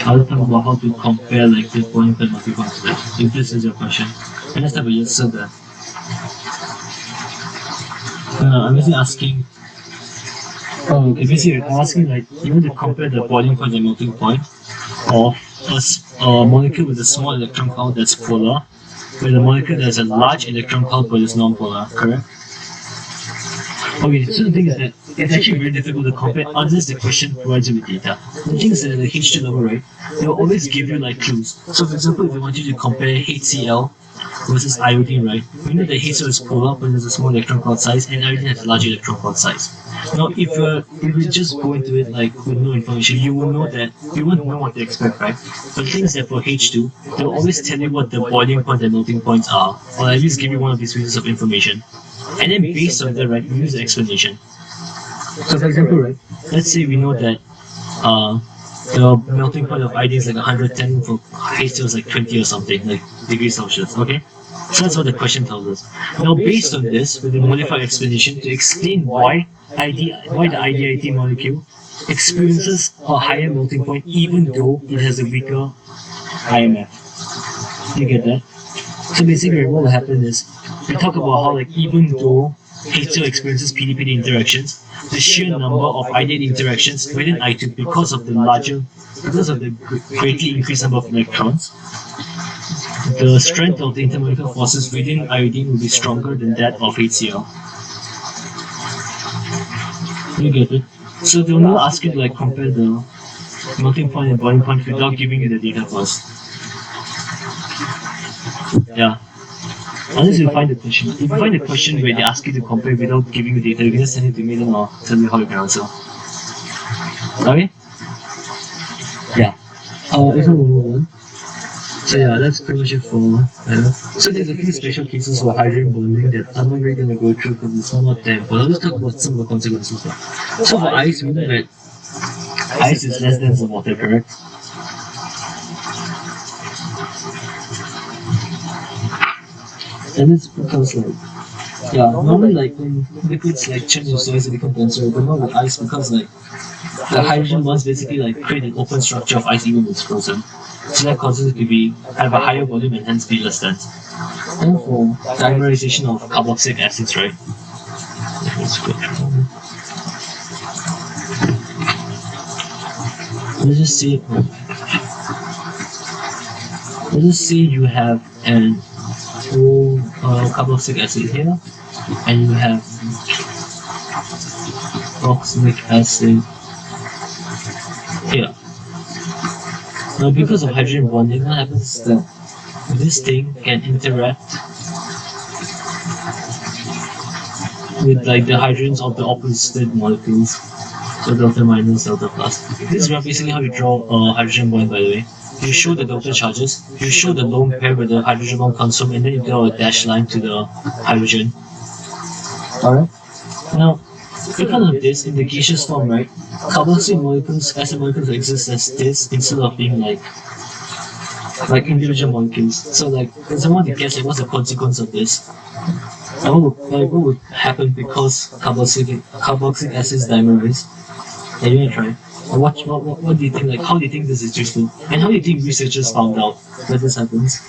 I'll talk about how to compare like this boiling point melting point to that. If this is your question, and let's type a yes so that. I'm basically asking. Oh, okay. Basically, I'm asking like you want to compare the boiling point and melting point of a molecule with a small electron cloud that's polar with a molecule that has a large electron cloud but is non-polar, correct? Okay, so the thing is that it's actually very difficult to compare unless the question provides you with data. The thing is that at the H2 level, right, they'll always give you like clues. So for example, if they want you to compare HCl versus iodine, right, we know that HCl is polar but there's a small electron cloud size and iodine has a large electron cloud size. Now if we just go into it like with no information, you will know that you won't know what to expect, right? But the thing is that for H2, they'll always tell you what the boiling point and melting points are, or at least give you one of these pieces of information. And then based on that, right, we use the explanation. So for example, right, let's say we know that the melting point of iodine is like 110, for HCl is like 20 or something, like degrees Celsius, okay? So that's what the question tells us. Now, based on this, with a modified explanation to explain why the IDIT molecule experiences a higher melting point even though it has a weaker IMF. You get that? So basically what will happen is, we talk about how like even though HCl experiences PD-PD interactions, the sheer number of ideate interactions within I2 because of the greatly increased number of electrons, the strength of the intermolecular forces within iodine will be stronger than that of HCl. You get it? So they'll not ask you to like compare the melting point and boiling point without giving you the data first. Yeah. Unless you find the question. If you find the question where they ask you to compare without giving you data, you can just send it to me and I'll tell you how you can answer. Okay? Yeah. If I move on. So yeah, that's pretty much it for So there's a few special cases for hydrogen bonding that I'm not really going to go through because it's not that, but I'll just talk about some of the consequences. So for ice, we know that ice is less dense than water, correct? And it's because normally like when liquids like change in size, they become denser, but not with ice because like the hydrogen bonds basically like create an open structure of ice even when it's frozen. So that causes it to have a higher volume and hence be less dense. And for dimerization of carboxylic acids, right? Let's just say you have an carboxylic acid here, and you have oxalic acid here. Now, because of hydrogen bonding, what happens is that this thing can interact with like the hydrogens of the opposite molecules, so delta minus, delta plus. This is basically how you draw a hydrogen bond, by the way. You show the delta charges, you show the lone pair where the hydrogen bond comes from, and then you draw a dashed line to the hydrogen. Alright? Now, because of this, in the gaseous form, right, carboxylic molecules, acid molecules exist as this instead of being like individual molecules. So like, if someone to guess like what's the consequence of this? What would happen because carboxylic acids dimerize? Are you gonna try? What do you think? Like, how do you think this is useful? And how do you think researchers found out that this happens?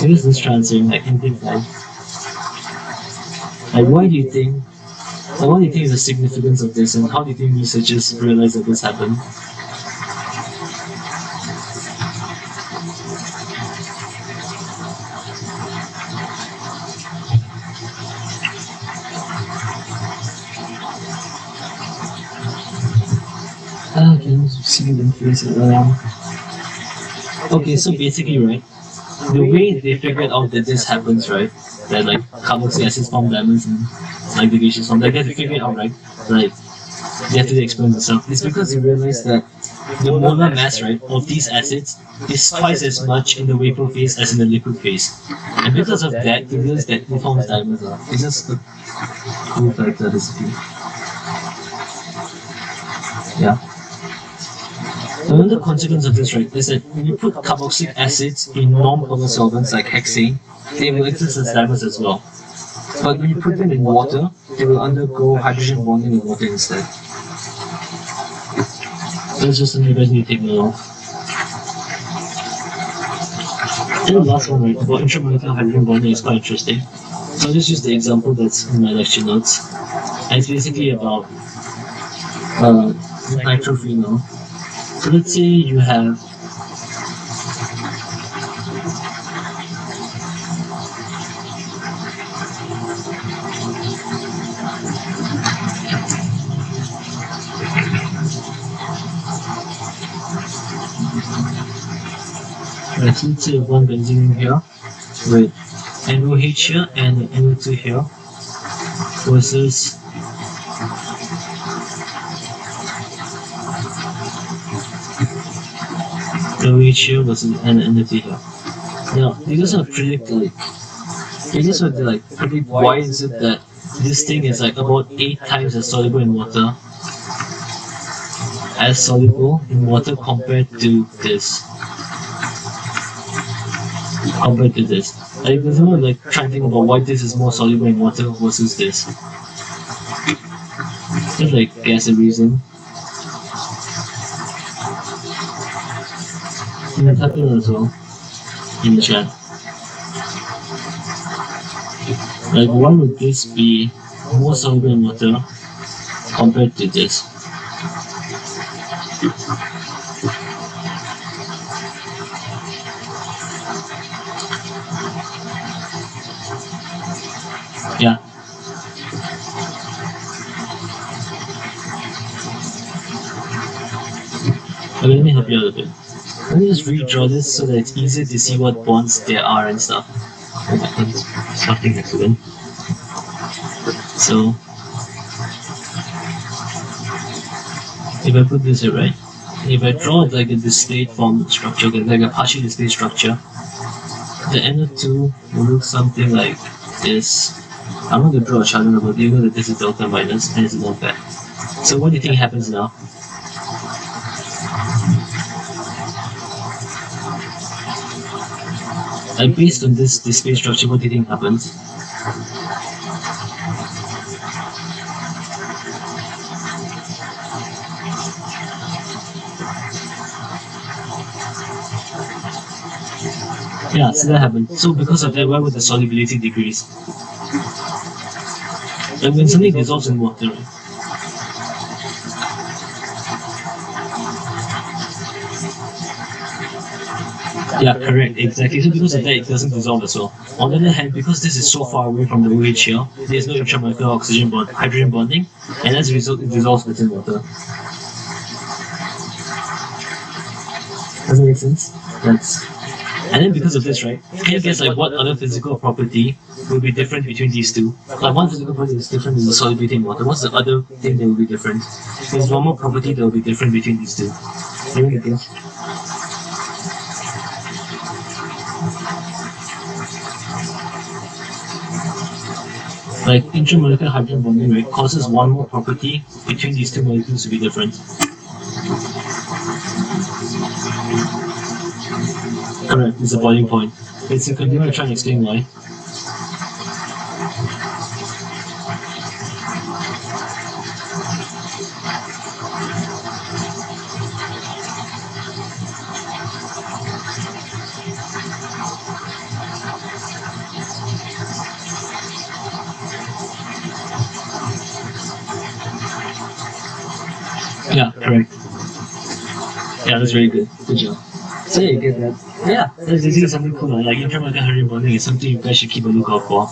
Here's this transient, like anything like what do you think is the significance of this, and how do you think researchers realize that this happened? Okay, let's see them face it. Okay, so basically, right, the way they figured out that this happens, right, that like carboxylic acids form diamonds and like the gaseous form, like they have to figure it out, right, like they have to do the experiment themselves. It's because they realized that the molar mass, right, of these acids is twice as much in the vapor phase as in the liquid phase, and because of that, they realized that it forms diamonds. It's just a cool characteristic. Yeah. Another consequence of this, right, is that when you put carboxylic acids in non-polar solvents like hexane, they will exist as diamonds as well. But when you put them in water, they will undergo hydrogen bonding in water instead. That's just something you guys need to take note of. And the last one, right, about intramolecular hydrogen bonding is quite interesting. So I'll just use the example that's in my lecture notes. And it's basically about nitrophenol. So let's say you have let's say one benzene here with NOH here and NO2 here versus OH here versus NO2 here. Now, you just want to predict predict why is it that this thing is like about 8 times as soluble in water as soluble in water compared to this. Like, there's no like trying to think about why this is more soluble in water versus this. Just like guess a reason. You can type it as well in the chat. Like, why would this be more soluble in water compared to this? Yeah. Okay, let me help you out a bit. Let me just redraw this so that it's easier to see what bonds there are and stuff. Oh my god, it's something accident. So, if I put this here, right? If I draw like a discrete form structure, like a partially discrete structure, the NO2 will look something like this. I'm going to draw a chart about you know that this is delta minus and it's not bad. So what do you think happens now? And based on this discrete structure, what do you think happens? Yeah, so that happened. So because of that, why would the solubility decrease? Like when something dissolves in water, right? Yeah, correct, exactly. So because of that, it doesn't dissolve as well. On the other hand, because this is so far away from the OH here, there's no intramolecular oxygen bond, hydrogen bonding, and as a result, it dissolves within water. Does that make sense? And then because of this, right, can you guess like what other physical property will be different between these two? Like one physical property is different in the solubility in water. What's the other thing that will be different? There's one more property that will be different between these two. Can you guess? Like intramolecular hydrogen bonding rate causes one more property between these two molecules to be different. Correct, it's a boiling point. It's a continue to try and explain why. Yeah, correct. Yeah, that's very good. Good job. So yeah, you get that. Yeah, that's basically something cool. Like intramolecular hydrogen bonding is something you guys should keep a lookout for.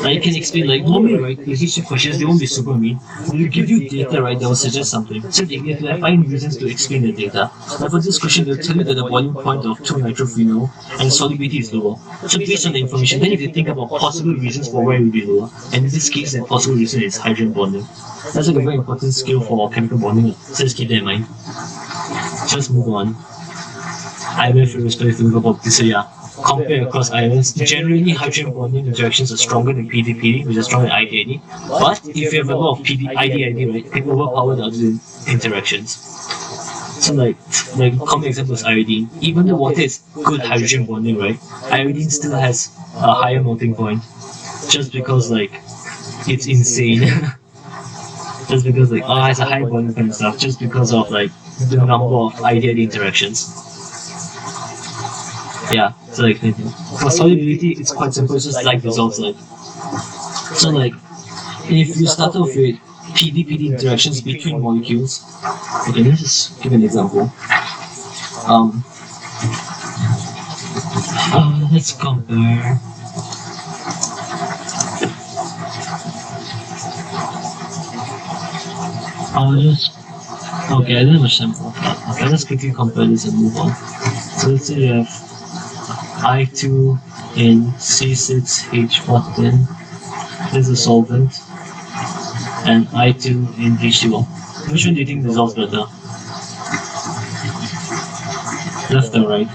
Like you can explain, like normally, right, you teach you questions, they won't be super mean. They'll give you data, right, that will suggest something. So you have to find reasons to explain the data. Like for this question, they'll tell you that the boiling point of 2-nitrophenol and solubility is lower. So based on the information, then if you think about possible reasons for why it will be lower, and in this case, the possible reason is hydrogen bonding. That's like a very important skill for chemical bonding. So just keep that in mind. Just move on. I will respect to look about this. So yeah, compare across islands. Generally, hydrogen bonding interactions are stronger than PD-PD, which is stronger than ID-ID. But if you have a lot of ID-ID, right, they overpower the other interactions. So like common example is iodine. Even though water is good hydrogen bonding, right, iodine still has a higher melting point, just because like it's insane. Just because like it has a high bonding point and stuff. Just because of like the number of ID-ID interactions. Yeah, so like for solubility, it's quite simple. It's just like dissolves like. So like, if you start off with PD-PD interactions between molecules, okay, let's just give an example. Let's compare. Okay, I don't have a sample. Okay, let's quickly compare this and move on. So let's say you have I2 in C6H14, this is a solvent, and I2 in H2O. Which one do you think dissolves better? Left or right?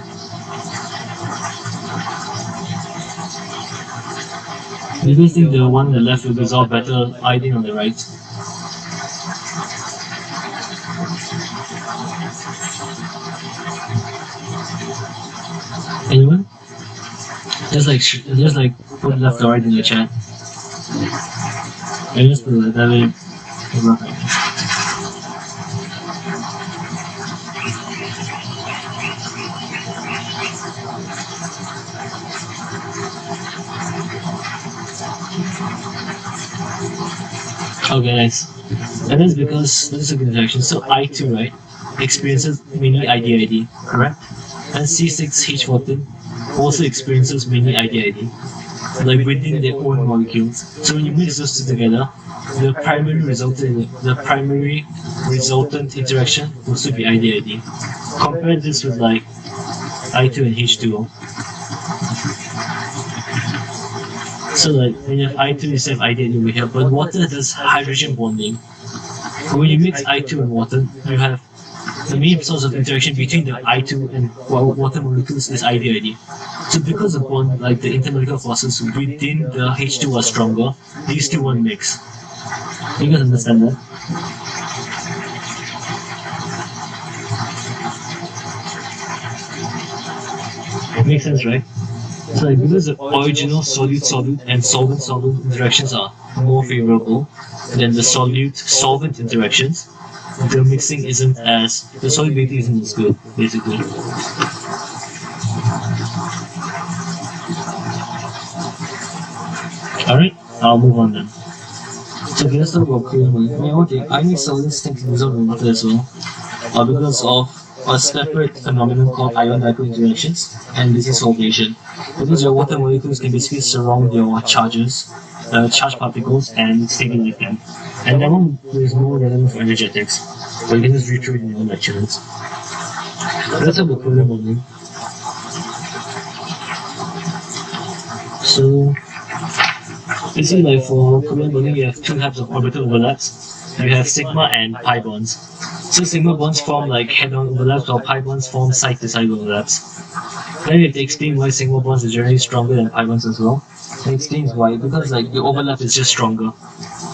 Do you think the one on the left will dissolve better, iodine on the right? Anyone? Just like put left or right in the chat. I just put it that way. Okay, nice. That is because this is a good interaction. So I2, right, experiences mini IDID, correct? And C6H14 also experiences mini IDID, like within their own molecules. So when you mix those two together, the primary resultant interaction will also be IDID. Compare this with like I2 and H2O. So like when you have I2, you have IDID over here, but water does hydrogen bonding. When you mix I2 and water, you have the main source of interaction between the I2 and water molecules is IDID. So because the bond, like the intermolecular forces within the H2 are stronger, these two won't mix. You guys understand that? Makes sense, right? So like, because the original solute-solute and solvent-solvent interactions are more favorable than the solute-solvent interactions, the mixing isn't as, the solubility isn't as good, basically. Alright, I'll move on then. So let's talk about Combustion. I need solids tend to dissolve in water as well, because of a separate phenomenon called ion-dipole interactions, and this is solvation. Because your water molecules can basically surround your charges, charged particles, and stabilize them. And that one is more relevant for energetics, but you can just read through it in your lecture notes. Let's have a Combustion bonding. So, basically, like for Combustion bonding, you have two types of orbital overlaps. You have sigma and pi bonds. So sigma bonds form like head-on overlaps, while pi bonds form side-to-side overlaps. Then we have to explain why sigma bonds are generally stronger than pi bonds as well. It explains why, because like the overlap is just stronger.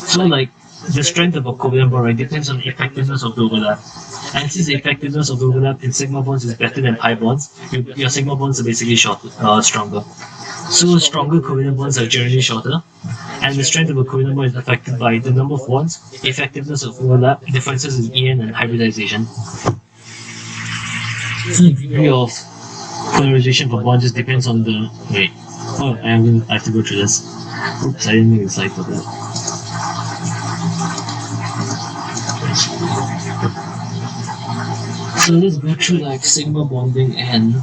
So like the strength of a covalent bond, right, depends on the effectiveness of the overlap. And since the effectiveness of the overlap in sigma bonds is better than pi bonds, your sigma bonds are basically stronger. So stronger covalent bonds are generally shorter, and the strength of a covalent bond is affected by the number of bonds, effectiveness of overlap, differences in EN, and hybridization. The degree of polarization for bonds just depends on the... Wait. Oh, I have to go through this. Oops, I didn't make a slide for that. So let's go through like sigma bonding and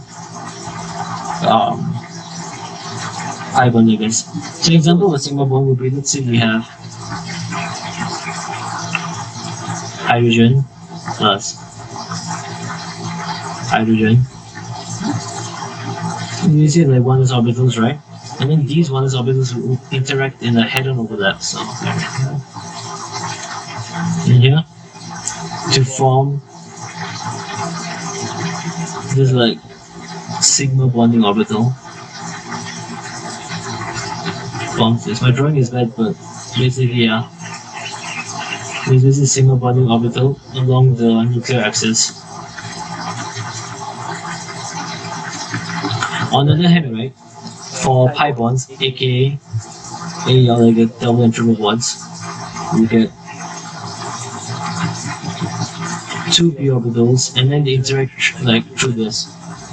pi bonding, I guess. So an example of a sigma bond would be, let's say we have hydrogen plus hydrogen. You see like one is orbitals, right? And then these one is orbitals will interact in a head-on overlap. So in here to form this like sigma bonding orbital. Forms this. My drawing is bad, but basically yeah. This is a sigma bonding orbital along the nuclear axis. On the other hand, right, for pi bonds, aka like a double and triple bonds, you get two p orbitals, and then they interact like through this.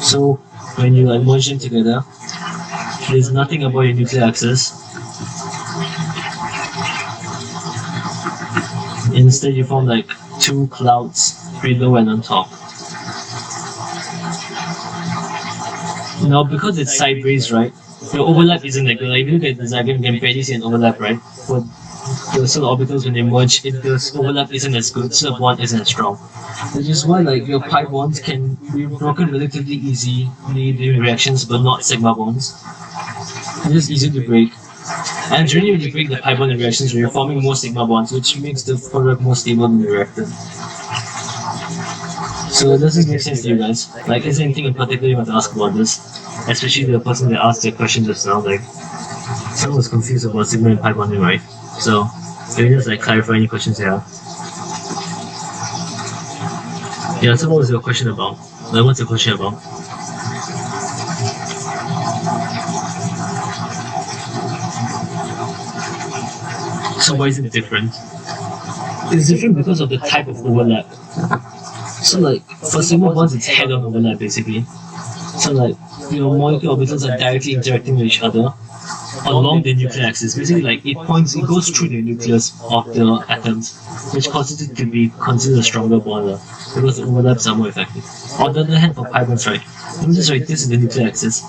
So when you like merge them together, there's nothing about your nuclear axis. Instead, you form like two clouds below and on top. Now, because it's sideways, right, the overlap isn't that good. Like, if you look at the diagram, you can barely see an overlap, right? But the solar orbitals, when they merge, the overlap isn't as good, so the bond isn't as strong. Which is why, like, your pi bonds can be broken relatively easily during reactions, but not sigma bonds. It's just easy to break. And generally, when you break the pi bond in reactions, you're forming more sigma bonds, which makes the product more stable in the reactor. So does this make sense to you guys? Like, is there anything in particular you want to ask about this? Especially the person that asked the question just now, like, someone was confused about sigma and pi bonding, right? So, can you just like clarify any questions you have? Yeah, so what was your question about? Like, what's your question about? So why is it different? It's different because of the type of overlap. So like for single bonds, it's head-on overlap basically. So like your molecular orbitals are directly interacting with each other along the nuclear axis. Basically, like it goes through the nucleus of the atoms, which causes it to be considered a stronger bond because the overlaps are more effective. On the other hand, for pi bonds, right, notice right, this is the nuclear axis.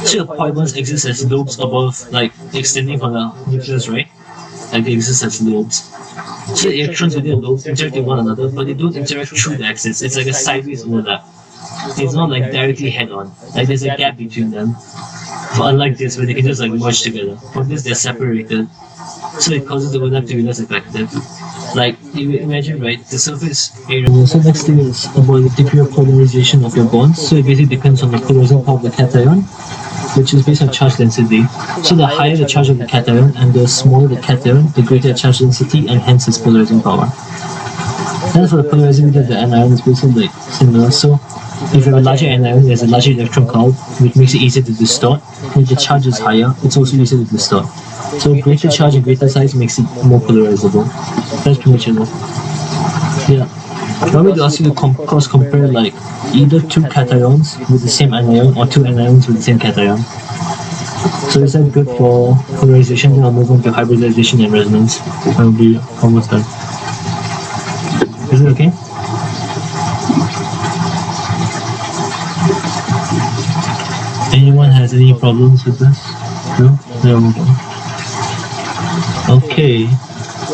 So your pi bonds exist as lobes above, like extending from the nucleus, right? Like they exist as lobes. So the electrons within the lobes interact with one another, but they don't interact through the axis. It's like a sideways overlap. It's not like directly head-on. Like there's a gap between them. But unlike this, where they can just like merge together. For this, they're separated. So it causes the overlap to be less effective. Like, you imagine, right, the surface area. So next thing is about the degree of polarization of your bonds. So it basically depends on the polarizing power of the cation, which is based on charge density. So the higher the charge of the cation and the smaller the cation, the greater the charge density and hence its polarizing power. And for the polarization of the anion, it's basically like similar. So if you have a larger anion, there's a larger electron cloud, which makes it easier to distort. If the charge is higher, it's also easier to distort. So greater charge and greater size makes it more polarizable. That's pretty much enough. Yeah. I want me to ask you to cross-compare like either two cations with the same anion or two anions with the same cation. So is that good for polarization? Then I'll move on to hybridization and resonance. I'll be almost done. Is it okay? Anyone has any problems with this? No? No. Okay.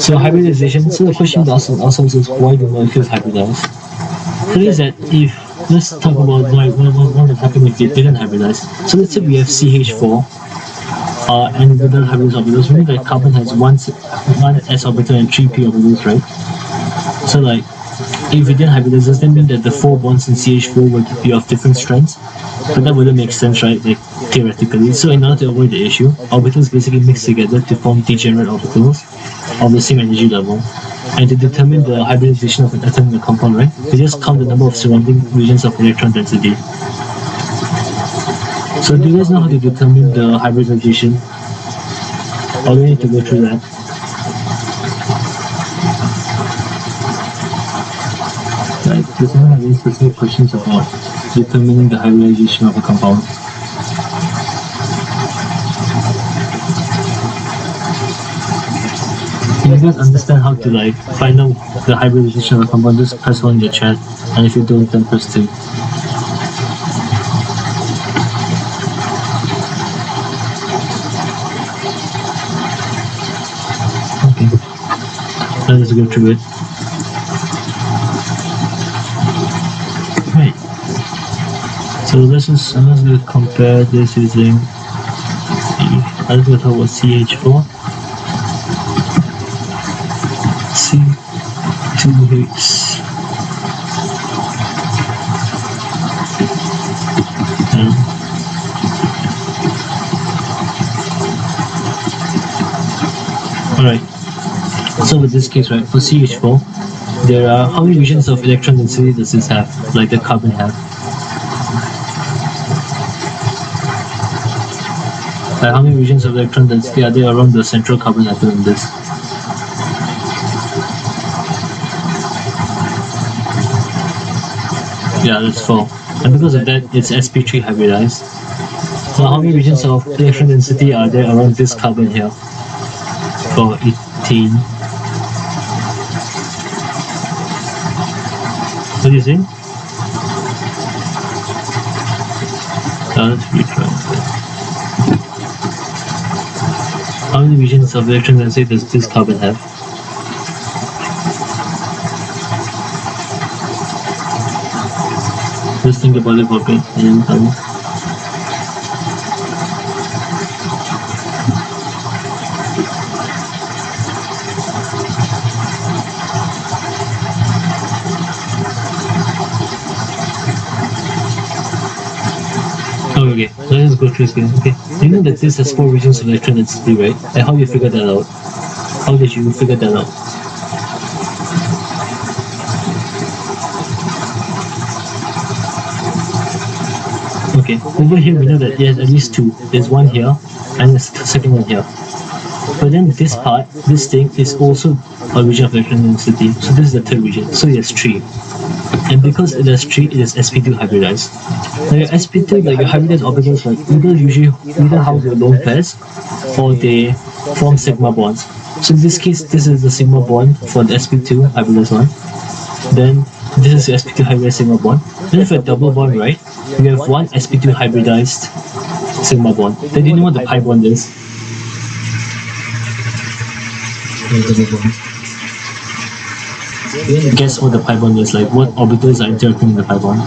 So hybridization. So the question to ask ourselves is why do molecules hybridize? So is that if let's talk about what would happen if it didn't hybridize. So let's say we have CH4 and we don't hybridize orbitals. We know that carbon has one s orbital and 3 p orbitals, right? So like if we didn't hybridize, does that mean that the 4 bonds in CH4 would be of different strengths? But that wouldn't make sense, right? Like theoretically. So in order to avoid the issue, orbitals basically mix together to form degenerate orbitals of the same energy level. And to determine the hybridization of an atom in a compound, right, we just count the number of surrounding regions of electron density. So do you guys know how to determine the hybridization? Or do we need to go through that? Like, does anyone have any specific questions about determining the hybridization of a compound? If you guys understand how to like find out the hybridization of a compound, just press 1 in the chat, and if you don't, then press 2. Okay, let's go through it. Right. So let's compare this using. Let's go talk about CH4. C2H. Alright. So with this case, right, for CH4, there are how many regions of electron density does this have? Like the carbon have? Like how many regions of electron density are there around the central carbon atom in this? Yeah, that's 4. And because of that, it's Sp2 hybridized. So how many regions of electron density are there around this carbon here? For 18. What do you think? Let's retry. How many regions of electron density does this carbon have? Just think about it for a bit and tell me. Okay, so let's go through this again. Okay, you know that this has 4 regions of electron density, right? And how do you figure that out? How did you figure that out? Okay, over here we know that there's at least 2. There's one here and there's the second one here. But then this part, this thing is also a region of electron density. So this is the third region. So it has 3. And because it has 3, it is Sp2 hybridized. Now your Sp2, like your hybridized orbitals, like either house your lone pairs or they form sigma bonds. So in this case, this is the sigma bond for the Sp2 hybridized one. Then this is your Sp2 hybridized sigma bond. Then if a double bond, right, you have one Sp2 hybridized sigma bond. Then do you know what the pi bond is? Guess what the pi bond is, like what orbitals are interacting in the pi bond.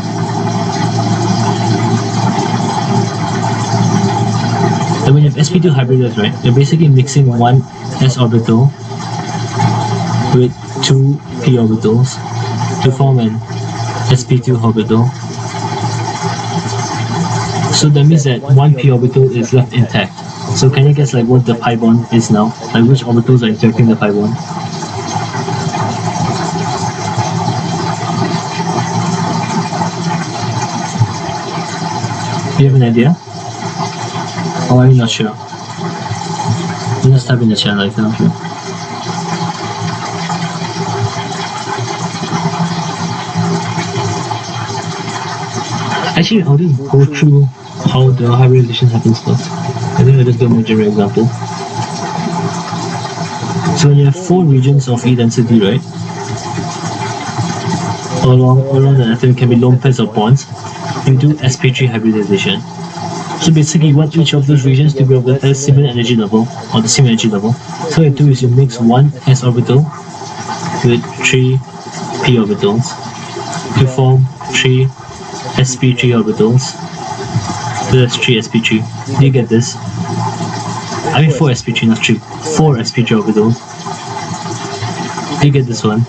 And when you have Sp2 hybridized, right, you're basically mixing one s orbital with 2 p orbitals to form an Sp2 orbital. So that means that one p orbital is left intact. So can you guess like what the pi bond is now? Like which orbitals are interacting the pi bond? Do you have an idea? Or are you not sure? You just type in the chat like that, okay? Actually, I'll just go through how the hybridization happens first. I think I'll just do a more general example. So when you have 4 regions of E density, right? Along the atom can be lone pairs or bonds. You do Sp3 hybridization. So basically you want each of those regions to be of the similar energy level or the same energy level. So what you do is you mix one s orbital with 3 p orbitals to form 3 Sp3 orbitals. So that's 3 Sp3. Do you get this? I mean 4 Sp3, not 3. 4 Sp3 orbitals. Do you get this one?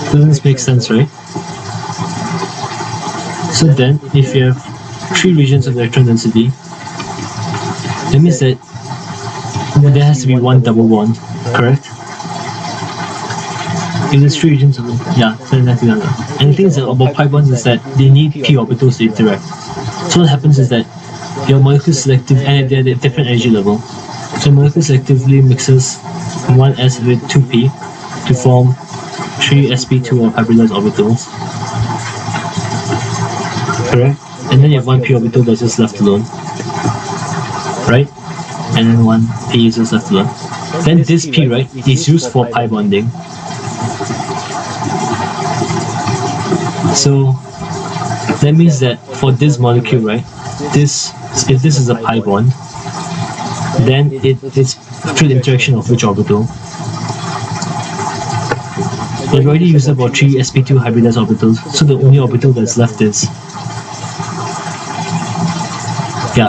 Doesn't this make sense, right? So then, if you have 3 regions of electron density, that means that there has to be one double bond, correct? If there's 3 regions of then that's together. And the thing is about pi bonds is that they need p orbitals to interact. So what happens is that your molecule selective and they're at different energy level. So molecule selectively mixes 1s with 2p to form 3 Sp2 of hybridized orbitals. Correct? And then you have 1 p orbital that's just left alone. Right? And then 1 p is just left alone. Then this p, right, is used for pi bonding. So that means that for this molecule, right, if this is a pi bond, then it's through the interaction of which orbital? We've already used about 3 Sp2 hybridized orbitals, so the only orbital that's left is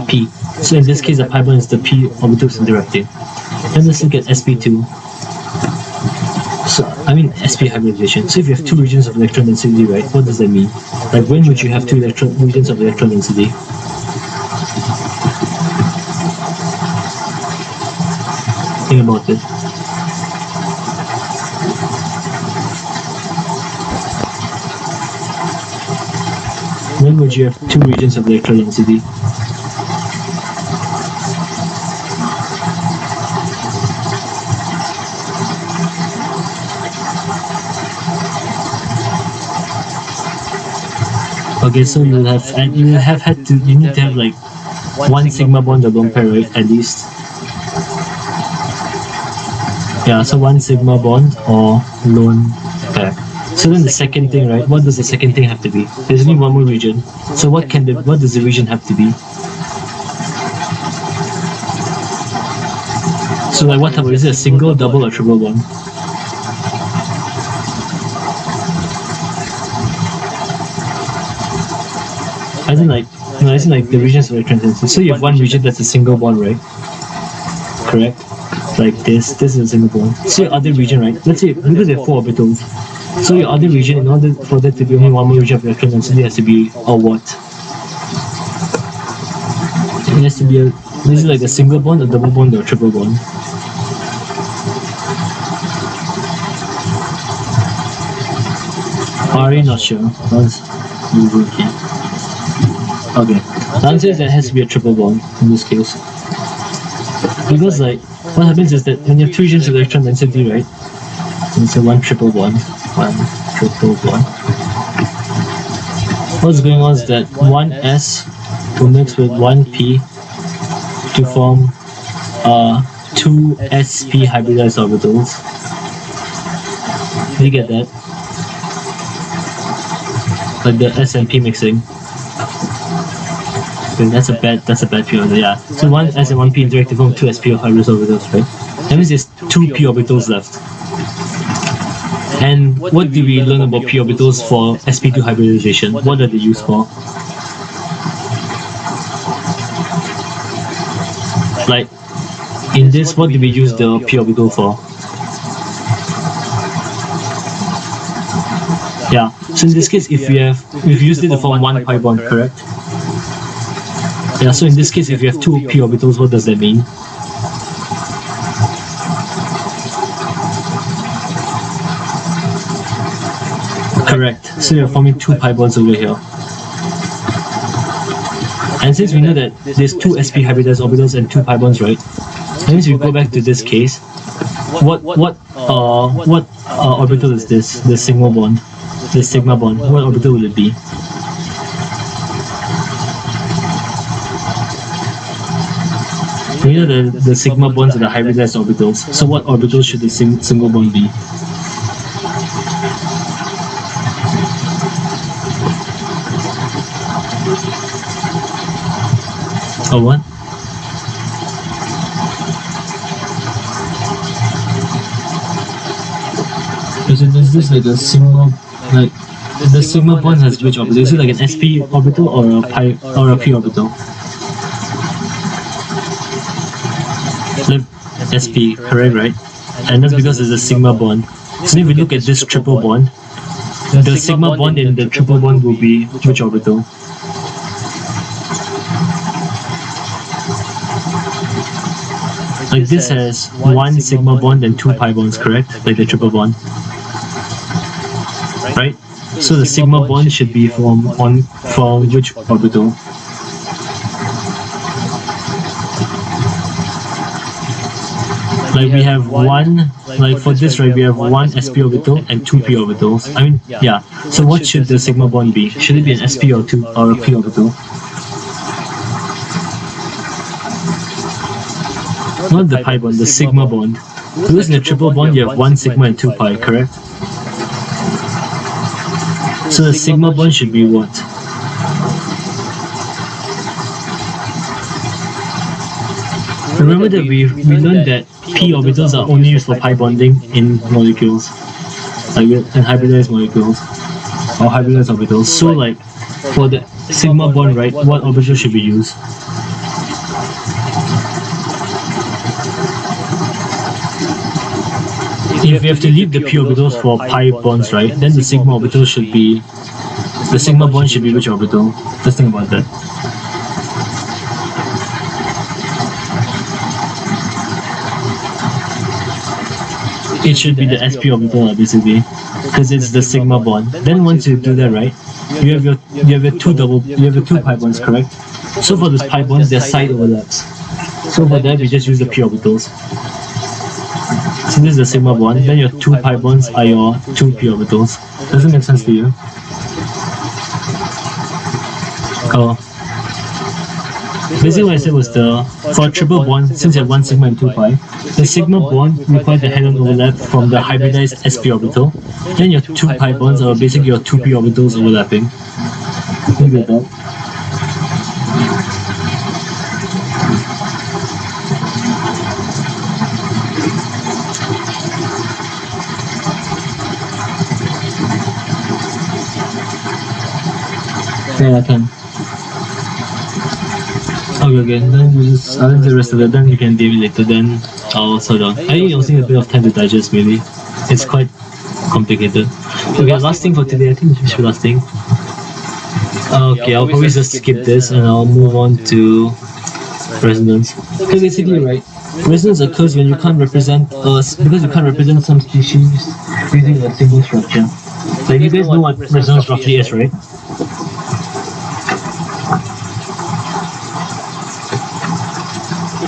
p. So in this case, the pi bond is the p orbitals interacting. Then let's look at Sp2. So I mean Sp hybridization. So if you have 2 regions of electron density, right, what does that mean? Like when would you have 2 regions of electron density? Think about it. When would you have 2 regions of electron density? Okay, so you need to have like 1 sigma bond or lone pair, right, at least. Yeah, so 1 sigma bond or lone pair. So then the second thing, right? What does the second thing have to be? There's only one more region. So what does the region have to be? So like what type of, is it a single, double or triple bond? As in like the regions of electron density. So you have one region that's a single bond, right? Correct? Like this is a single bond. So your other region, right? Let's say because there are 4 orbitals. So your other region, in order for there to be only one more region of electron density, has to be a what? It has to be is it like a single bond, a double bond, or a triple bond? Are you not sure? Okay. Okay. The answer is that it has to be a triple bond in this case. Because like, what happens is that when you have two regions of electron density, right? It's a one triple bond. What's going on is that one S will mix with one P to form two Sp hybridized orbitals. Do you get that? Like the S and P mixing. Okay, that's a bad P orbital, yeah. So one S and one P interact to form two Sp hybridized orbitals, right? That means there's two P orbitals left. And what did we learn about P orbitals for Sp2 hybridization? What are they used for? Like, in this, what did we use the P orbital for? Yeah, so in this case, if we've used it to form one pi bond, correct? Yeah, so in this case, if you have two P orbitals, what does that mean? Correct. So you're forming two pi bonds over here. And since we know that there's two Sp hybridized orbitals and two pi bonds, right? That means we go back to this case. What orbital is this? The sigma bond. The sigma bond. What orbital will it be? We know that the sigma bonds are the hybridized orbitals. So what orbital should the sigma bond be? Oh, what? So there's this like a sigma, like the sigma bond has which orbital? Is it like an Sp orbital or a pi or a P orbital? Sp, correct, right? And that's because there's a sigma bond. So if we look at this triple bond, the sigma bond in the triple bond will be which orbital? Like this has one sigma bond and two pi bonds, correct? Like the triple bond. Right? So the sigma bond should be from which orbital? Like we have one, like for this, right, we have one Sp orbital and two P orbitals. I mean, yeah. So what should the sigma bond be? Should it be an Sp or a P orbital? Not the pi bond, the sigma bond. Because in the triple bond you have one sigma and two pi, correct? So the sigma bond should be what? Remember that we learned that P orbitals are only used for pi bonding in molecules, like in hybridized molecules, or hybridized orbitals. So like, for the sigma bond, right, what orbital should we use? If we have to leave the P orbitals for pi bonds, right, then the sigma orbital should be, the sigma bond should be which orbital? Let's think about that. It should be the Sp orbital, basically, because it's the sigma bond. Then once you do that, right, you have your two pi bonds, correct? So for those pi bonds, they're side overlaps. So for that, we just use the P orbitals. So this is the sigma bond, then your two pi bonds are your two P orbitals. Does it make sense to you? Oh. Basically what I said was for a triple bond, since you have one sigma and two pi, the sigma bond requires the head-on overlap from the hybridized Sp orbital. Then your two pi bonds are basically your two P orbitals overlapping. You get that? Yeah, I can. Okay, then you just, I'll do the rest of it, then you can deal with it later, then I'll slow down. I think you'll need a bit of time to digest, maybe. It's quite complicated. Okay, last thing for today, I think this should be last thing. Okay, I'll probably just skip this and I'll move on to resonance. Okay, basically, right, resonance occurs when you can't represent because you can't represent some species using a single structure. Like, you guys know what resonance roughly is, right?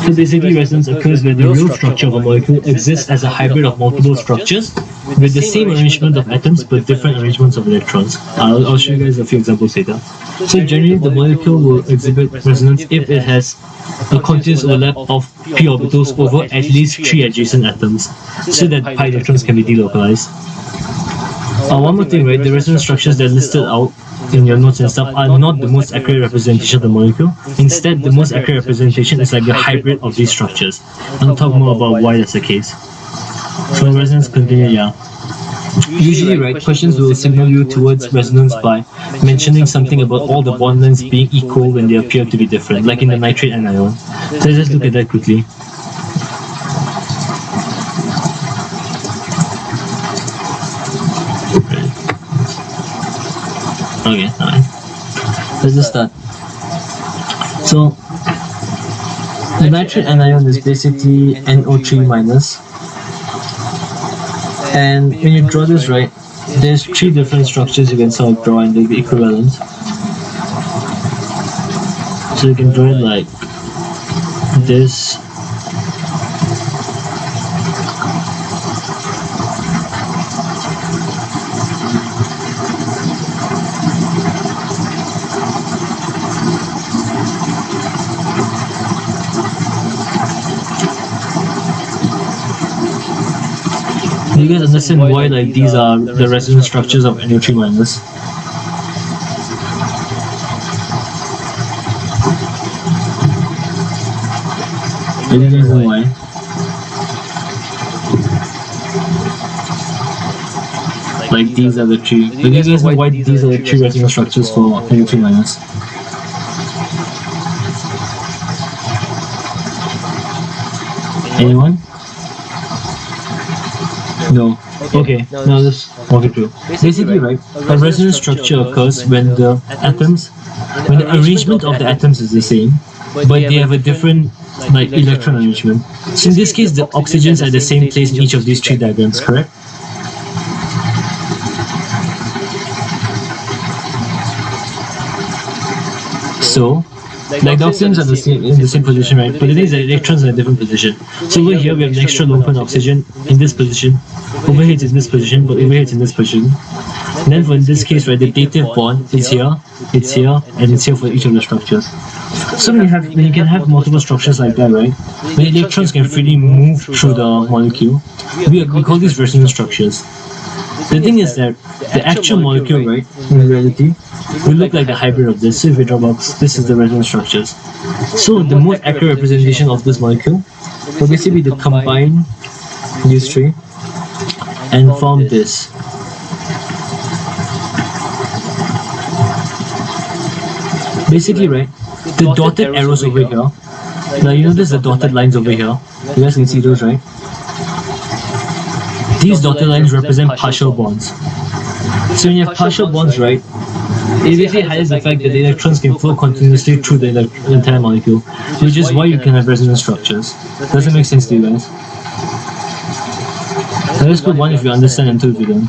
So basically, resonance occurs where the real structure of a molecule exists as a hybrid of multiple structures with the same arrangement of atoms but different arrangements of electrons. I'll show you guys a few examples later. So generally, the molecule will exhibit resonance if it has a continuous overlap of p orbitals over at least 3 adjacent atoms, so that pi electrons can be delocalized. One more thing, right? The resonance structures that are listed out in your notes and stuff are not the most accurate representation of the molecule. Instead, the most accurate representation is like the hybrid of these structures. I'll talk more about why that's the case. So resonance continue, yeah. Usually, right, questions will signal you towards resonance by mentioning something about all the bond lengths being equal when they appear to be different, like in the nitrate anion. So let's just look at that quickly. Okay, alright. Let's just start. So, the nitrate anion is basically NO3 minus. And when you draw this, right, there's 3 different structures you can sort of draw and they'll be equivalent. So you can draw it like this. You guys understand why like these are the resonance structures of NO3 minus? Do you guys know why? Like these are the 3. Do you guys know why these are the 3 resonance structures for NO3 minus? Anyone? No. Okay, now let's walk it through. Basically, right, a resonance structure occurs when the arrangement of the atoms is the same, but they have a different like electron arrangement. So in this case, the oxygens are at the same place in each of these 3 diagrams, correct? So, like the oxygens are in the same position, right? But the thing is that electrons are in a different position. So over here we have an extra lone pair oxygen in this position. Over here it's in this position, but over here it's in this position. And then for in this case, right, the dative bond is here, and it's here for each of the structures. So when you can have multiple structures like that, right? When electrons can freely move through the molecule, we call these resonance structures. The thing is that the actual molecule, right, in reality, will look like the hybrid of this. So if we draw box, this is the resonance structures. So the most accurate representation of this molecule will basically be to combine these 3 and form this. Basically, right, the dotted arrows over here, now you notice the dotted lines over here, you guys can see those, right? These dotted lines represent partial bonds. So when you have partial bonds, right, it basically highlights the fact that the electrons can flow continuously through the entire molecule, which is why you can have resonance structures. Does it make sense to you guys? So let's put 1 if you understand and 2 if you don't.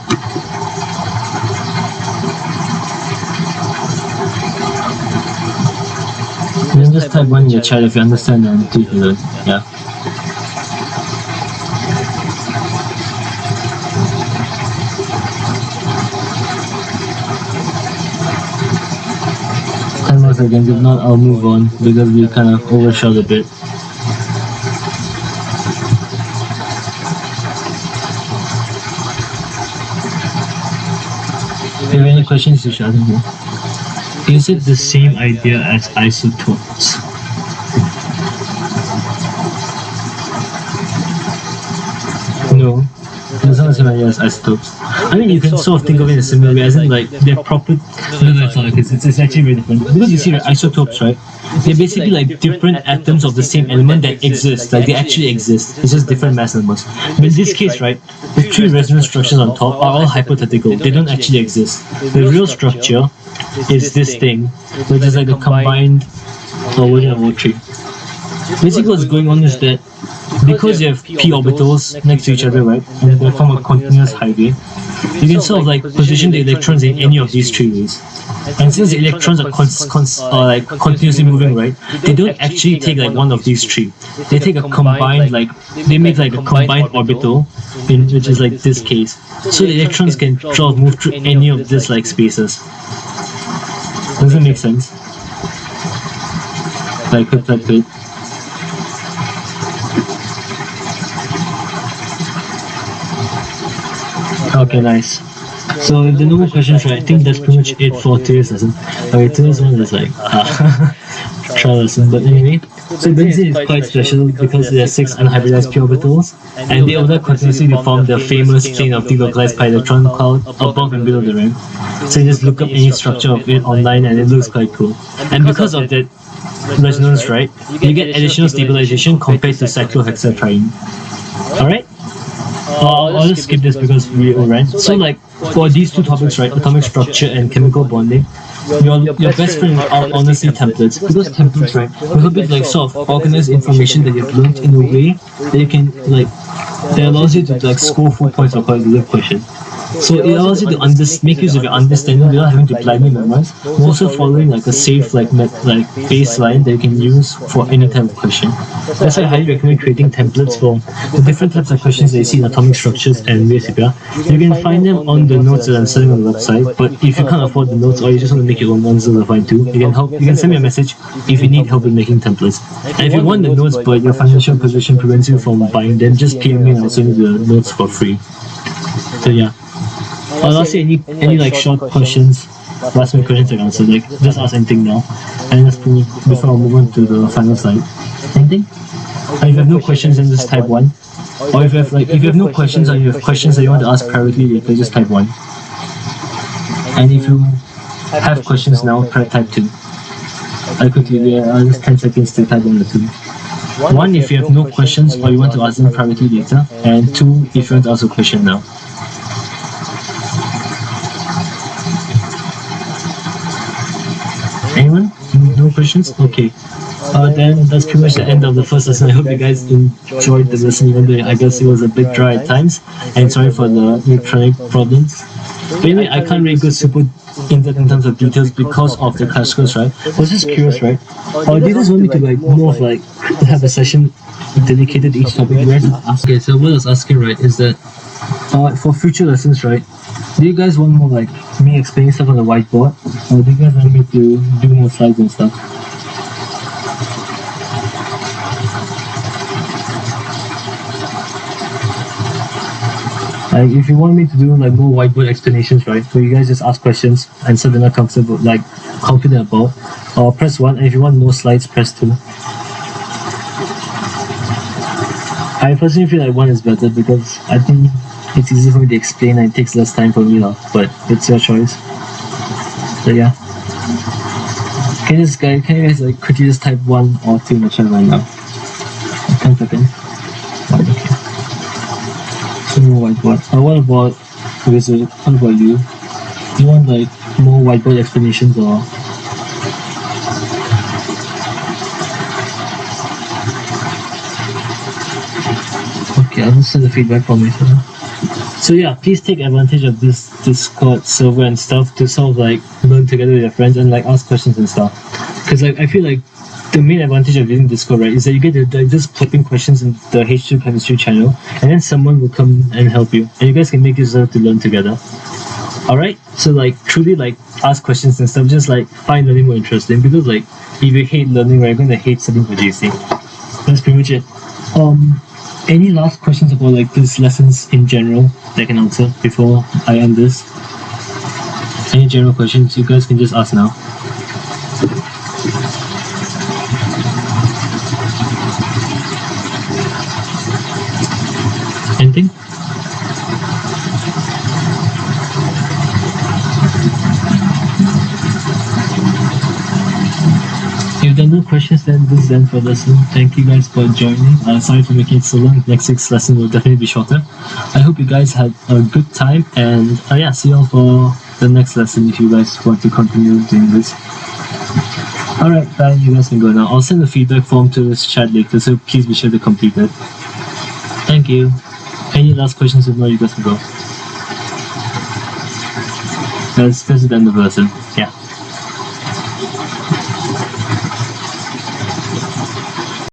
Then just type 1 in your chat if you understand and 2 if you don't. Yeah. Seconds, if not I'll move on because we kind of overshot a bit. If you have any questions, you should ask me. Is it the same idea as isotopes? No. It's not the same idea as isotopes. I mean, you can sort of think of it in a similar way, as in like they're proper. No, it's not like it's actually very different. Because you see, right, isotopes, right? They're basically like different atoms of the same element that exist. Like they actually exist. It's just different mass numbers. But in this case, right, the 3 resonance structures on top are all hypothetical. They don't actually exist. The real structure is this thing, which is like a combined version of all 3. Basically, what's going on is that because you have p orbitals next to each other, right, and they form a continuous highway, you can sort of like position the electrons in any of these three ways. And since the electrons are like continuously moving, right, they don't actually take like one of these three. They take a combined, like, they make like a combined orbital, which is like this case. So the electrons can sort of move through any of these like spaces. Does that make sense? Like, hope that good. Okay, nice. So if there are no more questions, right, I think that's pretty much it for today's lesson. Okay, today's one is like trial lesson, but anyway. So benzene is quite special because there are 6 unhybridized p orbitals, and they overlap continuously to form the famous plane of delocalized pi electron cloud above and below the ring. So you just look up any structure of it online and it looks quite cool. And because of that resonance, right, you get additional stabilization compared to cyclohexatriene. Alright? I'll just skip this because we overran. So like, for these two topics, right, atomic structure and chemical bonding, your best friend are honestly templates, because templates, right, will help you like sort of organize information that you've learned in a way that you can like, that allows you to like score full points for quite a good question. So it allows you to make use of your understanding without having to blindly memorize, but also following like a safe like baseline that you can use for any type of question. That's why I highly recommend creating templates for the different types of questions that you see in atomic structures and recipe. You can find them on the notes that I'm selling on the website, but if you can't afford the notes or you just want to make your own ones, those are fine too. You can send me a message if you need help with making templates. And if you want the notes but your financial position prevents you from buying them, just PM me and I'll send you the notes for free. So yeah. I'll ask you any like short questions, last minute questions I can answer, like just ask anything now. And just before I move on to the final slide. Anything? If you have no questions, then just type 1. Or if you have no questions or you have questions that you want to ask privately later, just type 1. And if you have questions now, type 2. I'll just 10 seconds to type 1 or 2. 1 if you have no questions or you want to ask them privately later, and 2 if you want to ask a question now. Anyone? No questions? Okay. Then that's pretty much the end of the first lesson. I hope you guys enjoyed the lesson, even though I guess it was a bit dry at times. And sorry for the electronic problems. But anyway, I can't really go super in-depth in terms of details because of the classicals, right? I was just curious, right? Do you guys want me to like more of like have a session dedicated to each topic? Okay, so what I was asking, right, is that for future lessons, right, do you guys want more like me explaining stuff on the whiteboard, or do you guys want me to do more slides and stuff? Like if you want me to do like more whiteboard explanations, right, so you guys just ask questions and so they're not comfortable, like confident about, or press 1, and if you want more slides, press 2. I personally feel like 1 is better because I think it's easier for me to explain and it takes less time for me now, but it's your choice. So yeah. Can you guys like quickly just type 1 or 2 in the chat right now? 10 seconds. Okay. So more whiteboard. What about you? Do you want like more whiteboard explanations or? Okay, I'll just send the feedback for me. So yeah, please take advantage of this Discord server and stuff to sort of like learn together with your friends and like ask questions and stuff. Because like I feel like the main advantage of using Discord, right, is that you get to like, just put in questions in the H2 chemistry channel, and then someone will come and help you, and you guys can make use of it to learn together. Alright, so like truly like ask questions and stuff, just like find learning more interesting, because like if you hate learning, right, you're going to hate studying for GC. That's pretty much it. Any last questions about like these lessons in general that I can answer before I end this? Any general questions you guys can just ask now. Anything? If there are no questions, then this is the end for the lesson. Thank you guys for joining. Sorry for making it so long. Next week's lesson will definitely be shorter. I hope you guys had a good time, and yeah, see you all for the next lesson if you guys want to continue doing this. Alright, bye. You guys can go now. I'll send the feedback form to this chat later, so please be sure to complete it. Thank you. Any last questions? If not, you guys can go. That's the end of the person.